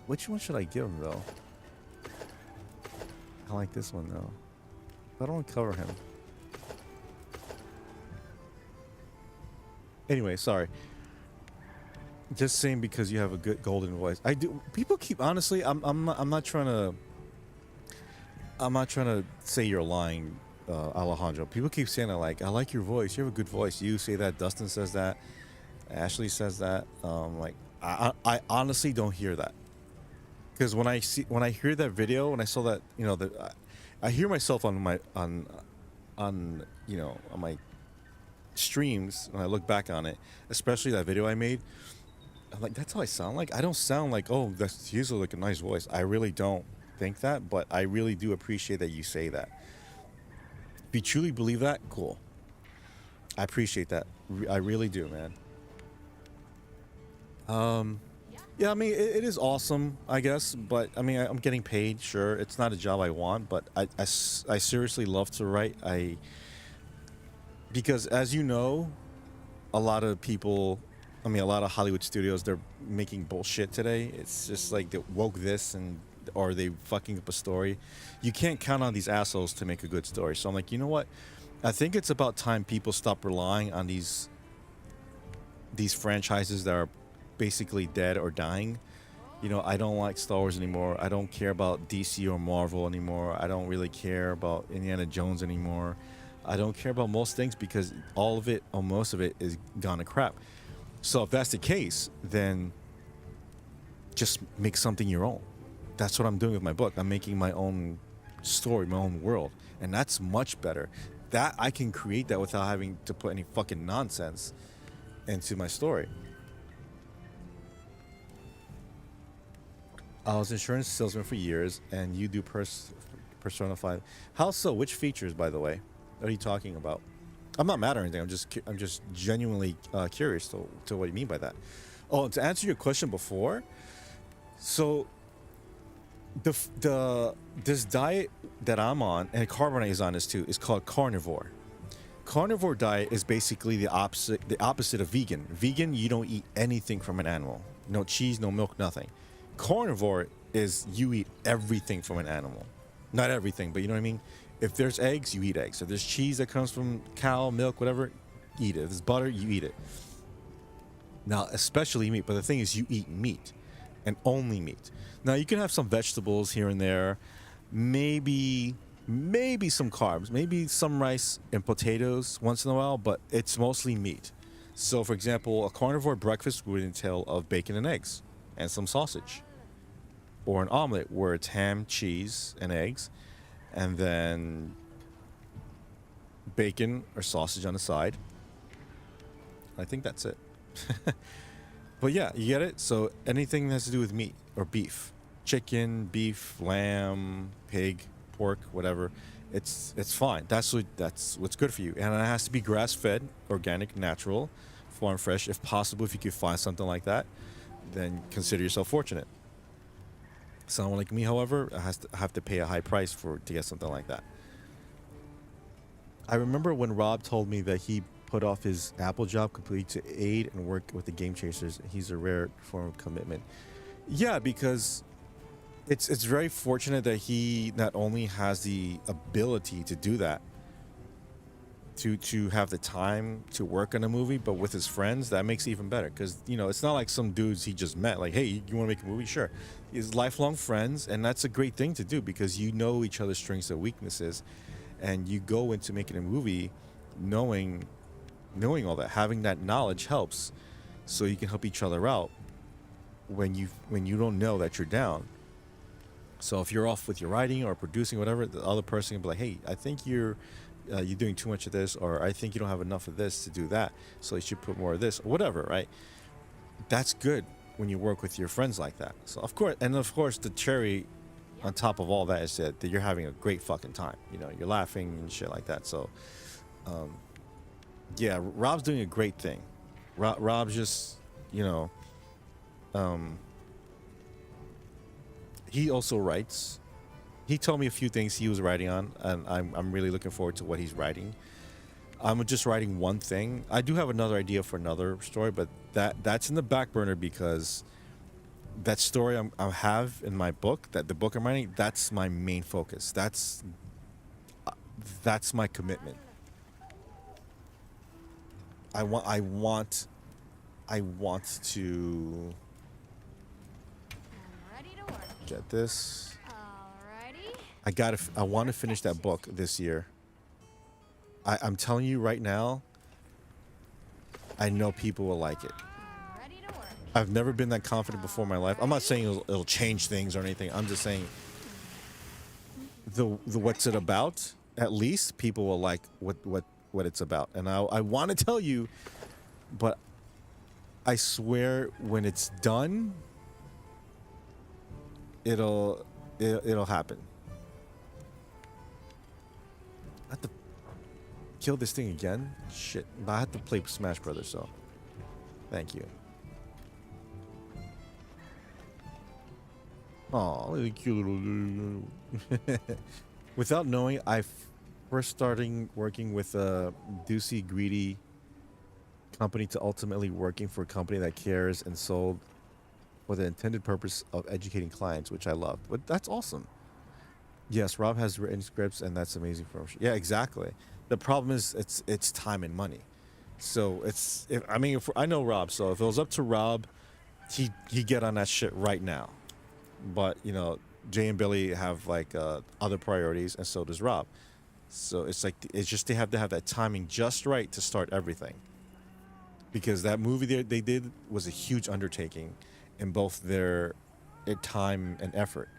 Which one should I give him though? I like this one though. I don't want to cover him. Anyway, sorry. Just saying because you have a good golden voice. I do. People keep honestly. I'm not trying to say you're lying, Alejandro. People keep saying that, like, I like your voice. You have a good voice. You say that. Dustin says that. Ashley says that. Like, I honestly don't hear that. Because when I hear that video, when I saw that, you know, I hear myself on my on my streams when I look back on it, especially that video I made. I'm like, that's how I sound like. I don't sound like, oh, that's usually like a nice voice. I really don't think that, but I really do appreciate that you say that. If you truly believe that, cool. I appreciate that. I really do, man. Yeah, I mean, it is awesome, I guess, but I mean, I'm getting paid, sure. It's not a job I want, but I seriously love to write. Because as you know, a lot of people, I mean, a lot of Hollywood studios, they're making bullshit today. It's just like they woke this or they fucking up a story. You can't count on these assholes to make a good story. So I'm like, you know what? I think it's about time people stop relying on these franchises that are basically dead or dying. You know, I don't like Star Wars anymore. I don't care about DC or Marvel anymore. I don't really care about Indiana Jones anymore. I don't care about most things because all of it or most of it is gone to crap. So if that's the case, then just make something your own. That's what I'm doing with my book. I'm making my own story, my own world. And that's much better. That I can create that without having to put any fucking nonsense into my story. I was an insurance salesman for years, and you do Persona 5. How so? Which features, by the way, are you talking about? I'm not mad or anything. I'm just genuinely curious to what you mean by that. Oh, to answer your question before, so this diet that I'm on, and Carbonite is on this too, is called carnivore. carnivore diet is basically the opposite of vegan. Vegan, you don't eat anything from an animal. No cheese, no milk, nothing. Carnivore is you eat everything from an animal. Not everything, but you know what I mean? If there's eggs, you eat eggs. If there's cheese that comes from cow, milk, whatever, eat it. If there's butter, you eat it. Now, especially meat, but the thing is you eat meat and only meat. Now, you can have some vegetables here and there, maybe some carbs, maybe some rice and potatoes once in a while, but it's mostly meat. So, for example, a carnivore breakfast would entail of bacon and eggs and some sausage. Or an omelet where it's ham, cheese, and eggs, and then bacon or sausage on the side. I think that's it. But yeah, you get it? So anything that has to do with meat or beef, chicken, beef, lamb, pig, pork, whatever, it's fine. That's what's good for you. And it has to be grass-fed, organic, natural, farm fresh. If possible, if you could find something like that, then consider yourself fortunate. Someone like me, however, have to pay a high price to get something like that. I remember when Rob told me that he put off his Apple job completely to aid and work with the Game Chasers. He's a rare form of commitment. Yeah, because it's very fortunate that he not only has the ability to do that, to have the time to work on a movie, but with his friends, that makes it even better. Because, you know, it's not like some dudes he just met, like, hey, you want to make a movie? Sure. He's lifelong friends, and that's a great thing to do because you know each other's strengths and weaknesses, and you go into making a movie knowing all that. Having that knowledge helps, so you can help each other out when you don't know that you're down. So if you're off with your writing or producing, whatever, the other person can be like, hey, I think you're doing too much of this, or I think you don't have enough of this to do that, so you should put more of this, or whatever, right? That's good when you work with your friends like that. So of course, the cherry on top of all that is that you're having a great fucking time. You know, you're laughing and shit like that. So, yeah, Rob's doing a great thing. Rob's just, you know, he also writes. He told me a few things he was writing on, and I'm really looking forward to what he's writing. I'm just writing one thing. I do have another idea for another story, but that's in the back burner because that story I have in my book, the book I'm writing, that's my main focus. That's my commitment. I want to get this. I want to finish that book this year. I'm telling you right now, I know people will like it. I've never been that confident before in my life. I'm not saying it'll change things or anything. I'm just saying the what's it about, at least people will like what it's about. And I want to tell you, but I swear when it's done, it'll happen. I have to kill this thing again? Shit. But I have to play Smash Brothers, so thank you. Aw, really cute little. Without knowing, I first starting working with a Deucey greedy company to ultimately working for a company that cares and sold for the intended purpose of educating clients, which I loved. But that's awesome. Yes, Rob has written scripts, and that's amazing for him. Yeah, exactly. The problem is it's time and money. So I know Rob, so if it was up to Rob, he'd get on that shit right now. But you know, Jay and Billy have like other priorities, and so does Rob. So it's just they have to have that timing just right to start everything. Because that movie they did was a huge undertaking in both their time and effort.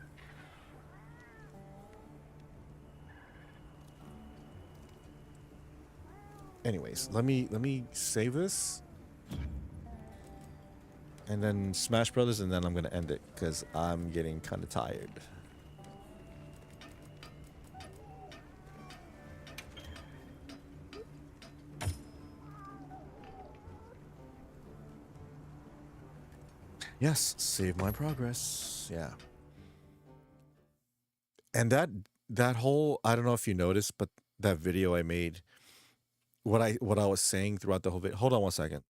Anyways, let me save this, and then Smash Brothers, and then I'm gonna end it because I'm getting kind of tired. Yes, save my progress. Yeah. And that whole, I don't know if you noticed, but that video I made what I was saying throughout the whole video. Hold on one second.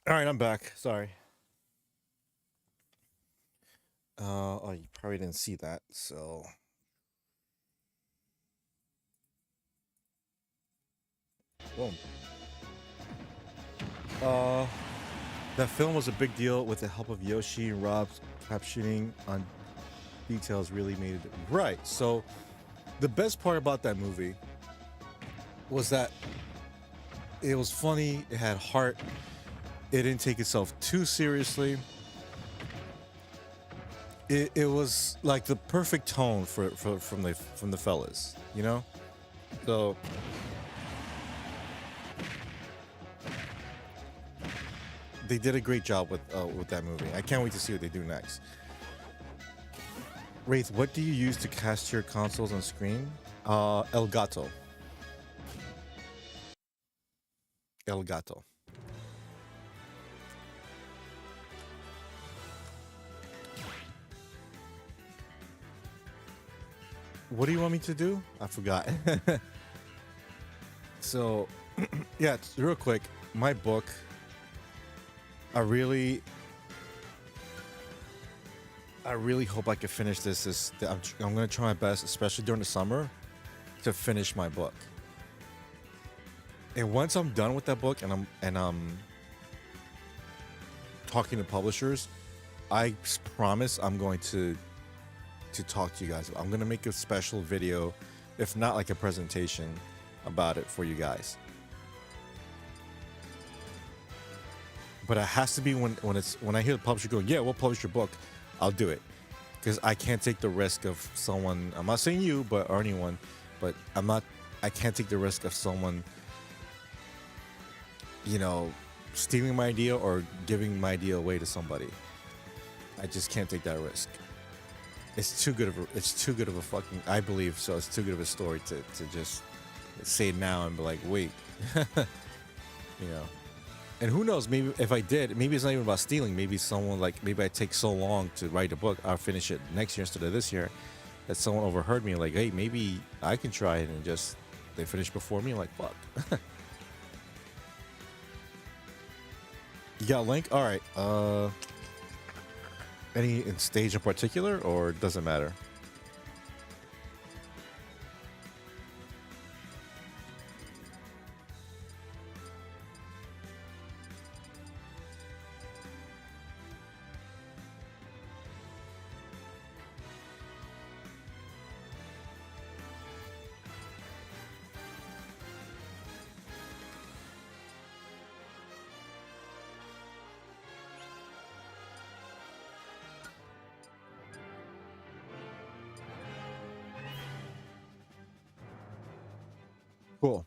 All right, I'm back. Sorry. Oh, you probably didn't see that, so. Boom. That film was a big deal with the help of Yoshi and Rob's captioning on details really made it right. So, the best part about that movie was that it was funny, it had heart, it didn't take itself too seriously. It was like the perfect tone from the fellas, you know? So they did a great job with that movie. I can't wait to see what they do next. Wraith, what do you use to cast your consoles on screen? Elgato. Elgato. What do you want me to do? I forgot. So, yeah, real quick, my book. I really hope I can finish this. I'm gonna try my best, especially during the summer, to finish my book. And once I'm done with that book, and I'm talking to publishers, I promise I'm going to talk to you guys. I'm gonna make a special video, if not like a presentation, about it for you guys. But it has to be when I hear the publisher going, yeah, we'll publish your book, I'll do it, because I can't take the risk of someone. I'm not saying you, or anyone, but I can't take the risk of someone, stealing my idea or giving my idea away to somebody. I just can't take that risk. It's too good of a fucking, I believe so. It's too good of a story to just say it now and be like, wait, And who knows? Maybe if I did, maybe it's not even about stealing. Maybe maybe I take so long to write a book, I'll finish it next year instead of this year. That someone overheard me, like, hey, maybe I can try it, and just they finish before me. Like, fuck. You got a link? All right. Any stage in particular, or doesn't matter? Cool.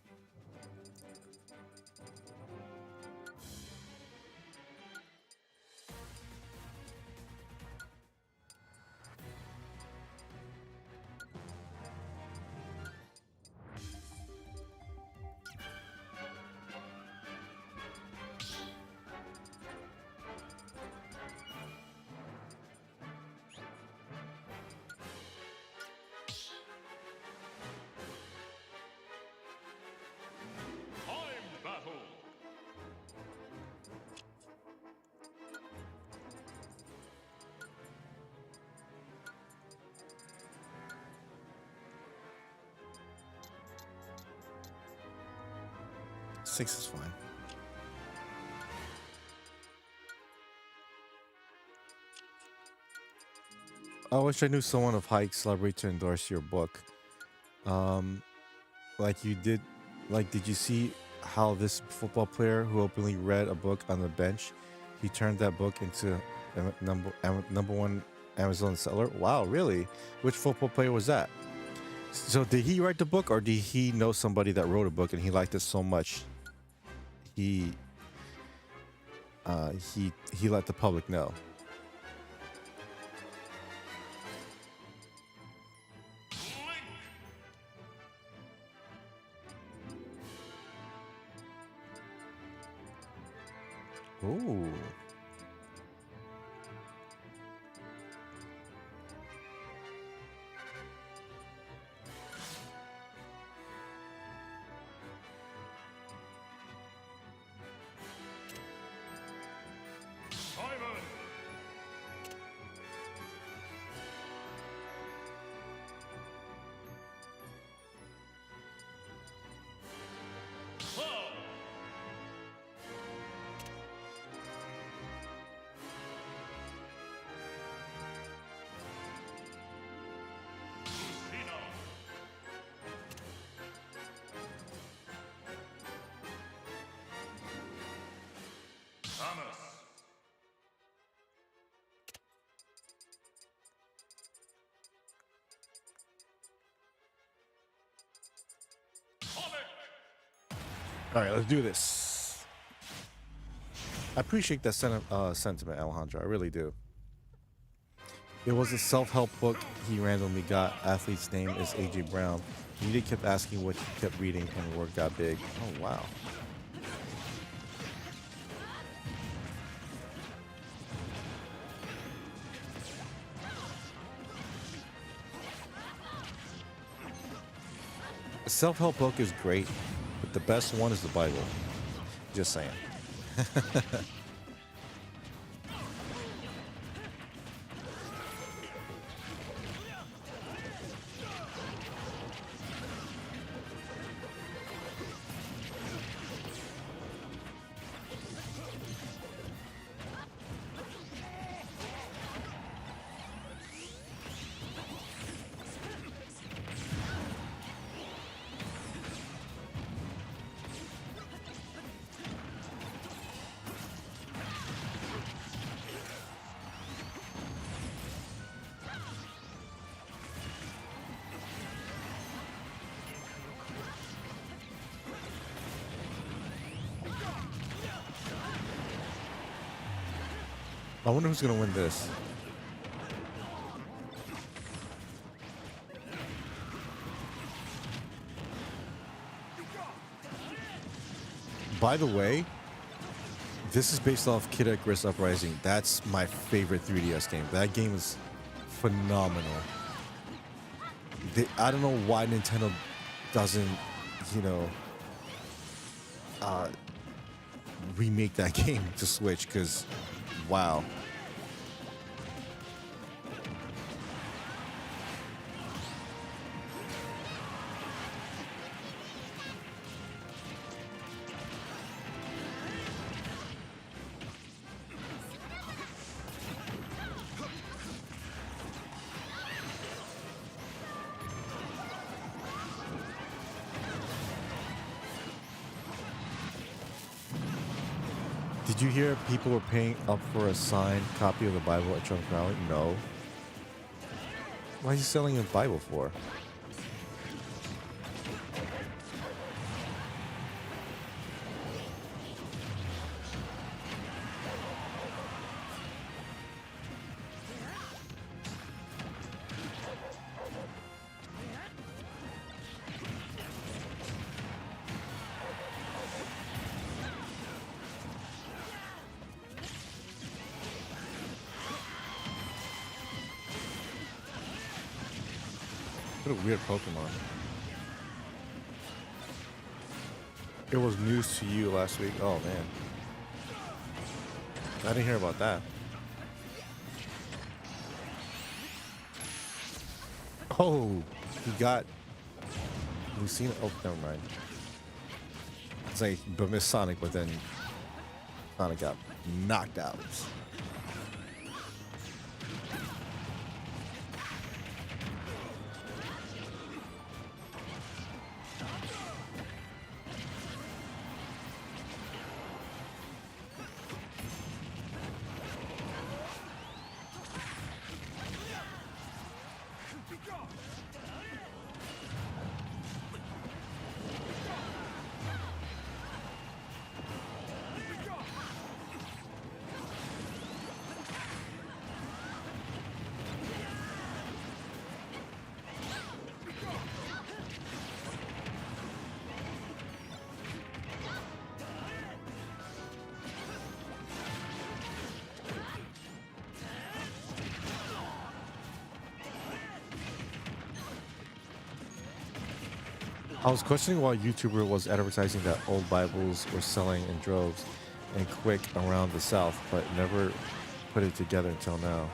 Six is fine. I wish I knew someone of high celebrity to endorse your book. Like you did. Like, did you see how this football player who openly read a book on the bench, he turned that book into a number one Amazon seller? Wow, really? Which football player was that? So did he write the book, or did he know somebody that wrote a book and he liked it so much he let the public know? Ooh. All right, let's do this. I appreciate that sentiment, Alejandro. I really do. It was a self-help book he randomly got. Athlete's name is AJ Brown. He kept asking what he kept reading, and the word got big. Oh, wow. A self-help book is great, but the best one is the Bible. Just saying. I wonder who's gonna win this. By the way, this is based off Kid Icarus Uprising. That's my favorite 3DS game. That game is phenomenal. I don't know why Nintendo doesn't, you know, remake that game to Switch, because wow. Did you hear people were paying up for a signed copy of the Bible at Trump Rally? No. Why is he selling a Bible for? What a weird Pokemon. It was news to you last week. Oh man. I didn't hear about that. Oh, he got Lucina. Oh, never mind. It's like Miss Sonic, but then Sonic got knocked out. I was questioning why YouTuber was advertising that old Bibles were selling in droves and quick around the South, but never put it together until now.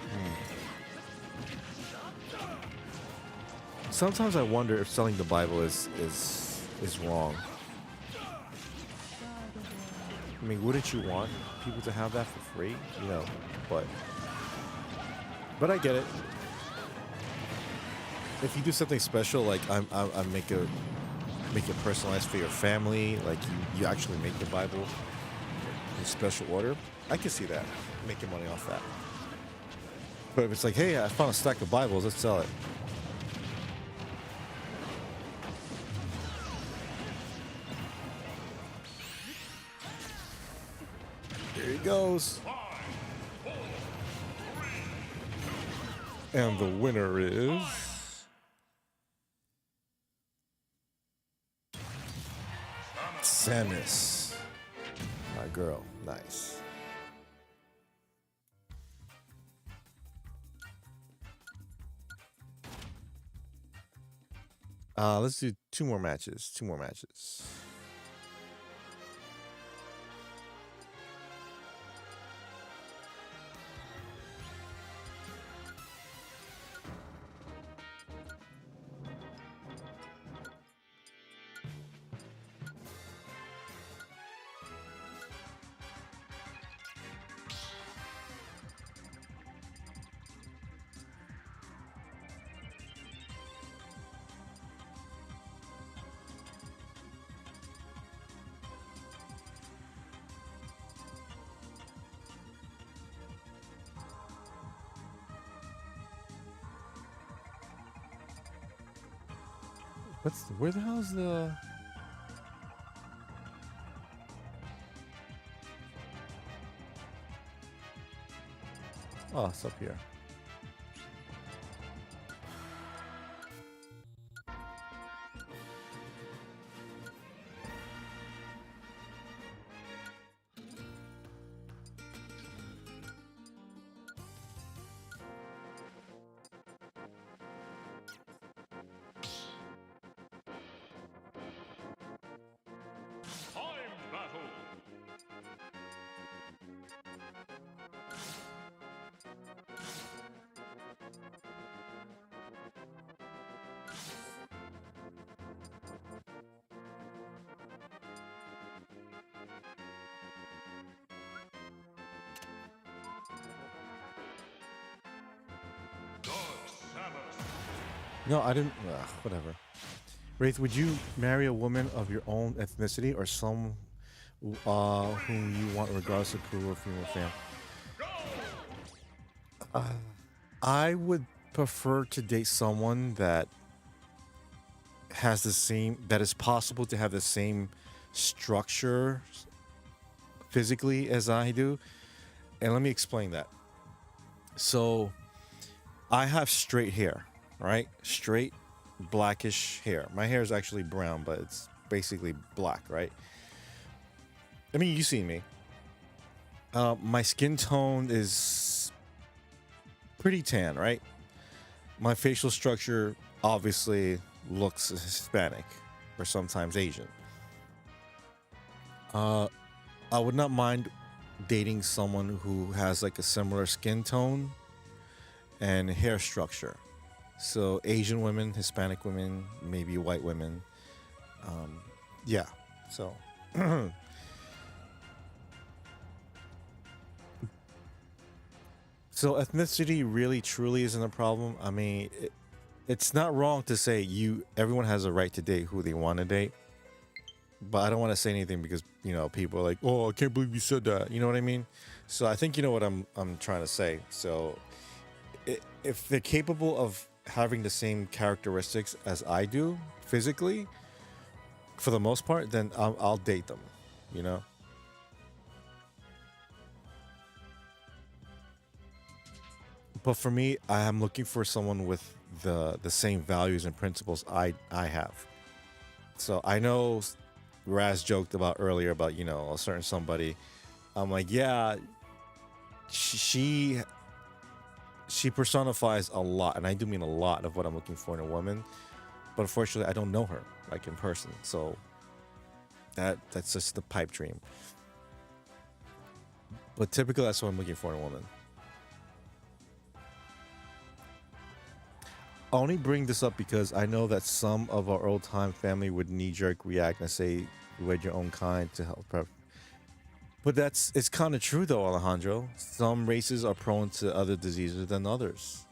Sometimes I wonder if selling the Bible is wrong. I mean, wouldn't you want people to have that for free? You know, but I get it. If you do something special, like I make it personalized for your family, like you actually make the Bible in special order, I can see that, making money off that. But if it's like, hey, I found a stack of Bibles, let's sell it. goes. And the winner is Samus. My girl. Nice. Let's do two more matches. Where the hell is the... Oh, it's up here. No, I didn't. Whatever. Wraith, would you marry a woman of your own ethnicity or some whom you want, regardless of crew or female fan? I would prefer to date someone that has the same, that is possible to have the same structure physically as I do. And let me explain that. So I have straight hair, right? Straight blackish hair. My hair is actually brown, but it's basically black, right? I mean, you see me. My skin tone is pretty tan, right? My facial structure obviously looks Hispanic or sometimes Asian. I would not mind dating someone who has like a similar skin tone and hair structure. So Asian women, Hispanic women, maybe white women. Yeah. So so ethnicity really truly isn't a problem. I mean, it's not wrong to say everyone has a right to date who they want to date. But I don't want to say anything because, people are like, "Oh, I can't believe you said that." You know what I mean? So I think you know what I'm trying to say. So if they're capable of having the same characteristics as I do physically, for the most part, then I'll date them, But for me, I am looking for someone with the same values and principles I have. So I know Raz joked about earlier about, a certain somebody. I'm like, yeah, she personifies a lot, and I do mean a lot of what I'm looking for in a woman. But unfortunately, I don't know her like in person, so that's just the pipe dream. But typically, that's what I'm looking for in a woman. I only bring this up because I know that some of our old-time family would knee-jerk react and say, "Wed your own kind to help prep." But it's kind of true though, Alejandro. Some races are prone to other diseases than others,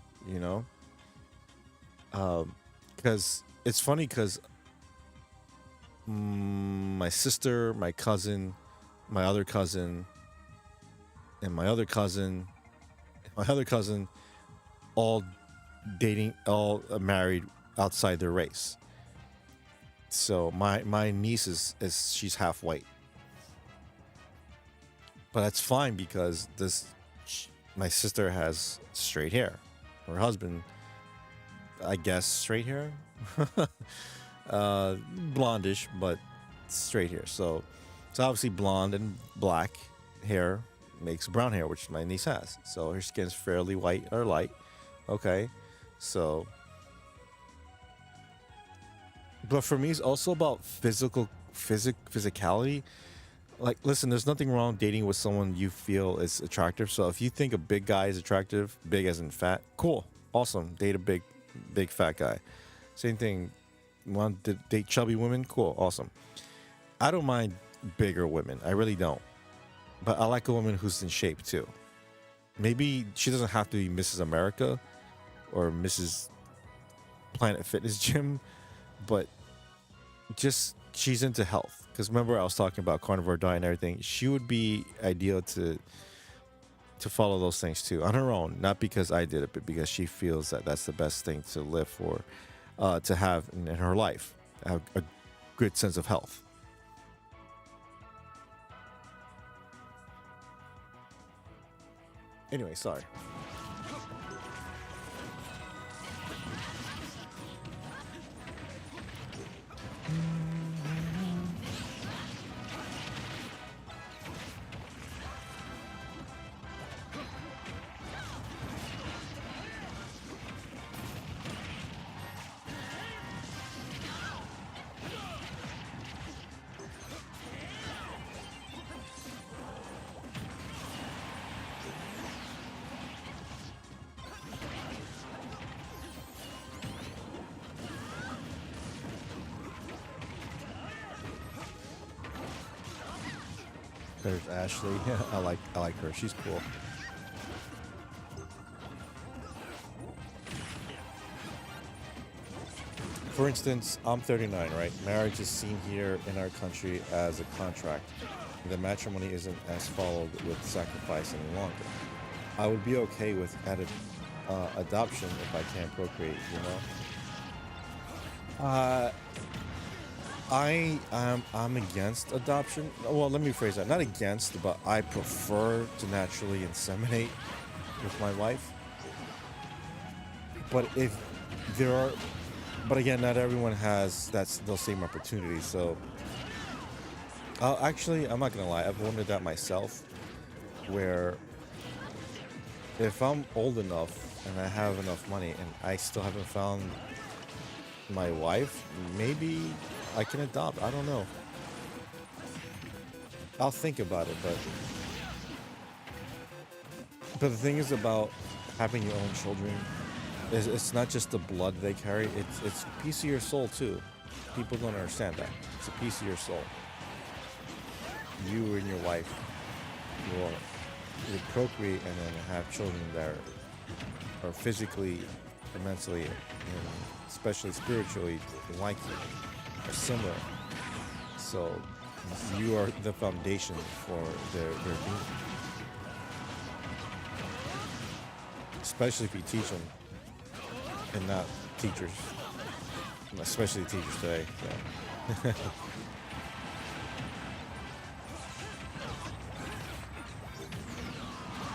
because it's funny because my sister, my cousin, my other cousin, and my other cousin, all married outside their race. So my niece is she's half white. But that's fine because my sister has straight hair. Her husband, I guess, straight hair, blondish, but straight hair. So it's obviously blonde and black hair makes brown hair, which my niece has. So her skin's fairly white or light. Okay, so. But for me, it's also about physicality. Like, listen, there's nothing wrong dating with someone you feel is attractive. So if you think a big guy is attractive, big as in fat, cool, awesome, date a big fat guy. Same thing, want to date chubby women, cool, awesome. I don't mind bigger women, I really don't. But I like a woman who's in shape too. Maybe she doesn't have to be Mrs. America or Mrs. Planet Fitness Gym, but just she's into health. Because remember, I was talking about carnivore diet and everything. She would be ideal to follow those things too on her own, not because I did it, but because she feels that that's the best thing to live for, to have in her life, have a good sense of health. Anyway, sorry. There's Ashley. I like her. She's cool. For instance, I'm 39, right? Marriage is seen here in our country as a contract. The matrimony isn't as followed with sacrifice any longer. I would be okay with adoption if I can't procreate, you know? I'm against adoption. Well, let me phrase that. Not against, but I prefer to naturally inseminate with my wife. But but again, not everyone has those same opportunities. So, actually, I'm not gonna lie. I've wondered that myself. Where if I'm old enough and I have enough money and I still haven't found my wife, maybe I can adopt. I don't know. I'll think about it, but the thing is about having your own children is it's not just the blood they carry. It's a piece of your soul too. People don't understand that. It's a piece of your soul. You and your wife will procreate and then have children that are physically, mentally, and especially spiritually like you. Are similar, so you are the foundation for their being. Especially if you teach them, and not teachers, especially teachers today. So.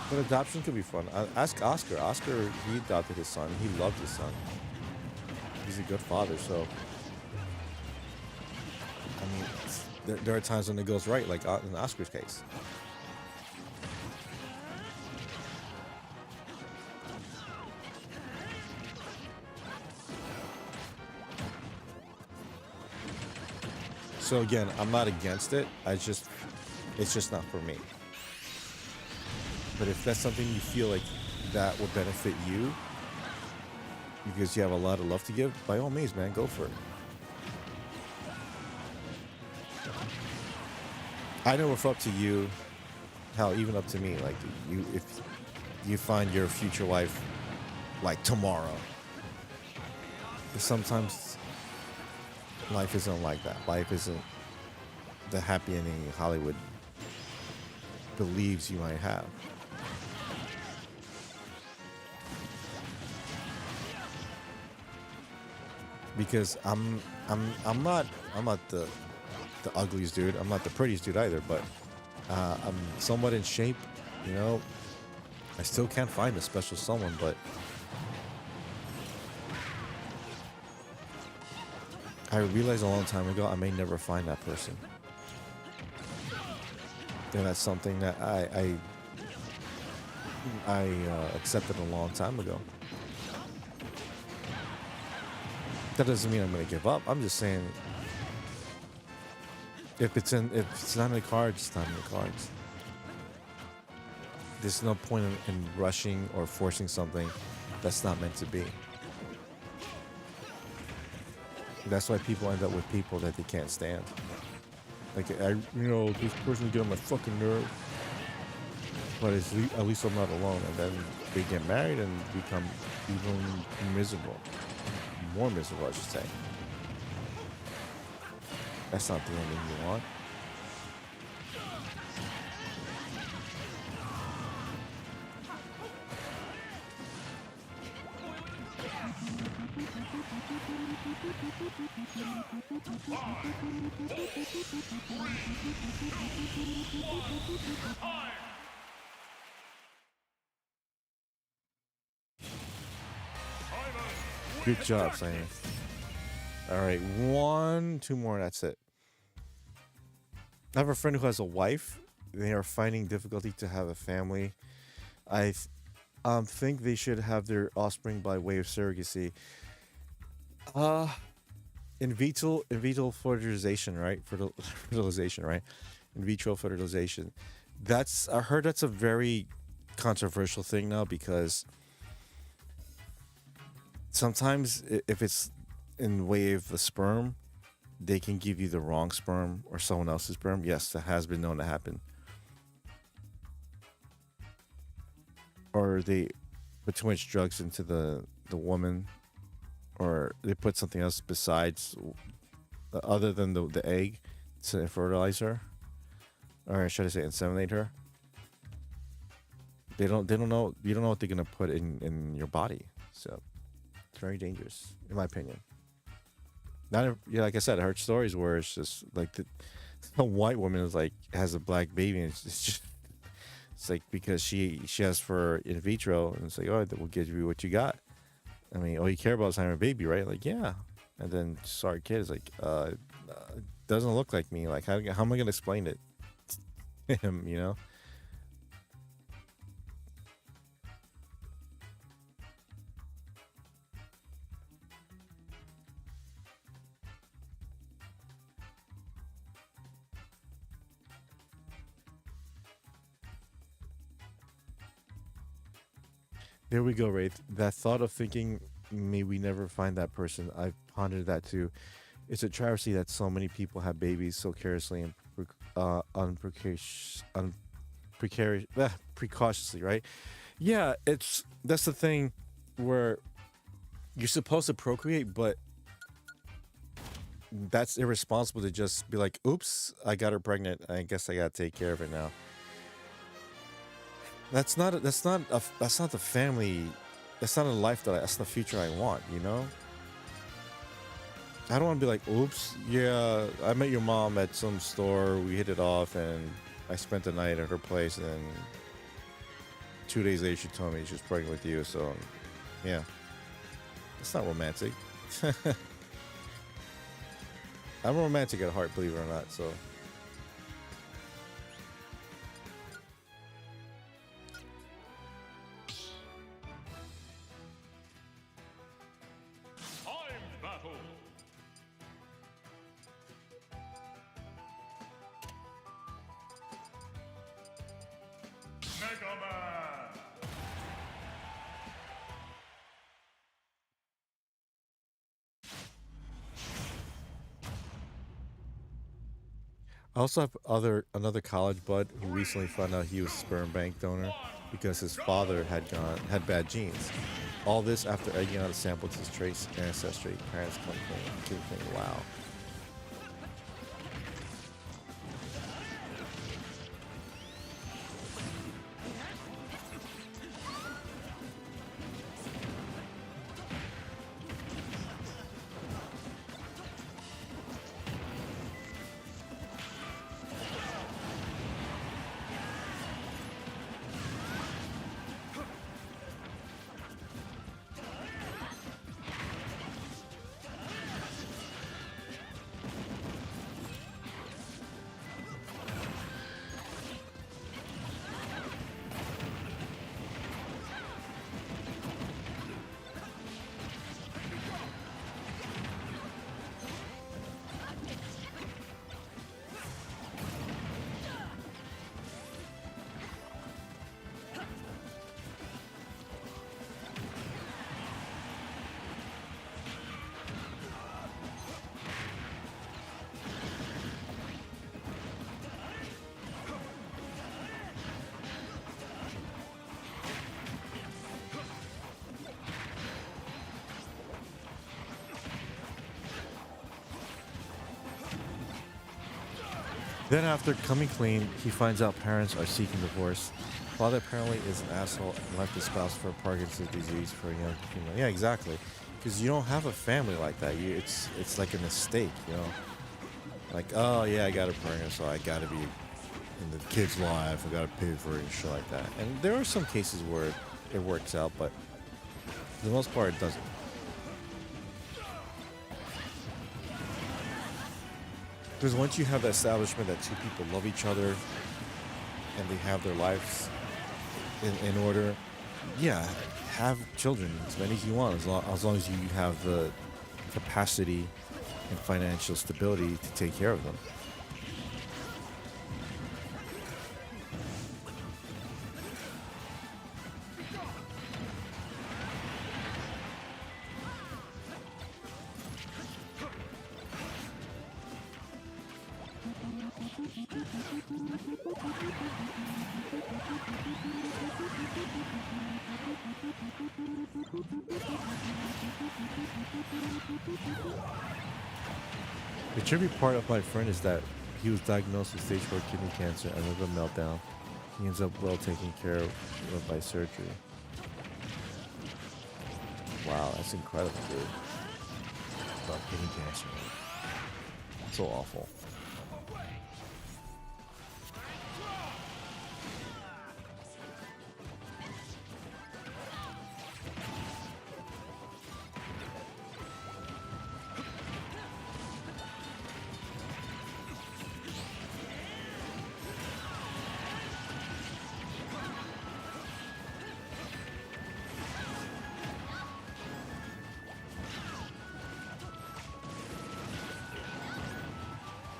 But adoption could be fun. Ask Oscar. Oscar, he adopted his son. He loved his son. He's a good father, so. I mean, there are times when it goes right, like in Oscar's case. So again, I'm not against it. It's just not for me. But if that's something you feel like that will benefit you, because you have a lot of love to give, by all means, man, go for it. I know if up to you, hell, even up to me, like if you find your future wife like tomorrow, sometimes life isn't like that. Life isn't the happy ending Hollywood believes you might have. Because I'm not the ugliest dude. I'm not the prettiest dude either, but I'm somewhat in shape, you know. I still can't find a special someone, but I realized a long time ago I may never find that person. And that's something that I accepted a long time ago. That doesn't mean I'm going to give up. I'm just saying, if it's not in the cards, it's not in the cards. There's no point in rushing or forcing something that's not meant to be. That's why people end up with people that they can't stand. Like, this person's getting on my fucking nerve. But at least I'm not alone. And then they get married and become even miserable. More miserable, I should say. That's not the ending you want. Good job, Simon. All right, 2 more, that's it. I have a friend who has a wife. They are finding difficulty to have a family. I think they should have their offspring by way of surrogacy. In vitro fertilization, right? Fertilization, right? In vitro fertilization. I heard that's a very controversial thing now, because sometimes if it's in way of the sperm, they can give you the wrong sperm or someone else's sperm. Yes, that has been known to happen. Or they put too much drugs into the woman, or they put something else besides, other than the egg, to fertilize her, or should I say inseminate her. They don't know. You don't know what they're gonna put in your body, so it's very dangerous, in my opinion. Like I said, I heard stories where it's just like a white woman is like has a black baby, and it's like because she has for in vitro, and it's like, oh, we'll give you what you got. I mean, all you care about is having a baby, right? Like, yeah. And then sorry kid is like, doesn't look like me. Like, how am I gonna explain it to him? You know. There we go, Wraith. That thought of thinking, may we never find that person, I've pondered that too. It's a travesty that so many people have babies so carelessly and precautiously, right? Yeah, that's the thing where you're supposed to procreate, but that's irresponsible to just be like, oops, I got her pregnant. I guess I gotta take care of it now. That's not the family. That's not a life that's the future I want, you know? I don't want to be like, oops, yeah, I met your mom at some store, we hit it off, and I spent the night at her place, and then 2 days later she told me she was pregnant with you, so yeah. It's not romantic. I'm romantic at heart, believe it or not, so. I also have another college bud who recently found out he was a sperm bank donor because his father had bad genes. All this after egging out a sample to his trace ancestry. Parents complain. Wow. Then after coming clean, he finds out parents are seeking divorce. Father apparently is an asshole and left his spouse for Parkinson's disease for a young female. Yeah, exactly. Because you don't have a family like that. It's like a mistake, you know. Like, oh yeah, I got a partner, so I gotta be in the kid's life. I gotta pay for it and shit like that. And there are some cases where it works out, but for the most part, it doesn't. Because once you have the establishment that two people love each other and they have their lives in order, yeah, have children as many as you want, as long as you have the capacity and financial stability to take care of them. The trippy part of my friend is that he was diagnosed with stage 4 kidney cancer and liver meltdown. He ends up well taken care of by surgery. Wow, that's incredible, dude. About kidney cancer. So awful.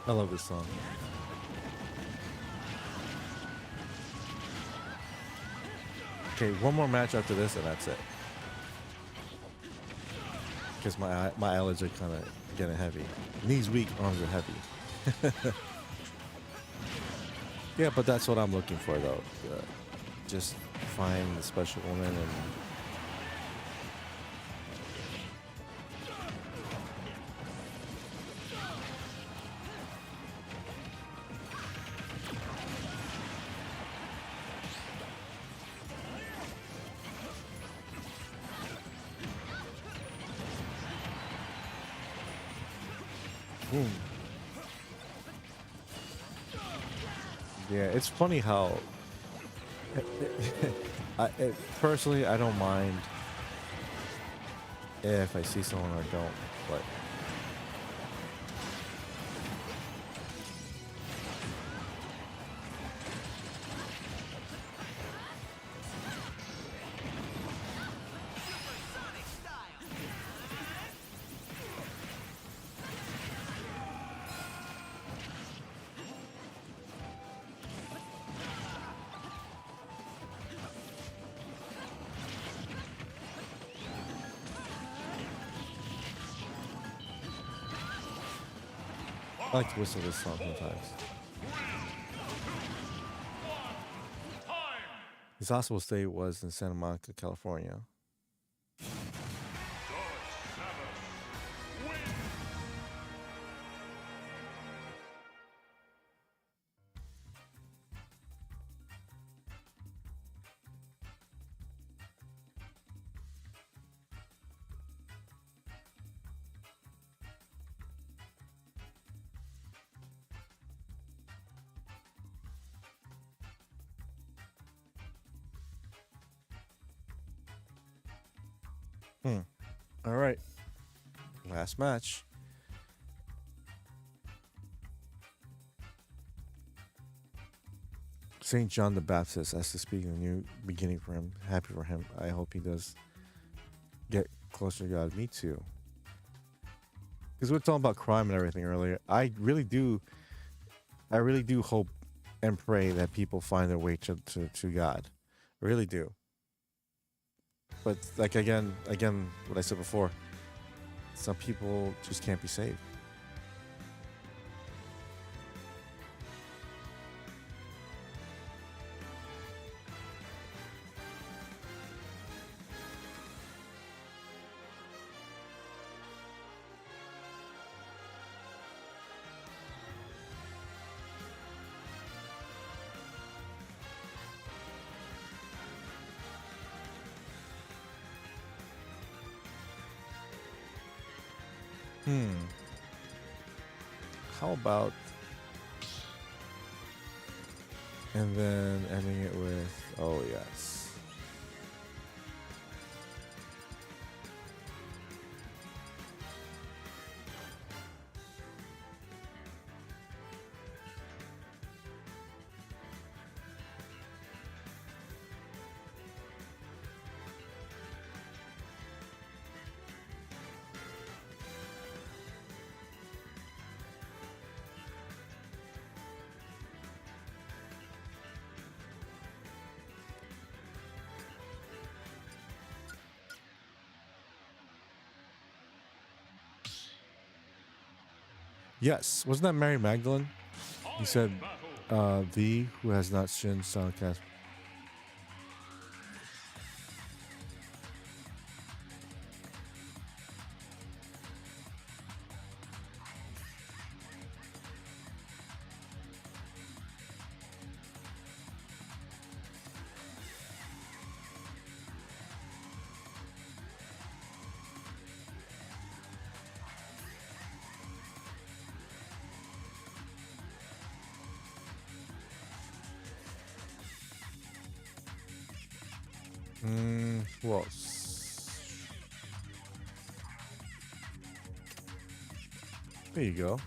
I love this song. Okay, one more match after this and that's it. Because my eyelids are kind of getting heavy. Knees weak, arms are heavy. Yeah, but that's what I'm looking for though. Just find a special woman and boom. Yeah, it's funny how personally I don't mind if I see someone or don't, but I like to whistle this song sometimes. His hospital stay was in Santa Monica, California. All right. Last match. St. John the Baptist has to speak a new beginning for him. Happy for him. I hope he does get closer to God. Me too. Because we were talking about crime and everything earlier. I really do hope and pray that people find their way to God. I really do. But like again, what I said before, some people just can't be saved. How about... And then ending it with... Oh, yes. Yes, wasn't that Mary Magdalene? He said, "Thee who has not sinned shall cast." Who else? There you go.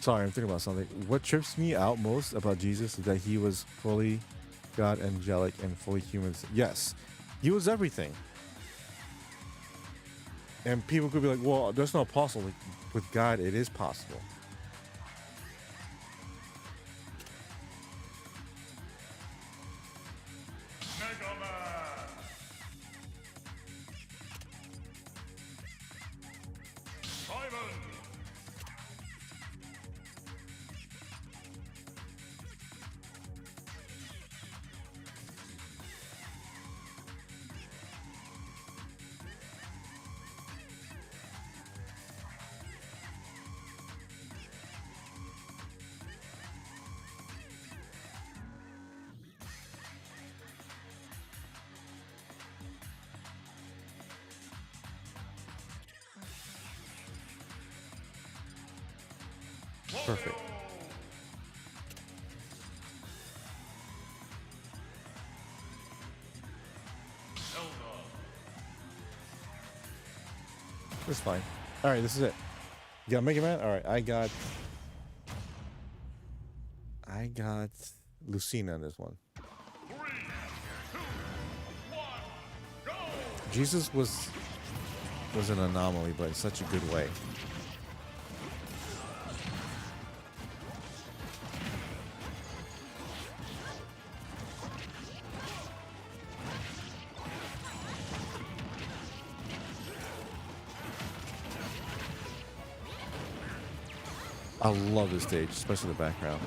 Sorry, I'm thinking about something. What trips me out most about Jesus is that he was fully God, angelic, and fully human. Yes, he was everything. And people could be like, well, that's not possible. Like, with God, it is possible. Perfect. That's fine. All right, this is it. You got Mega Man? All right, I got Lucina in this one. 3, 2, 1, go! Jesus was an anomaly, but in such a good way. I love this stage, especially the background.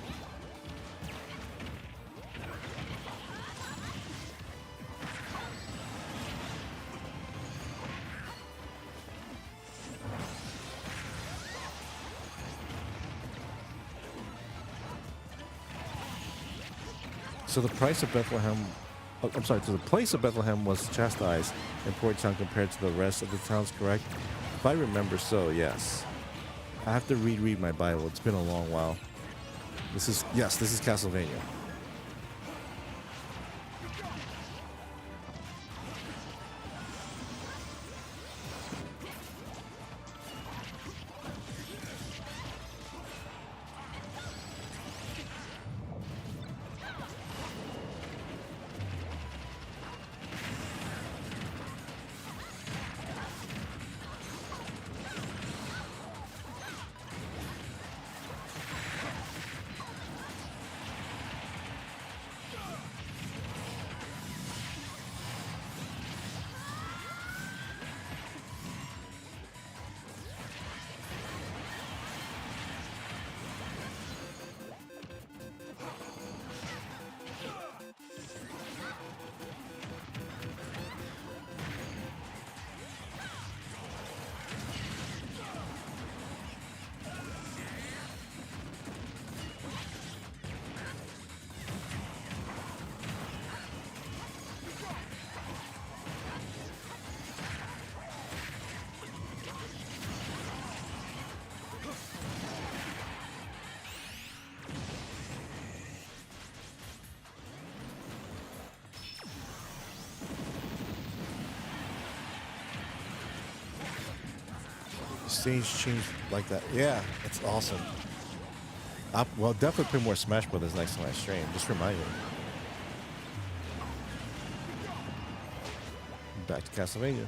So the price of Bethlehem, so the place of Bethlehem was chastised in Port Town compared to the rest of the towns, correct? If I remember so, yes. I have to reread my Bible. It's been a long while. This is Castlevania. stage change like that. Yeah, it's awesome. Well, definitely play more Smash Brothers next time I stream. Just remind me. Back to Castlevania.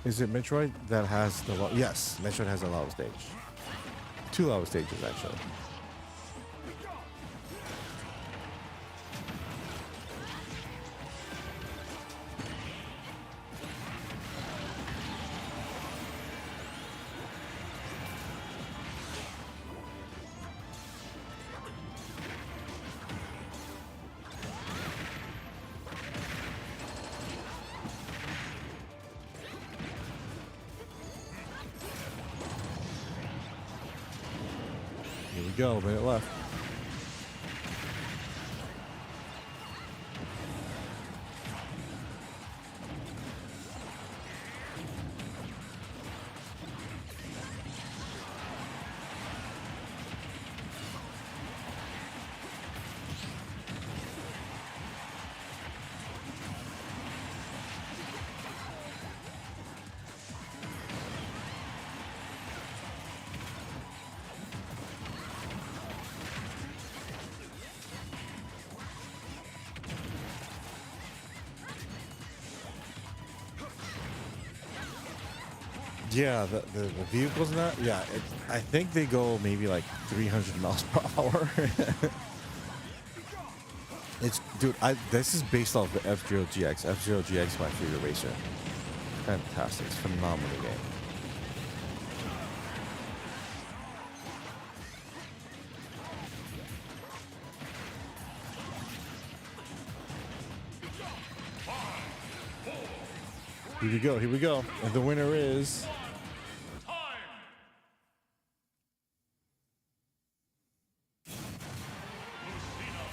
Is it Metroid that has the yes, Metroid has a lava stage. 2 lava stages actually. Here we go, a minute left. Yeah, the vehicles in that, yeah, I think they go maybe like 300 miles per hour. It's, dude, this is based off the F-Zero GX. F-Zero GX is my favorite racer. Fantastic, it's a phenomenal game. Here we go, here we go. And the winner is...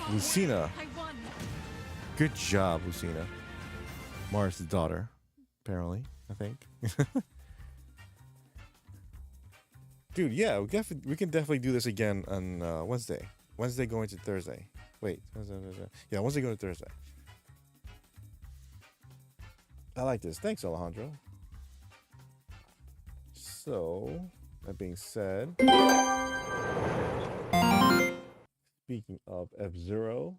Lucina. Good job, Lucina. Mars' daughter, apparently, I think. Dude, yeah, we can definitely do this again on Wednesday. Wednesday going to Thursday. Wait, Thursday. Yeah, Wednesday going to Thursday. I like this. Thanks, Alejandro. So, that being said, speaking of F-Zero,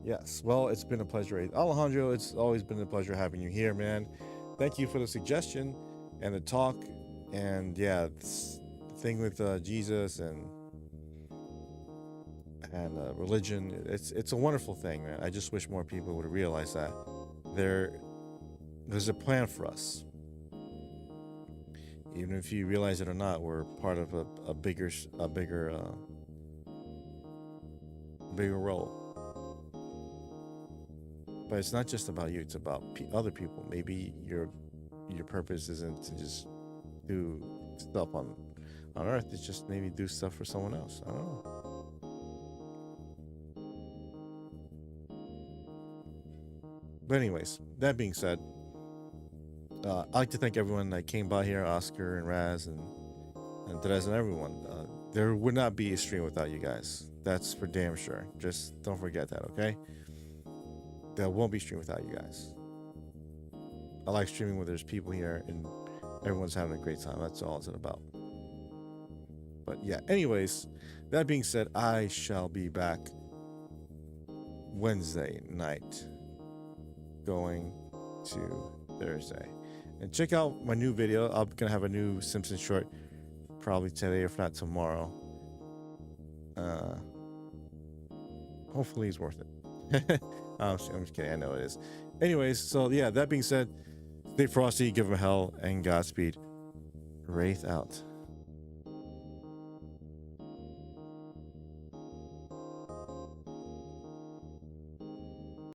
yes, well, it's been a pleasure. Alejandro, it's always been a pleasure having you here, man. Thank you for the suggestion and the talk. And yeah, this thing with Jesus and religion, it's a wonderful thing, man. I just wish more people would realize that there's a plan for us. Even if you realize it or not, we're part of a bigger role. But it's not just about you; it's about other people. Maybe your purpose isn't to just do stuff on Earth. It's just maybe do stuff for someone else. I don't know. But anyways, that being said, I'd like to thank everyone that came by here, Oscar and Raz and Therese and everyone. There would not be a stream without you guys. That's for damn sure. Just don't forget that, okay? There won't be a stream without you guys. I like streaming where there's people here and everyone's having a great time. That's all it's about. But yeah, anyways, that being said, I shall be back Wednesday night going to Thursday. And check out my new video. I'm gonna have a new Simpsons short probably today, if not tomorrow. Hopefully it's worth it. I'm just kidding. I know it is. Anyways, so yeah, that being said, stay frosty, give them hell, and Godspeed. Wraith out.